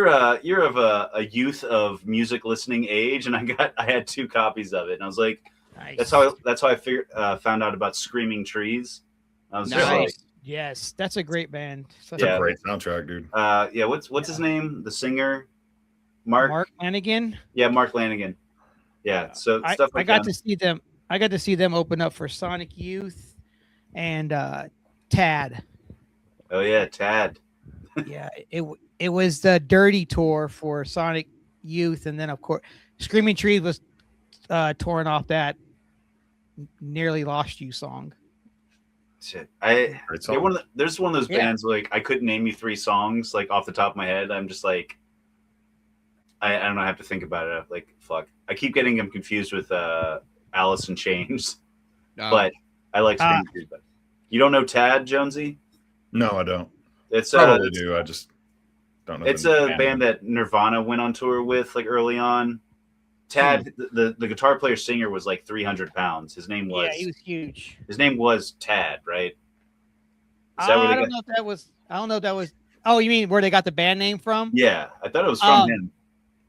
of a youth of music listening age, and I had 2 copies of it, and I was like, nice. That's how I found out about Screaming Trees. I was just like, yes, that's a great band. That's a great soundtrack, dude. Yeah, what's his name? The singer, Mark Lanigan. Yeah, Mark Lanigan. Yeah, so stuff like I got to see them. I got to see them open up for Sonic Youth and Tad. Oh yeah, Tad. Yeah, it was the Dirty tour for Sonic Youth, and then of course Screaming Trees was torn off that Nearly Lost You song. Shit. Great song. There's one of those Yeah. bands where, like, I couldn't name you 3 songs like off the top of my head. I'm just like, I don't know. I have to think about it. I'm like, fuck. I keep getting them confused with Alice in Chains, but I like Screaming Trees. But you don't know Tad, Jonzee? No, I don't. It's Probably do. I just don't know. It's a band that Nirvana went on tour with, like, early on. Tad, the guitar player singer, was like 300 pounds. His name was he was huge. His name was Tad, right? Is that where I don't know if that was. Oh, you mean where they got the band name from? Yeah, I thought it was from him.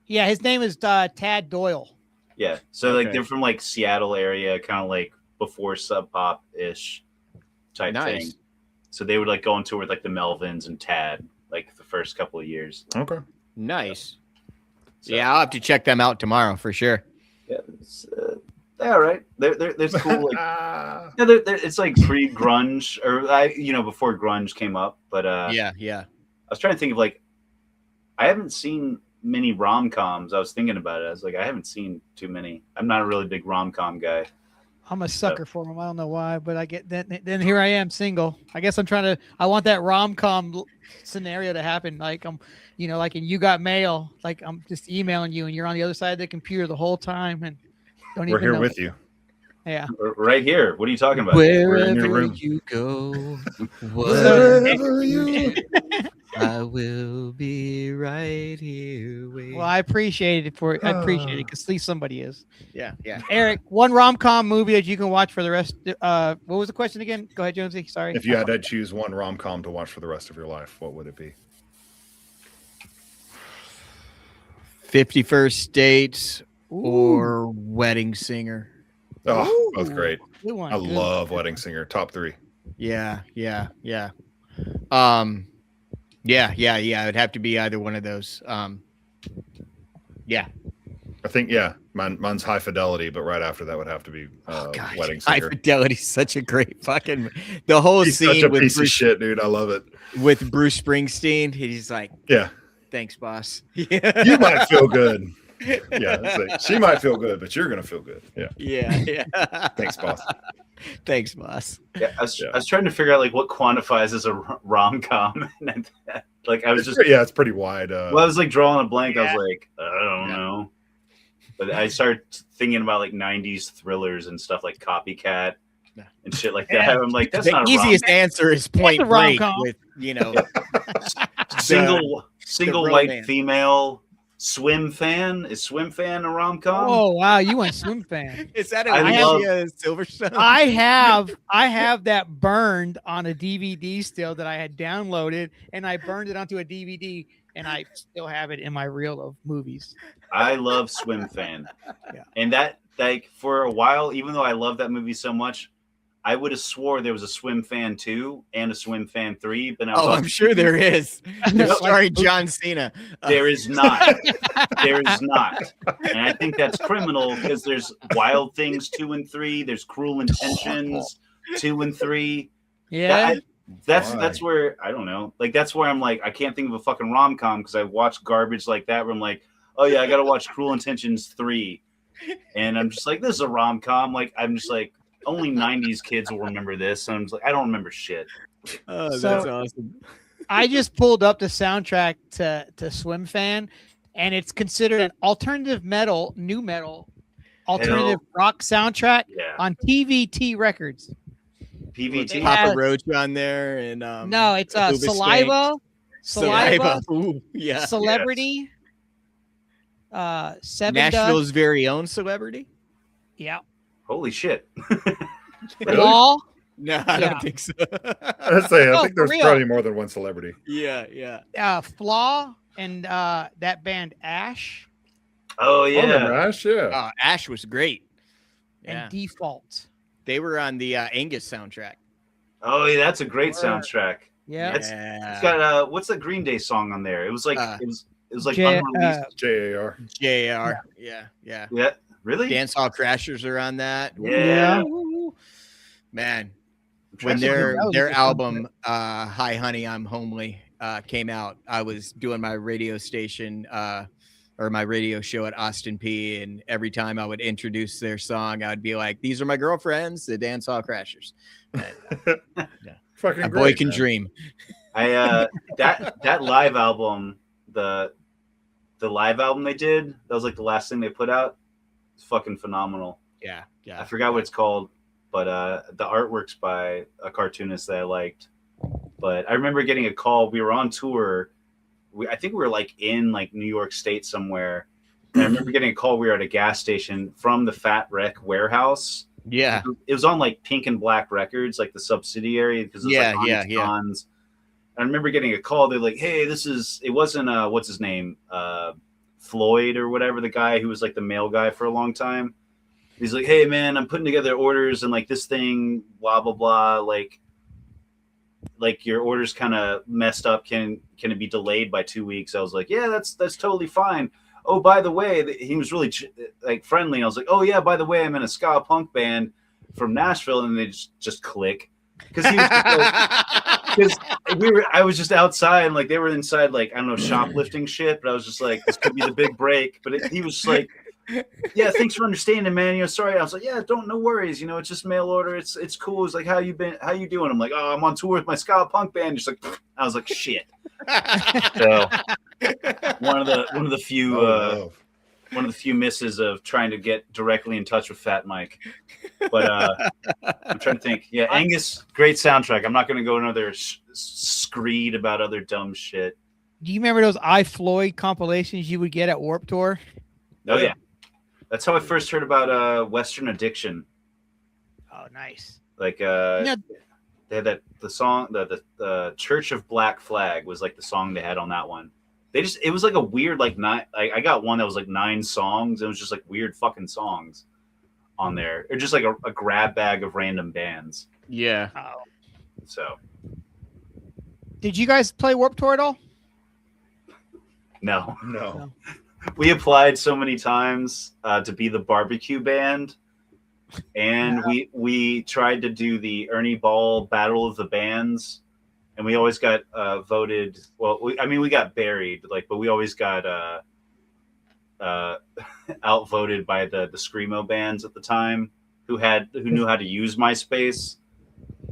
Yeah, his name is Tad Doyle. Yeah, so like they're from like Seattle area, kind of like before Sub Pop ish type thing. So they would like go on tour with like the Melvins and Tad, like the first couple of years. Okay, nice. So, yeah, I'll have to check them out tomorrow for sure. Yeah, all right. They're cool. Like, yeah, it's like pre-grunge, or before grunge came up. But yeah. I was trying to think of like, I haven't seen many rom-coms. I was thinking about it. I was like, I haven't seen too many. I'm not a really big rom-com guy. I'm a sucker for them. I don't know why, but I get that. Then here I am, single. I guess I want that rom-com scenario to happen. Like I'm, like in You Got Mail. Like I'm just emailing you, and you're on the other side of the computer the whole time, and we're here with you. Yeah, right here. What are you talking about? Wherever you go, wherever you. I will be right here. Well, I appreciate it because at least somebody is. Yeah. Eric, one rom-com movie that you can watch for the rest. What was the question again? Go ahead, Jonzee. Sorry. If you had to choose one rom-com to watch for the rest of your life, what would it be? 50 First Dates or Wedding Singer. Oh, both great. Good one. I love Wedding Singer. Top 3. Yeah. Yeah, it would have to be either one of those. Yeah. I think, mine's High Fidelity, but right after that would have to be Wedding Singer. High Fidelity is such a great fucking the whole He's scene such a with piece Bruce, of shit, dude. I love it. With Bruce Springsteen. He's like, yeah, thanks, boss. You might feel good. Yeah, it's like, she might feel good, but you're gonna feel good. Yeah. Thanks, boss. Thanks, boss. Yeah, I was trying to figure out like what quantifies as a rom-com. Like I was just it's pretty wide. Well, I was like drawing a blank. I was like, I don't know. But I started thinking about like 90s thrillers and stuff like Copycat and shit like that. I'm like, that's not the easiest answer is Point Break with single white female swim fan. Is Swim Fan a rom-com? Oh wow, you went Swim Fan. Is that Silverstone? I have that burned on a DVD still that I had downloaded, and I burned it onto a DVD, and I still have it in my reel of movies. I love Swim Fan. And that, like, for a while, even though I love that movie so much, I would have swore there was a Swim Fan 2 and a Swim Fan 3. But I'm sure there is. Starring John Cena. There is not. There is not. And I think that's criminal because there's Wild Things 2 and 3. There's Cruel Intentions 2 and 3. Yeah. That's where, I don't know. Like, that's where I'm like, I can't think of a fucking rom-com because I watched garbage like that where I'm like, oh yeah, I got to watch Cruel Intentions 3. And I'm just like, this is a rom-com. Like, I'm just like, only 90s kids will remember this. And I'm just like, I don't remember shit. Oh, that's awesome. I just pulled up the soundtrack to Swim Fan, and it's considered an alternative metal, new metal, alternative rock soundtrack on TVT Records. PVT? Papa Roach on there. And no, it's Saliva. Ooh, yeah. Celebrity. Seven Nashville's very own Celebrity. Yeah. Holy shit. Law? No, I don't think so. I think there's probably more than one celebrity. Yeah. Flaw and that band Ash. Oh yeah. Ash, yeah. Ash was great. And Default. They were on the Angus soundtrack. Oh yeah, that's a great soundtrack. Yeah. It's got what's the Green Day song on there? It was like it was like unreleased. JAR. Yeah. Really? Dance Hall Crashers are on that. Yeah. Man. When That was a their good album Hi Honey I'm Homely came out, I was doing my radio station or my radio show at Austin P, and every time I would introduce their song, I'd be like, these are my girlfriends, the Dance Hall Crashers. And, Fucking a great, boy can man. dream. I that live album, the live album they did, that was like the last thing they put out. It's fucking phenomenal. Yeah. I forgot what it's called, but the artwork's by a cartoonist that I liked. But I remember getting a call. We were on tour. I think we were like in like New York State somewhere. And I remember getting a call. We were at a gas station from the Fat Wreck warehouse. Yeah. It was on like Pink and Black Records, like the subsidiary, because it was like Onyx Cons. I remember getting a call. They're like, "Hey, it wasn't what's his name, Floyd or whatever, the guy who was like the mail guy for a long time." He's like, "Hey, man, I'm putting together orders and like this thing, blah blah blah, like your order's kind of messed up. Can it be delayed by 2 weeks?" I was like, "Yeah, that's totally fine. Oh, by the way," he was really like friendly. And I was like, "Oh yeah, by the way, I'm in a ska punk band from Nashville," and they just click because he was because I was just outside and like they were inside like I don't know shoplifting shit, but I was just like this could be the big break. But he was just like, "Yeah, thanks for understanding, man. Sorry." I was like, "Yeah, no worries. It's just mail order. It's cool." It's like, "How you been? How you doing?" I'm like, "Oh, I'm on tour with my ska punk band." Just like, I was like, "Shit." So one of the few one of the few misses of trying to get directly in touch with Fat Mike. But I'm trying to think. Yeah, Angus, great soundtrack. I'm not going to go another screed about other dumb shit. Do you remember those I Floyd compilations you would get at Warped Tour? Oh yeah. That's how I first heard about Western Addiction. Oh, nice. Like they had the song, the Church of Black Flag was like the song they had on that one. It was like a weird like I got one that was like 9 songs. It was just like weird fucking songs on there. Or just like a grab bag of random bands. Yeah. Oh. So. Did you guys play Warped Tour at all? No. We applied so many times to be the barbecue band, and we tried to do the Ernie Ball Battle of the Bands, and we always got voted. Well, we got buried, but we always got outvoted by the screamo bands at the time who knew how to use MySpace.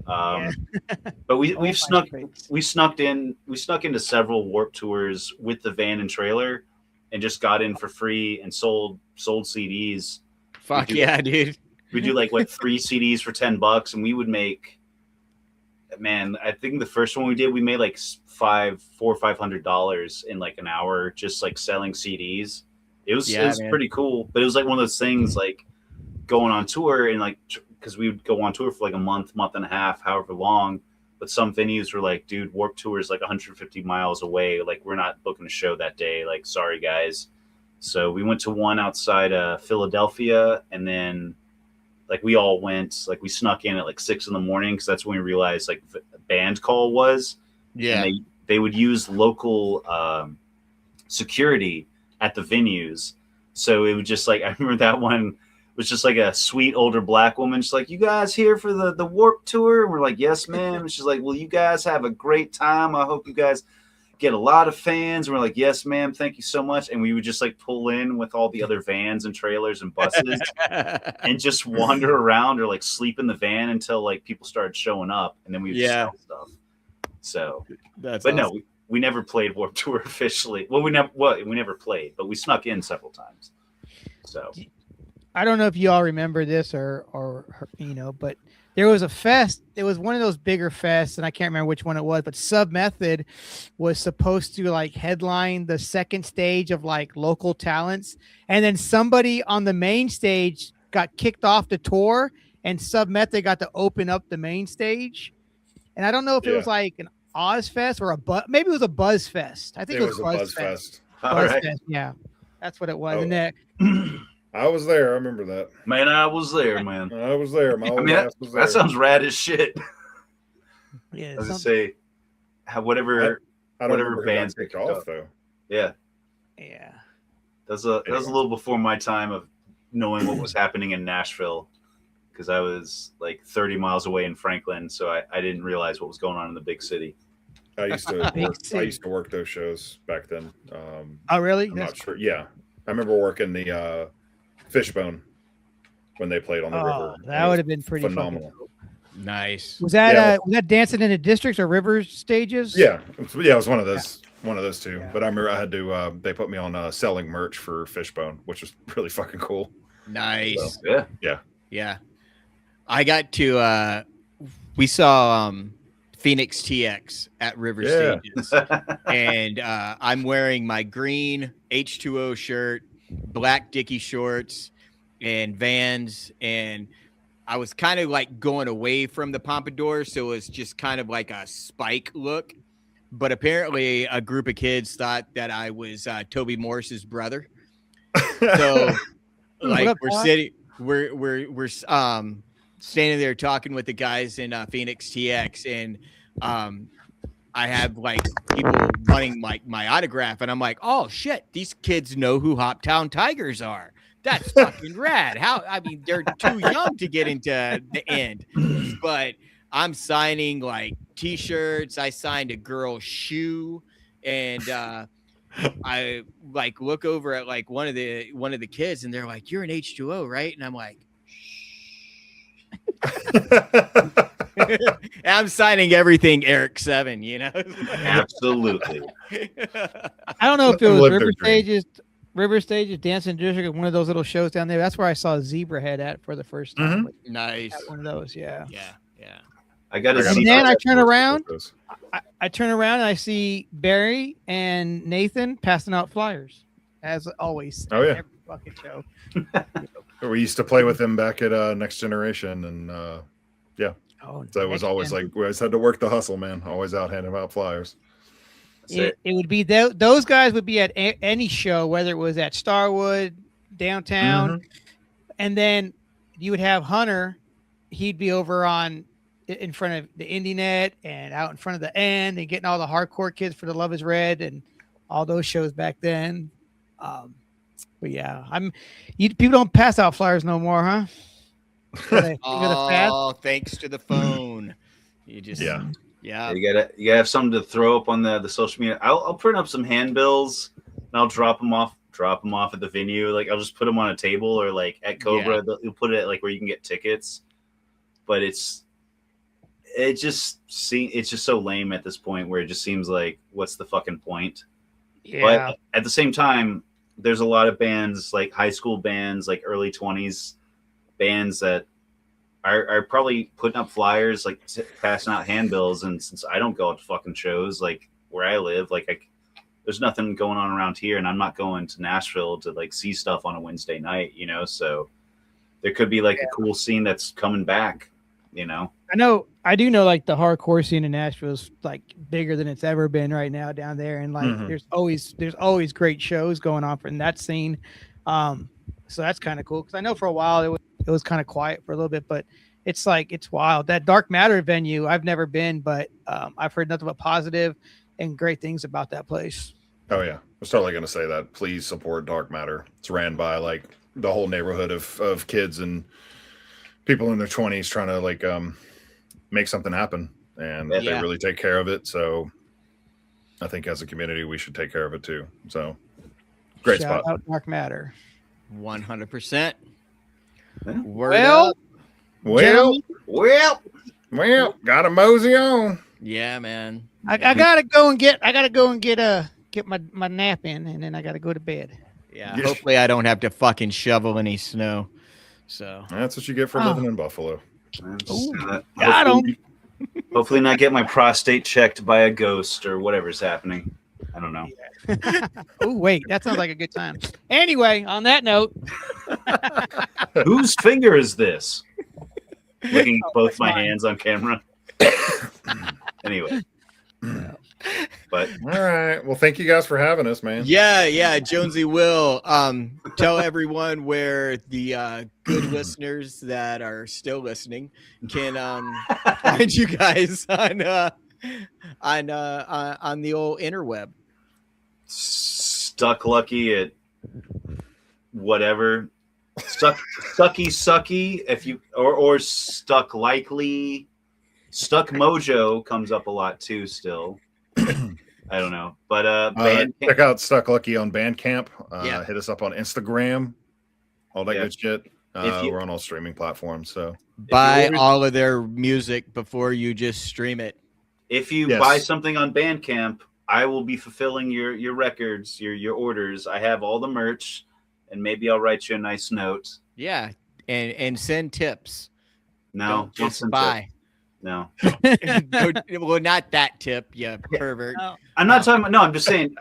But we snuck into several Warped Tours with the van and trailer, and just got in for free and sold CDs. Fuck yeah, dude. We do like 3 CDs for $10, and we would make. Man, I think the first one we did, we made like $400 or $500 in like an hour, just like selling CDs. It was pretty cool, but it was like one of those things like going on tour and like. Because we would go on tour for like a month and a half, however long. But some venues were like, "Dude, Warped Tour is like 150 miles away. Like, we're not booking a show that day. Like, sorry, guys." So we went to one outside Philadelphia, and then like we all went. Like, we snuck in at like 6 a.m. because that's when we realized like band call was. Yeah. And they would use local security at the venues. So it would just like I remember that one. Was just like a sweet older black woman. She's like, "You guys here for the Warped Tour?" And we're like, "Yes, ma'am." And she's like, "Well, you guys have a great time. I hope you guys get a lot of fans." And we're like, "Yes, ma'am. Thank you so much." And we would just like pull in with all the other vans and trailers and buses and just wander around or like sleep in the van until like people started showing up. And then we would just sell stuff. So, no, we never played Warped Tour officially. Well, we never played, but we snuck in several times. So. I don't know if you all remember this or but there was a fest. It was one of those bigger fests, and I can't remember which one it was, but Sub Method was supposed to like headline the second stage of like local talents. And then somebody on the main stage got kicked off the tour, and Sub Method got to open up the main stage. And I don't know if it was like an Oz Fest or maybe it was a Buzz Fest. I think it was a Buzz Fest. Buzz Fest. Yeah, that's what it was. Oh. And that. I was there. I remember that. Man, I was there, man. I was there. My old ass was there. That sounds rad as shit. Yeah, I was gonna say, whatever bands picked off though. Yeah. Yeah. That was a little before my time of knowing what was happening in Nashville. because I was like 30 miles away in Franklin, so I didn't realize what was going on in the big city. I used to work those shows back then. Oh, really? I'm not sure. Yeah, I remember working the Fishbone when they played on the river. That would have been pretty phenomenal. Nice. Was that was that dancing in the districts or river stages? Yeah, it was one of those. One of those two. Yeah. But I remember I had to. They put me on selling merch for Fishbone, which was really fucking cool. Nice. So, yeah. I got to. We saw Phoenix TX at River Stages, and I'm wearing my green H2O shirt, black Dickie shorts, and Vans, and I was kind of like going away from the pompadour, so it was just kind of like a Spike look. But apparently, a group of kids thought that I was Toby Morris's brother. So, like, we're standing there talking with the guys in Phoenix TX, and I have like people wanting like my autograph, and I'm like, oh shit, these kids know who Hoptown Tigers are. That's fucking rad. They're too young to get into the end, but I'm signing like t-shirts. I signed a girl's shoe, and I like look over at like one of the kids, and they're like, "You're an H2O, right?" And I'm like, I'm signing everything Eric 7, you know. Absolutely. I don't know if it was River Stages Dancing District, one of those little shows down there. That's where I saw Zebrahead at for the first time. Mm-hmm. Nice. At one of those, yeah. I got to see. And then I turn around. I turn around and I see Barry and Nathan passing out flyers, as always. Oh yeah. Every fucking show. We used to play with them back at Next Generation, and yeah. Oh, so it was always like we always had to work the hustle, man. Always out handing out flyers. It would be those guys would be at any show, whether it was at Starwood, downtown, and then you would have Hunter. He'd be over in front of the IndieNet and out in front of the End and getting all the hardcore kids for The Love Is Red and all those shows back then. But yeah, people don't pass out flyers no more, huh? Thanks to the phone. You just yeah. You gotta have something to throw up on the social media. I'll print up some handbills and I'll drop them off at the venue. Like I'll just put them on a table, or like at Cobra, you'll put it like where you can get tickets. But it's just so lame at this point where it just seems like, what's the fucking point? Yeah. But at the same time, there's a lot of bands, like high school bands, like early 20s bands that are probably putting up flyers, like passing out handbills. And since I don't go to fucking shows, like where I live, like there's nothing going on around here, and I'm not going to Nashville to like see stuff on a Wednesday night, you know? So there could be like a cool scene that's coming back, you know? I do know like the hardcore scene in Nashville is like bigger than it's ever been right now down there. And like, there's always great shows going on in that scene. So that's kind of cool. Cause I know for a while it was kind of quiet for a little bit, but it's wild. That Dark Matter venue, I've never been, but I've heard nothing but positive and great things about that place. Oh yeah. I was totally going to say that. Please support Dark Matter. It's ran by like the whole neighborhood of kids and people in their 20s trying to like, make something happen, and they really take care of it. So I think as a community, we should take care of it too. So great Shout spot. Out Dark Matter. 100%. Well, got a mosey on. Yeah, man. I gotta go and get my nap in, and then I gotta go to bed. Yeah. Hopefully I don't have to fucking shovel any snow. So that's what you get for living in Buffalo. Got him. Hopefully not get my prostate checked by a ghost or whatever's happening. I don't know. Oh, wait. That sounds like a good time. Anyway, on that note. Whose finger is this? Looking at both my hands on camera. Anyway. But all right. Well, thank you guys for having us, man. Yeah. Jonzee will tell everyone where the good listeners that are still listening can find you guys on the old interweb. Stuck Lucky at whatever. Sucky, if you or Stuck Likely, Stuck Mojo comes up a lot too. Still, I don't know, but check out Stuck Lucky on Bandcamp. Yeah. Hit us up on Instagram. All that Yeah. good shit. If you- We're on all streaming platforms. So Buy all of their music before you just stream it. If you Yes. buy something on Bandcamp, I will be fulfilling your records, your orders. I have all the merch, and maybe I'll write you a nice note. Yeah, and send tips. No, Don't just send buy. tips. No, Well, not that tip, you pervert. Oh, I'm not talking about. No, I'm just saying.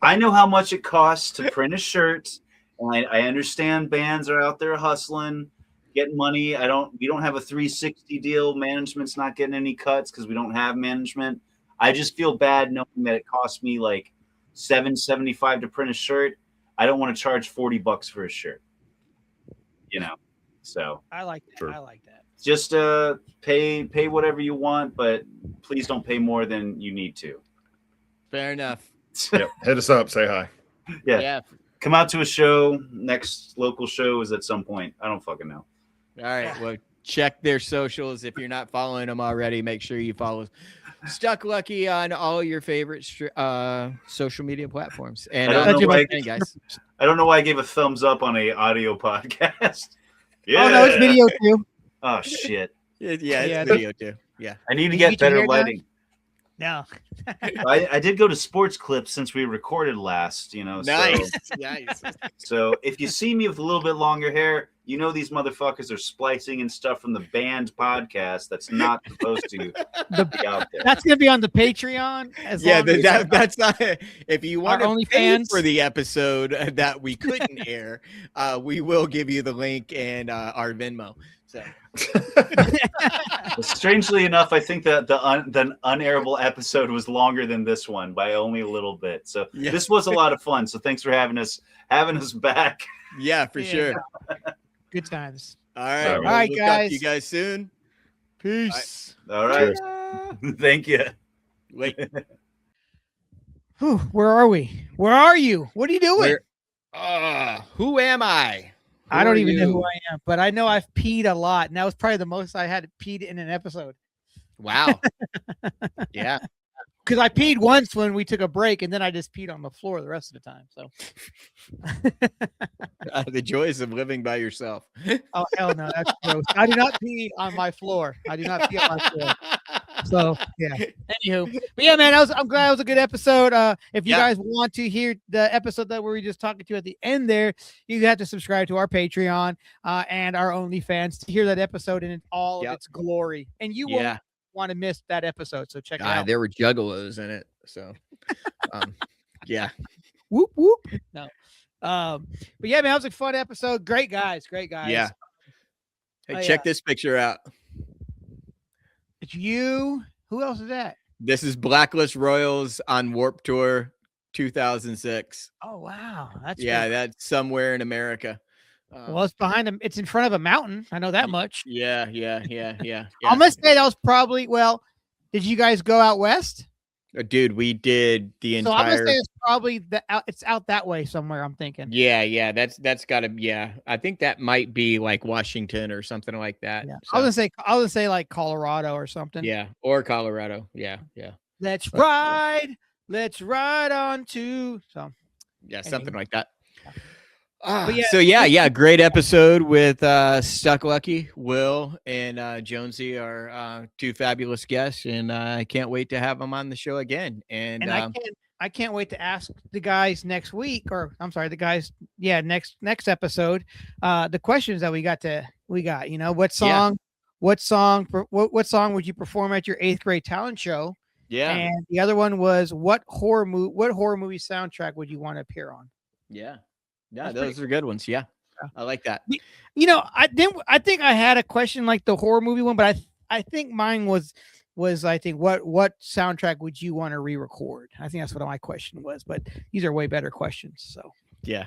I know how much it costs to print a shirt, and I understand bands are out there hustling, getting money. We don't have a 360 deal. Management's not getting any cuts because we don't have management. I just feel bad knowing that it costs me like $7.75 to print a shirt. I don't want to charge $40 for a shirt. So I like that. Sure. I like that. just pay whatever you want, but please don't pay more than you need to. Fair enough. yep. Hit us up. Say hi. Yeah. Come out to a show. Next local show is at some point. I don't fucking know. All right. Well, check their socials. If you're not following them already, make sure you follow Stuck Lucky on all your favorite social media platforms. And I don't know why- guys. I don't know why I gave a thumbs up on a audio podcast. Oh no, it's video too. Oh shit! It's Yeah, video too. Yeah. I need to You get get your better hair done? lighting. No. I did go to Sports Clips since we recorded last. Nice. Nice. So if you see me with a little bit longer hair, these motherfuckers are splicing and stuff from the band podcast that's not supposed to be out there. That's gonna be on the Patreon. Yeah, long as- that's not. If you want Our to pay OnlyFans? for the episode that we couldn't air, we will give you the link and our Venmo. So Strangely enough, I think that the unairable episode was longer than this one by only a little bit. So Yeah. this was a lot of fun. So thanks for having us back. yeah, for Yeah. sure. Good times. All right, All right, we'll talk guys. to you guys soon. Peace. All right. Cheers. Thank you. Wait, Whew, where are we? Where are you? What are you doing? who am I? I Who don't are even know you? who I am, but I know I've peed a lot, and that was probably the most I had peed in an episode. Wow. Yeah. Because I peed once when we took a break, and then I just peed on the floor the rest of the time. So, The joys of living by yourself. oh hell no, that's gross. I do not pee on my floor. I do not pee on my floor. So yeah. Anywho, but yeah, man, I'm glad it was a good episode. If you Yeah. guys want to hear the episode that we were just talking to at the end there, you have to subscribe to our Patreon and our OnlyFans to hear that episode in all Yep. of its glory. And you won't Yeah. want to miss that episode. So check it out. There were juggalos in it. So, yeah. Whoop whoop. No. But yeah, man, that was a fun episode. Great guys. Yeah. Hey, Oh, check yeah. this picture out. It's you. Who else is that? This is Blacklist Royals on Warped Tour 2006. Oh wow. That's Yeah, cool. that's somewhere in America. Well, it's behind him. It's in front of a mountain. I know that much. Yeah. I'm gonna say that was probably. Well, did you guys go out west? Dude, we did the So I'm entire. gonna say it's probably it's out that way somewhere. I'm thinking. Yeah, that's gotta. Yeah, I think that might be like Washington or something like that. Yeah. So, I was gonna say like Colorado or something. yeah, or Colorado. Yeah. Let's ride. Let's ride on to. So Yeah, Anyway. something like that. But yeah. So yeah, great episode with Stuck Lucky, Will, and Jonzee are two fabulous guests, and I can't wait to have them on the show again. And, I can't wait to ask the guys next week, or I'm sorry, the guys, next episode, the questions that we got. What song would you perform at your 8th grade talent show? yeah, And the other one was what horror movie soundtrack would you want to appear on? yeah, That's those are good ones. Yeah, I like that. I think I had a question like the horror movie one, but I think mine was I think what soundtrack would you want to re-record? I think that's what my question was, but these are way better questions. So Yeah,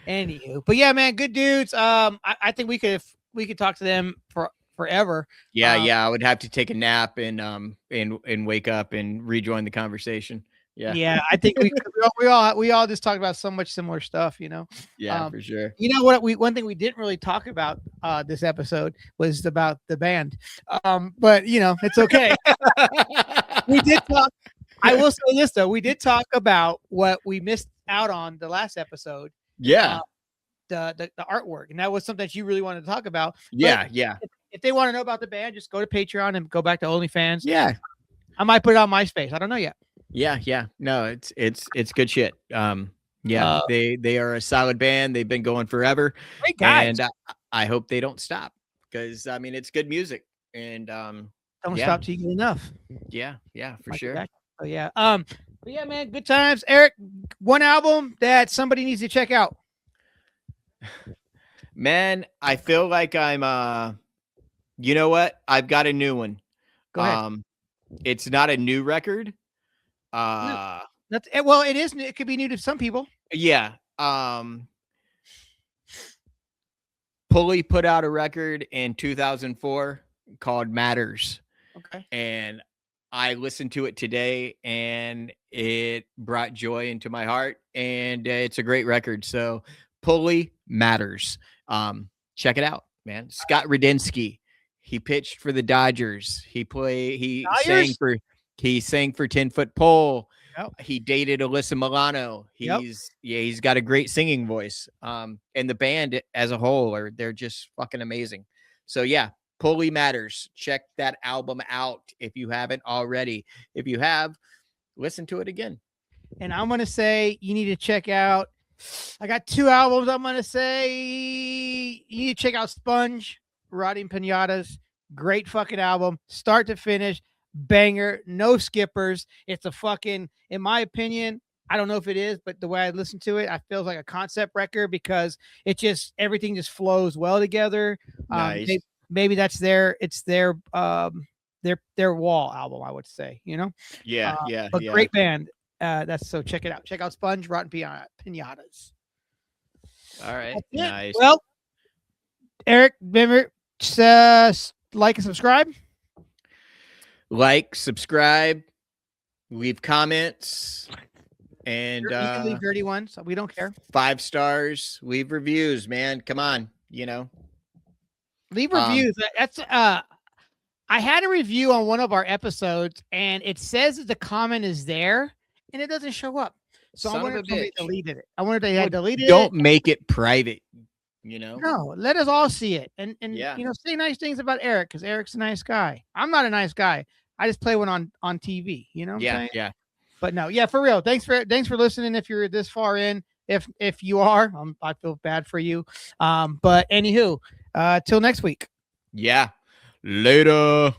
anywho, but yeah, man, good dudes. I think we could talk to them for forever. yeah. I would have to take a nap and wake up and rejoin the conversation. Yeah, I think we all just talked about so much similar stuff, you know. Yeah, for sure. You know what? One thing we didn't really talk about this episode was about the band, but you know it's okay. We did talk. I will say this though, we did talk about what we missed out on the last episode. Yeah, the artwork, and that was something that you really wanted to talk about. Yeah, But if they want to know about the band, just go to Patreon and go back to OnlyFans. Yeah, I might put it on MySpace. I don't know yet. Yeah. No, it's good shit. They are a solid band. They've been going forever. Great guys. And I hope they don't stop because I mean it's good music and don't stop till you get enough. Yeah, for sure. Oh yeah. But yeah, man, good times. Eric, one album that somebody needs to check out. Man, I feel like I'm you know what? I've got a new one. Go ahead. It's not a new record. No, well, it is. It could be new to some people. Yeah. Pulley put out a record in 2004 called Matters. Okay. And I listened to it today and it brought joy into my heart and it's a great record. So Pulley Matters. Check it out, man. Scott Radinsky. He pitched for the Dodgers. He sang for 10 Foot Pole. Yep. He dated Alyssa Milano. He's got a great singing voice. And the band as a whole they're just fucking amazing. So yeah, Pulley Matters. Check that album out if you haven't already. If you have, listen to it again. And I'm gonna say you need to check out. I got 2 albums. I'm gonna say you need to check out Sponge, Rotting Pinatas. Great fucking album, start to finish. Banger, no skippers. It's a fucking, in my opinion, I don't know if it is, but the way I listen to it, I feel like a concept record because it just everything just flows well together. Nice. Maybe that's their wall album, I would say, you know. But great band. That's so check it out. Check out Sponge, Rotten Pinatas. All right, nice. Well, Eric, remember like and subscribe. Like, subscribe, leave comments, and you can leave dirty ones. We don't care. 5 stars, leave reviews, man. Come on, leave reviews. That's I had a review on one of our episodes, and it says that the comment is there, and it doesn't show up. So I wonder if somebody deleted it. I wonder if they had deleted it. Don't make it private. No, let us all see it, and say nice things about Eric because Eric's a nice guy. I'm not a nice guy. I just play one on TV. You know what I'm saying? Yeah. But no, yeah, for real. Thanks for listening. If you're this far in, if you are, I feel bad for you. But anywho, till next week. Yeah. Later.